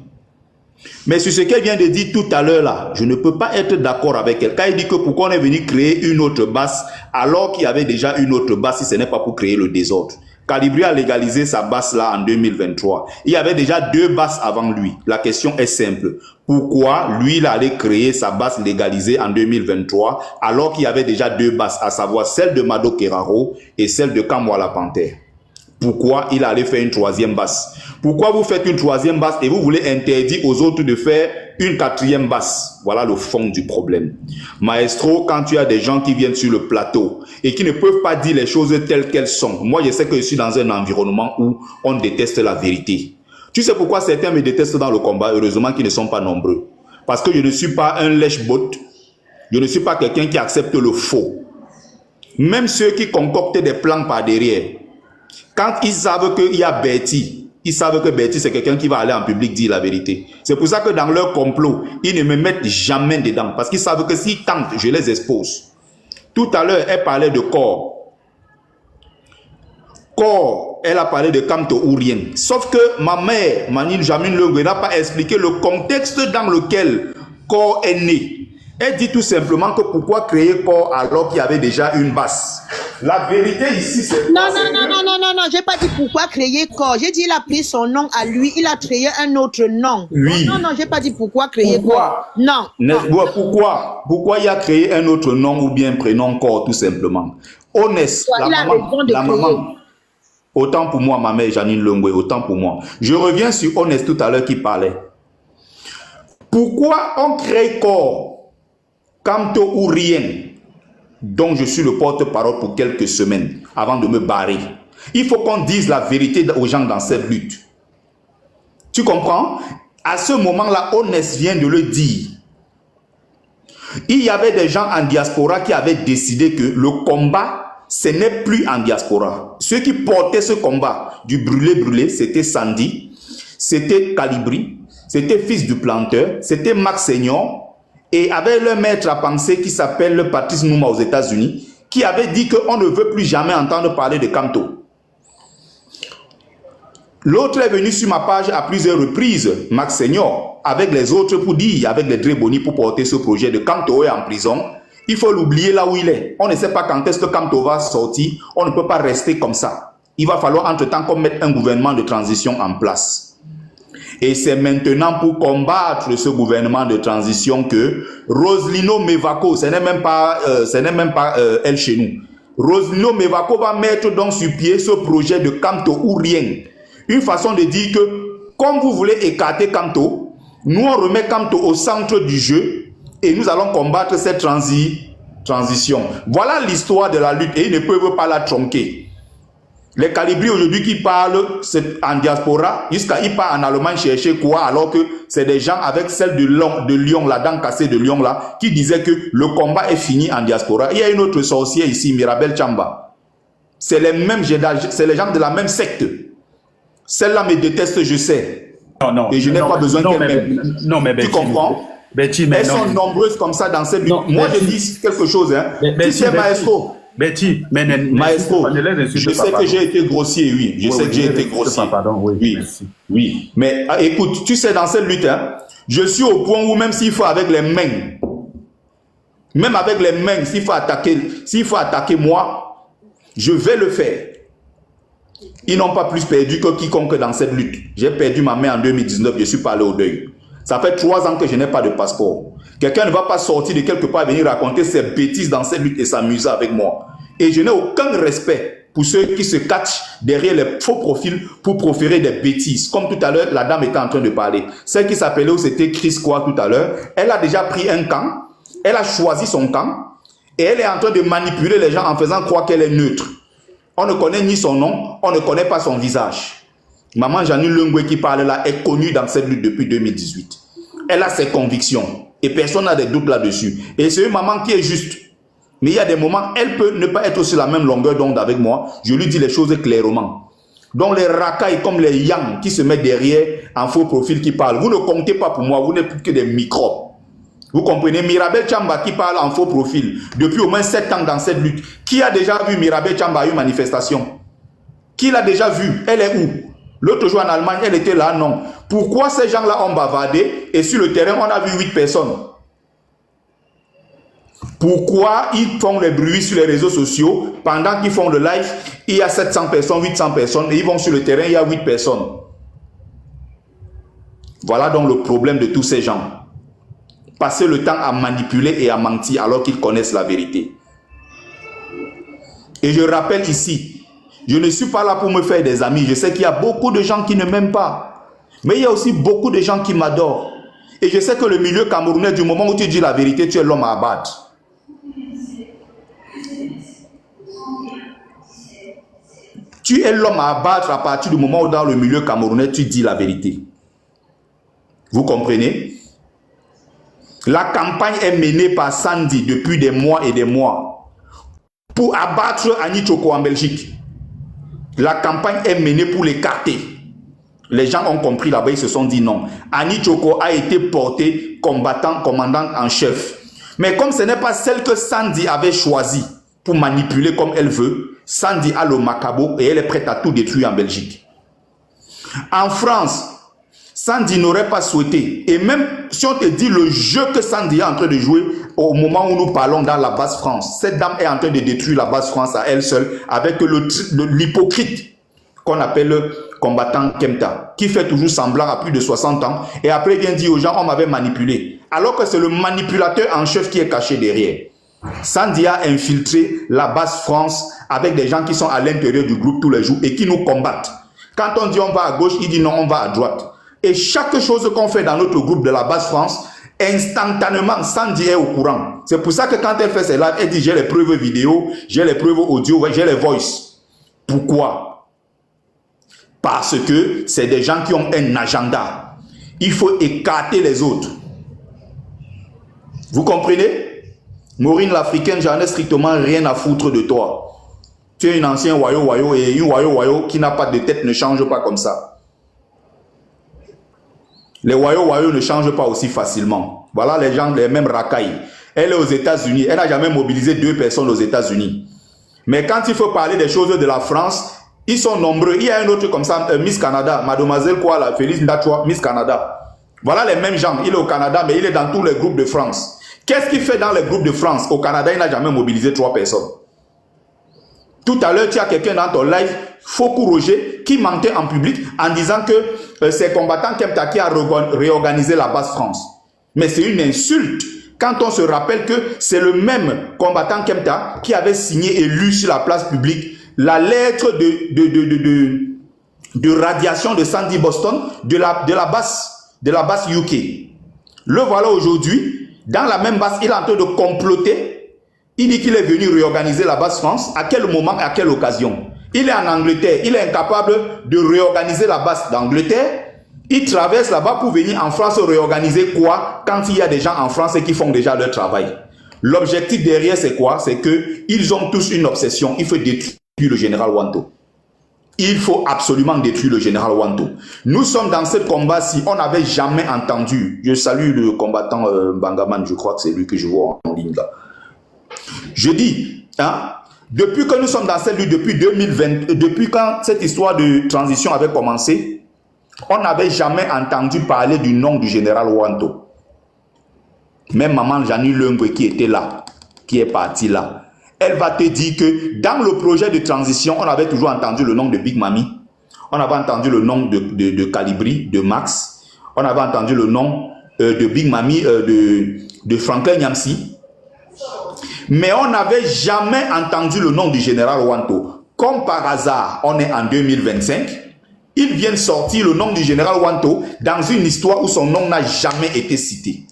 Mais sur ce qu'elle vient de dire tout à l'heure là, je ne peux pas être d'accord avec elle. Quand elle dit que pourquoi on est venu créer une autre base alors qu'il y avait déjà une autre base si ce n'est pas pour créer le désordre. Calibri a légalisé sa base là en 2023. Il y avait déjà 2 bases avant lui. La question est simple. Pourquoi lui il allait créer sa base légalisée en 2023 alors qu'il y avait déjà 2 bases, à savoir celle de Mado Keraro et celle de Kamwala Panther? Pourquoi il allait faire une 3e base? Pourquoi vous faites une 3e base et vous voulez interdire aux autres de faire une 4e base? Voilà le fond du problème. Maestro, quand tu as des gens qui viennent sur le plateau et qui ne peuvent pas dire les choses telles qu'elles sont, moi je sais que je suis dans un environnement où on déteste la vérité. Tu sais pourquoi certains me détestent dans le combat? Heureusement qu'ils ne sont pas nombreux. Parce que je ne suis pas un lèche-bot. Je ne suis pas quelqu'un qui accepte le faux. Même ceux qui concoctent des plans par derrière, quand ils savent qu'il y a Betty, ils savent que Betty c'est quelqu'un qui va aller en public dire la vérité. C'est pour ça que dans leur complot, ils ne me mettent jamais dedans. Parce qu'ils savent que s'ils tentent, je les expose. Tout à l'heure, elle parlait de corps. Corps, elle a parlé de Kamto ou rien. Sauf que ma mère, Manine Jamine Lungwe, n'a pas expliqué le contexte dans lequel corps est né. Elle dit tout simplement que pourquoi créer corps alors qu'il y avait déjà une base. La vérité ici, c'est... Non, j'ai pas dit pourquoi créer corps. J'ai dit il a pris son nom à lui, il a créé un autre nom. Oui. Non, j'ai pas dit pourquoi créer corps. Non. Pourquoi il a créé un autre nom ou bien prénom corps, tout simplement. Honest, la maman. Autant pour moi, ma mère Janine Lungwe, autant pour moi. Je reviens sur Honest tout à l'heure qui parlait. Pourquoi on crée corps? Kamto ou rien, dont je suis le porte-parole pour quelques semaines avant de me barrer. Il faut qu'on dise la vérité aux gens dans cette lutte. Tu comprends? À ce moment-là, Honest vient de le dire. Il y avait des gens en diaspora qui avaient décidé que le combat, ce n'est plus en diaspora. Ceux qui portaient ce combat du brûlé-brûlé, c'était Sandy, c'était Calibri, c'était Fils du Planteur, c'était Max Senior, et avec le maître à penser qui s'appelle Patrice Nouma aux États-Unis, qui avait dit qu'on ne veut plus jamais entendre parler de Kamto. L'autre est venu sur ma page à plusieurs reprises, Max Senior, avec les autres pour dire, avec les Dréboni pour porter ce projet de Kamto est en prison. Il faut l'oublier là où il est. On ne sait pas quand est-ce que Kamto va sortir. On ne peut pas rester comme ça. Il va falloir entre-temps qu'on mette un gouvernement de transition en place. Et c'est maintenant pour combattre ce gouvernement de transition que Roselino Mevako, ce n'est même pas elle chez nous. Roselino Mevako va mettre donc sur pied ce projet de Kamto ou rien. Une façon de dire que, comme vous voulez écarter Kamto, nous on remet Kamto au centre du jeu et nous allons combattre cette transition. Voilà l'histoire de la lutte et ils ne peuvent pas la tronquer. Les Calibri aujourd'hui qui parlent en diaspora, jusqu'à ils partent en Allemagne chercher quoi, alors que c'est des gens avec celle de Lyon, la dent cassée de Lyon là, qui disaient que le combat est fini en diaspora. Il y a une autre sorcière ici, Mirabel Chamba. C'est les mêmes, c'est les gens de la même secte. Celle-là me déteste, je sais. Non. Et je n'ai pas besoin qu'elle m'aime. Non, mais tu comprends? Betty, elles sont nombreuses comme ça dans cette lutte. Moi, je dis quelque chose, hein. Si c'est Maestro. Betty, Maestro, je sais que j'ai été grossier, oui. Je sais que j'ai été grossier. Oui. Mais écoute, tu sais, dans cette lutte, hein, je suis au point où même s'il faut avec les mains, s'il faut attaquer moi, je vais le faire. Ils n'ont pas plus perdu que quiconque dans cette lutte. J'ai perdu ma mère en 2019, je suis pas allé au deuil. Ça fait 3 ans que je n'ai pas de passeport. Quelqu'un ne va pas sortir de quelque part et venir raconter ses bêtises dans cette lutte et s'amuser avec moi. Et je n'ai aucun respect pour ceux qui se cachent derrière les faux profils pour proférer des bêtises. Comme tout à l'heure, la dame était en train de parler. Celle qui s'appelait, ou c'était Chris quoi tout à l'heure, elle a déjà pris un camp, elle a choisi son camp, et elle est en train de manipuler les gens en faisant croire qu'elle est neutre. On ne connaît ni son nom, on ne connaît pas son visage. Maman Janine Lungwe qui parle là est connue dans cette lutte depuis 2018. Elle a ses convictions et personne n'a des doutes là-dessus. Et c'est une maman qui est juste. Mais il y a des moments, elle peut ne pas être sur la même longueur d'onde avec moi. Je lui dis les choses clairement. Donc les racailles comme les yang qui se mettent derrière en faux profil qui parlent, vous ne comptez pas pour moi, vous n'êtes plus que des microbes. Vous comprenez? Mirabel Chamba qui parle en faux profil depuis au moins 7 ans dans cette lutte. Qui a déjà vu Mirabel Chamba à une manifestation? Qui l'a déjà vu? Elle est où? L'autre jour en Allemagne, elle était là, non. Pourquoi ces gens-là ont bavardé et sur le terrain, on a vu 8 personnes? Pourquoi ils font les bruits sur les réseaux sociaux pendant qu'ils font le live, il y a 700 personnes, 800 personnes et ils vont sur le terrain, il y a 8 personnes. Voilà donc le problème de tous ces gens. Passer le temps à manipuler et à mentir alors qu'ils connaissent la vérité. Et je rappelle ici, je ne suis pas là pour me faire des amis. Je sais qu'il y a beaucoup de gens qui ne m'aiment pas. Mais il y a aussi beaucoup de gens qui m'adorent. Et je sais que le milieu camerounais, du moment où tu dis la vérité, tu es l'homme à abattre. Tu es l'homme à abattre à partir du moment où dans le milieu camerounais, tu dis la vérité. Vous comprenez? La campagne est menée par Sandy depuis des mois et des mois pour abattre Annie Tchoko en Belgique. La campagne est menée pour l'écarter. Les gens ont compris là-bas, ils se sont dit non. Annie Tchoko a été portée commandante en chef. Mais comme ce n'est pas celle que Sandy avait choisie pour manipuler comme elle veut, Sandy a le macabo et elle est prête à tout détruire en Belgique. En France, Sandy n'aurait pas souhaité. Et même si on te dit le jeu que Sandy est en train de jouer au moment où nous parlons dans la base France, cette dame est en train de détruire la base France à elle seule avec l'hypocrite qu'on appelle le combattant Kemta, qui fait toujours semblant à plus de 60 ans et après vient dire aux gens on m'avait manipulé. Alors que c'est le manipulateur en chef qui est caché derrière. Sandy a infiltré la base France avec des gens qui sont à l'intérieur du groupe tous les jours et qui nous combattent. Quand on dit on va à gauche, il dit non, on va à droite. Et chaque chose qu'on fait dans notre groupe de la base France, instantanément, Sandy est au courant. C'est pour ça que quand elle fait ses lives, elle dit j'ai les preuves vidéo, j'ai les preuves audio, j'ai les voice. Pourquoi? Parce que c'est des gens qui ont un agenda. Il faut écarter les autres. Vous comprenez? Maureen l'Africaine, j'en ai strictement rien à foutre de toi. Tu es une ancienne wayo et une wayo qui n'a pas de tête ne change pas comme ça. Les wayo ne changent pas aussi facilement. Voilà les gens, les mêmes racailles. Elle est aux États-Unis. Elle n'a jamais mobilisé 2 personnes aux États-Unis. Mais quand il faut parler des choses de la France, ils sont nombreux. Il y a un autre comme ça, Miss Canada, mademoiselle quoi, la Félix Ndachwa, Miss Canada. Voilà les mêmes gens. Il est au Canada, mais il est dans tous les groupes de France. Qu'est-ce qu'il fait dans les groupes de France? Au Canada, il n'a jamais mobilisé 3 personnes. Tout à l'heure, tu as quelqu'un dans ton live, Fokou Roger, qui mentait en public en disant que c'est combattant Kemta qui a réorganisé la base France. Mais c'est une insulte quand on se rappelle que c'est le même combattant Kemta qui avait signé et lu sur la place publique la lettre de radiation de Sandy Boston de la base UK. Le voilà aujourd'hui, dans la même base, il est en train de comploter. Il dit qu'il est venu réorganiser la base France. À quel moment, à quelle occasion? Il est en Angleterre. Il est incapable de réorganiser la base d'Angleterre. Il traverse là-bas pour venir en France réorganiser quoi quand il y a des gens en France qui font déjà leur travail. L'objectif derrière, c'est quoi? C'est qu'ils ont tous une obsession. Il faut détruire le général Wanto. Il faut absolument détruire le général Wanto. Nous sommes dans ce combat-ci. On n'avait jamais entendu. Je salue le combattant Bangaman. Je crois que c'est lui que je vois en ligne là. Je dis, hein, depuis que nous sommes dans cette lutte, depuis 2020, depuis quand cette histoire de transition avait commencé, on n'avait jamais entendu parler du nom du général Wanto. Même maman Janine Lungwe qui était là, qui est partie là, elle va te dire que dans le projet de transition, on avait toujours entendu le nom de Big Mami, on avait entendu le nom de Calibri, de Max, on avait entendu le nom de Big Mami, de Franklin Nyamsi, mais on n'avait jamais entendu le nom du général Wanto. Comme par hasard, on est en 2025, ils viennent sortir le nom du général Wanto dans une histoire où son nom n'a jamais été cité.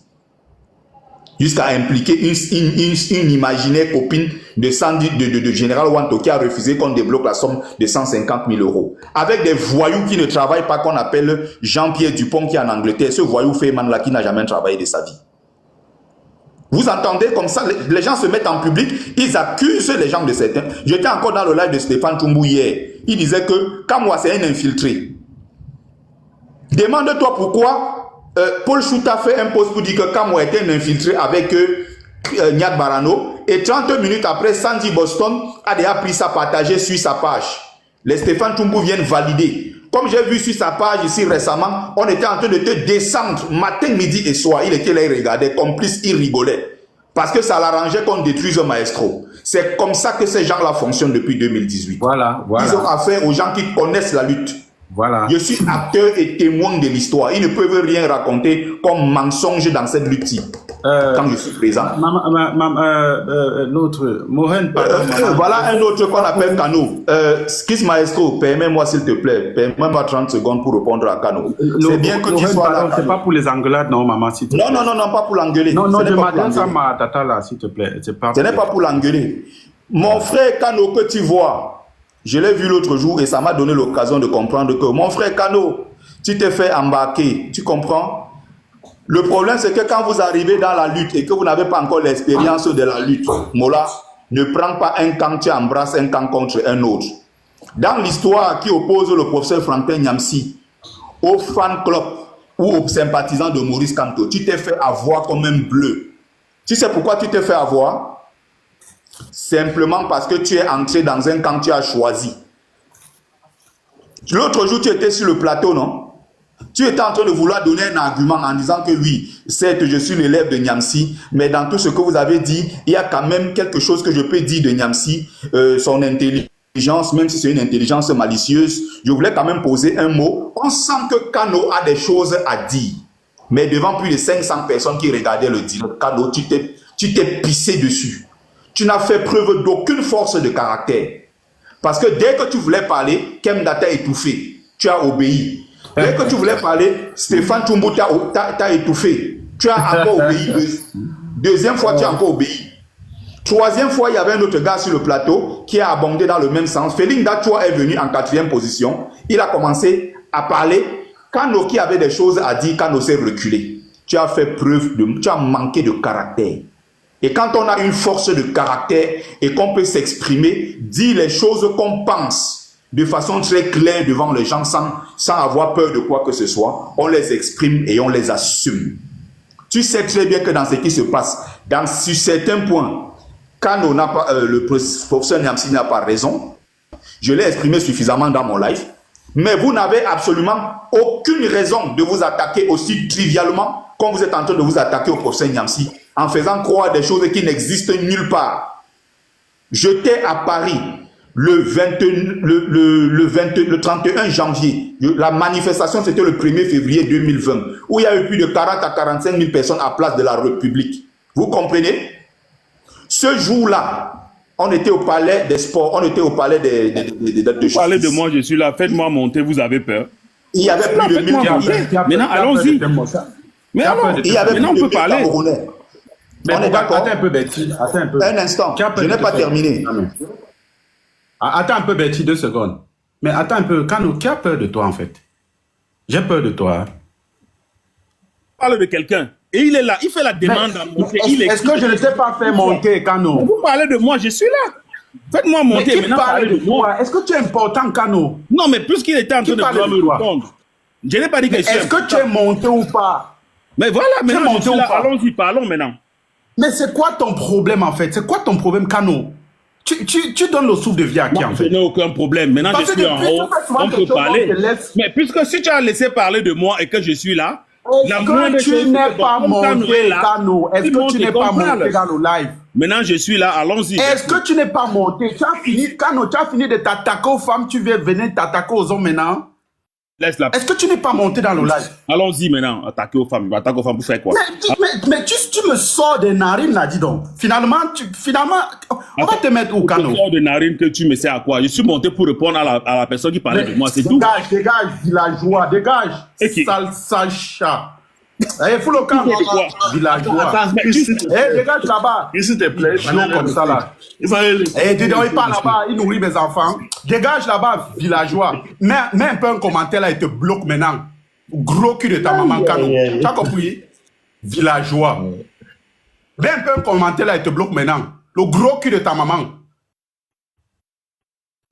Jusqu'à impliquer une imaginaire copine de général Wanto qui a refusé qu'on débloque la somme de 150 000 €. Avec des voyous qui ne travaillent pas, qu'on appelle Jean-Pierre Dupont qui est en Angleterre. Ce voyou Feynman là qui n'a jamais travaillé de sa vie. Vous entendez comme ça, les gens se mettent en public, ils accusent les gens de certains. J'étais encore dans le live de Stéphane Toumbou hier. Il disait que Kamwa c'est un infiltré. Demande-toi pourquoi Paul Chouta fait un post pour dire que Kamwa était un infiltré avec Nyat Barano. Et 30 minutes après, Sandy Boston a déjà pris sa partagée sur sa page. Les Stéphane Toumbou viennent valider. Comme j'ai vu sur sa page ici récemment, on était en train de te descendre matin, midi et soir. Il était là, il regardait, complice, il rigolait. Parce que ça l'arrangeait qu'on détruise un maestro. C'est comme ça que ces gens-là fonctionnent depuis 2018. Voilà. Ils ont affaire aux gens qui connaissent la lutte. Voilà. Je suis acteur et témoin de l'histoire. Ils ne peuvent rien raconter comme mensonge dans cette lutte-ci. Quand je suis présent. L'autre, Mohen, voilà un autre qu'on appelle Kano. Skis Maestro, permets-moi s'il te plaît. Permets-moi 30 secondes pour répondre à Kano. C'est bien que tu sois là. C'est pas pour les engueulades, non, maman, s'il te plaît. Non, pas pour l'engueuler. Non, je m'adresse à ma tata là, s'il te plaît. Ce n'est pas pour l'engueuler. Mon frère Kano que tu vois, je l'ai vu l'autre jour et ça m'a donné l'occasion de comprendre que mon frère Kano, tu t'es fait embarquer, tu comprends? Le problème c'est que quand vous arrivez dans la lutte et que vous n'avez pas encore l'expérience de la lutte, Mola, ne prends pas un camp, tu embrasses un camp contre un autre. Dans l'histoire qui oppose le professeur Franklin Nyamsi au fan club ou aux sympathisants de Maurice Kamto, tu t'es fait avoir comme un bleu. Tu sais pourquoi tu t'es fait avoir? Simplement parce que tu es entré dans un camp que tu as choisi. L'autre jour, tu étais sur le plateau, non? Tu étais en train de vouloir donner un argument en disant que oui, certes, je suis l'élève de Nyamsi, mais dans tout ce que vous avez dit, il y a quand même quelque chose que je peux dire de Nyamsi, son intelligence, même si c'est une intelligence malicieuse. Je voulais quand même poser un mot. On sent que Kano a des choses à dire. Mais devant plus de 500 personnes qui regardaient le direct, Kano, tu t'es pissé dessus. Tu n'as fait preuve d'aucune force de caractère. Parce que dès que tu voulais parler, Kemda t'a étouffé. Tu as obéi. Dès que tu voulais parler, Stéphane Toumbou t'a étouffé. Tu as encore obéi. Deuxième fois, tu as encore obéi. Troisième fois, il y avait un autre gars sur le plateau qui a abondé dans le même sens. Félix Dachoua est venu en 4e position. Il a commencé à parler. Kano qui avait des choses à dire, Kano s'est reculé. Tu as fait preuve tu as manqué de caractère. Et quand on a une force de caractère et qu'on peut s'exprimer, dire les choses qu'on pense de façon très claire devant les gens sans avoir peur de quoi que ce soit, on les exprime et on les assume. Tu sais très bien que dans ce qui se passe, sur certains points, Kano n'a pas, le professeur Nyamsi n'a pas raison. Je l'ai exprimé suffisamment dans mon live. Mais vous n'avez absolument aucune raison de vous attaquer aussi trivialement comme vous êtes en train de vous attaquer au professeur Nyamsi en faisant croire des choses qui n'existent nulle part. J'étais à Paris le 31 janvier. La manifestation, c'était le 1er février 2020, où il y a eu plus de 40 à 45 000 personnes à Place de la République. Vous comprenez? Ce jour-là, on était au palais des sports, on était au palais Vous parlez de moi, je suis là, faites-moi monter, vous avez peur. Il y avait plus de 1000 Maintenant, allons-y. Mais alors, maintenant, on peut parler. Mais on est d'accord. Attends un peu, Betty. Attends un peu. Un instant, je n'ai pas terminé. Attends un peu, Betty, 2 secondes. Mais attends un peu, Kano, qui a peur de toi, en fait? J'ai peur de toi. Parle de quelqu'un. Et il est là, il fait la demande à monter. Est-ce que je ne t'ai pas fait monter, Kano? Vous parlez de moi, je suis là. Faites-moi monter. Mais qui parle de moi? Est-ce que tu es important, Kano? Non, mais puisqu'il était en train de vouloir me répondre. Je n'ai pas dit que je suis Est-ce que tu es monté ou pas? Mais voilà, maintenant, je suis là. Allons-y, parlons maintenant. Mais c'est quoi ton problème, en fait? C'est quoi ton problème, Kano? Tu donnes le souffle de vie à qui, en fait? Je n'ai aucun problème. Maintenant, je suis en haut. On peut parler. Mais puisque si tu as laissé parler de moi et que je suis là, La moindre Est-ce que chose, tu n'es c'est pas bon, comme monté, là, Kano? Est-ce tout le que monde tu te n'es pas comprend, monté là. dans le live? Maintenant, je suis là, allons-y. Est-ce que tu n'es pas monté? Tu as fini, Kano, tu as fini de t'attaquer aux femmes, tu viens venir t'attaquer aux hommes maintenant? Laisse-la. Est-ce que tu n'es pas monté dans le live? Allons-y maintenant, attaquer aux femmes. Attaquer aux femmes pour faire quoi? Mais tu me sors des narines là, dis donc. Finalement, on va te mettre au Kano. Je sors de narine que tu me sais à quoi? Je suis monté pour répondre à la personne qui parlait de moi, c'est tout. Dégage, villageois, dégage. Sale chat. Eh, fous le camp, villageois. Eh, dégage là-bas. S'il te plaît, Non, comme ça là. Eh, dis donc, il parle là-bas, il nourrit mes enfants. Dégage là-bas, villageois. Mets un peu un commentaire là, il te bloque maintenant. Gros cul de ta maman, Kano. Tu as compris? Villageois. Mets un peu un commentaire là, il te bloque maintenant. Le gros cul de ta maman.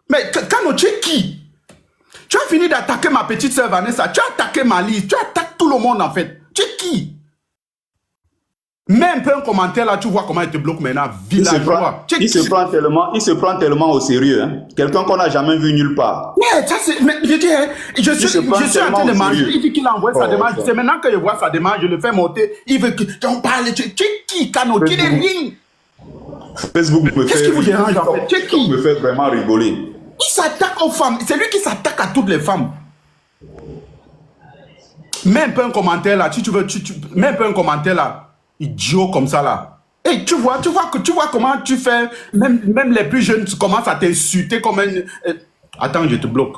Mais Kano, tu es qui? Tu as fini d'attaquer ma petite sœur Vanessa, tu as attaqué Mali, tu attaques tout le monde en fait. Tu es qui? Mets un peu un commentaire là, tu vois comment il te bloque maintenant. Villageois. Il se prend tellement au sérieux. Hein? Quelqu'un qu'on n'a jamais vu nulle part. Mais ça c'est. Mais je dis, hein, je suis en train de manger. Il dit qu'il a envoyé sa demande. C'est maintenant que je vois sa demande, je le fais monter. Il veut qu'on parle. Tu es qui, Kano? Tu n'es rien. Facebook me fait. Qu'est-ce qui vous dérange en fait? Tu es qui? Me fait vraiment rigoler. Il s'attaque aux femmes. C'est lui qui s'attaque à toutes les femmes. Mets un peu un commentaire là. Si tu veux, mets un peu un commentaire là. Idiot comme ça là. Et tu vois comment tu fais. Même les plus jeunes commencent à t'insulter comme un. Attends, je te bloque.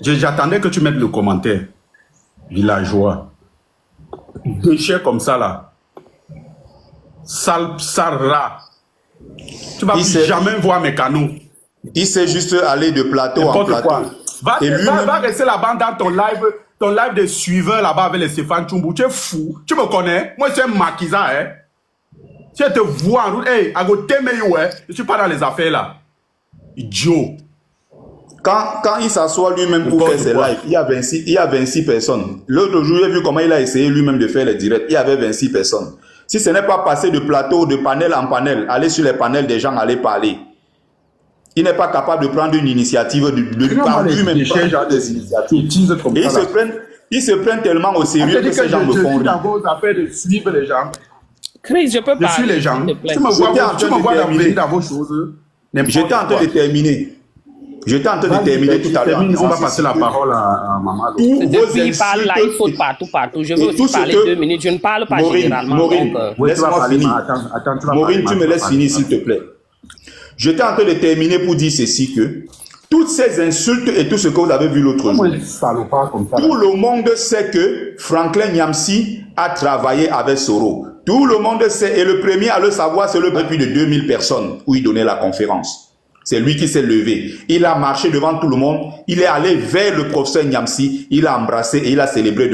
J'attendais que tu mettes le commentaire. Villageois. Déchet comme ça là. Sale rat. Tu vas plus jamais voir mes canaux. Il sait juste aller de plateau en plateau. Va rester là-bas dans ton live de suiveur là-bas avec les Stéphane Tchoumbou. Tu es fou. Tu me connais? Moi, c'est un maquisa, hein. Si je te vois en route, hey, à côté, ouais, je suis pas dans les affaires là. Idiot. Quand il s'assoit lui-même pour faire ses lives, il y a 26 personnes. L'autre jour, j'ai vu comment il a essayé lui-même de faire les directs. Il y avait 26 personnes. Si ce n'est pas passer de plateau, de panel en panel, aller sur les panels des gens, aller parler. Il n'est pas capable de prendre une initiative, de par lui-même prendre des initiatives. Et ils se prennent tellement au sérieux que ces gens me font rire. Je suis dans vos affaires de suivre les gens. Chris, je peux parler. Je suis les gens. Tu me vois dans vos choses. J'étais en train de terminer. J'étais en train de terminer tout à l'heure. On va passer la parole à maman. Depuis il parle là, il faut partout. Je veux aussi parler 2 minutes. Je ne parle pas généralement. Maureen, laisse-moi finir. Maureen, tu me laisses finir s'il te plaît. J'étais en train de terminer pour dire ceci que toutes ces insultes et tout ce que vous avez vu l'autre jour, tout le monde sait que Franklin Nyamsi a travaillé avec Soro. Tout le monde sait, et le premier à le savoir, c'est le plus de 2000 personnes où il donnait la conférence. C'est lui qui s'est levé. Il a marché devant tout le monde. Il est allé vers le professeur Nyamsi. Il a embrassé et il a célébré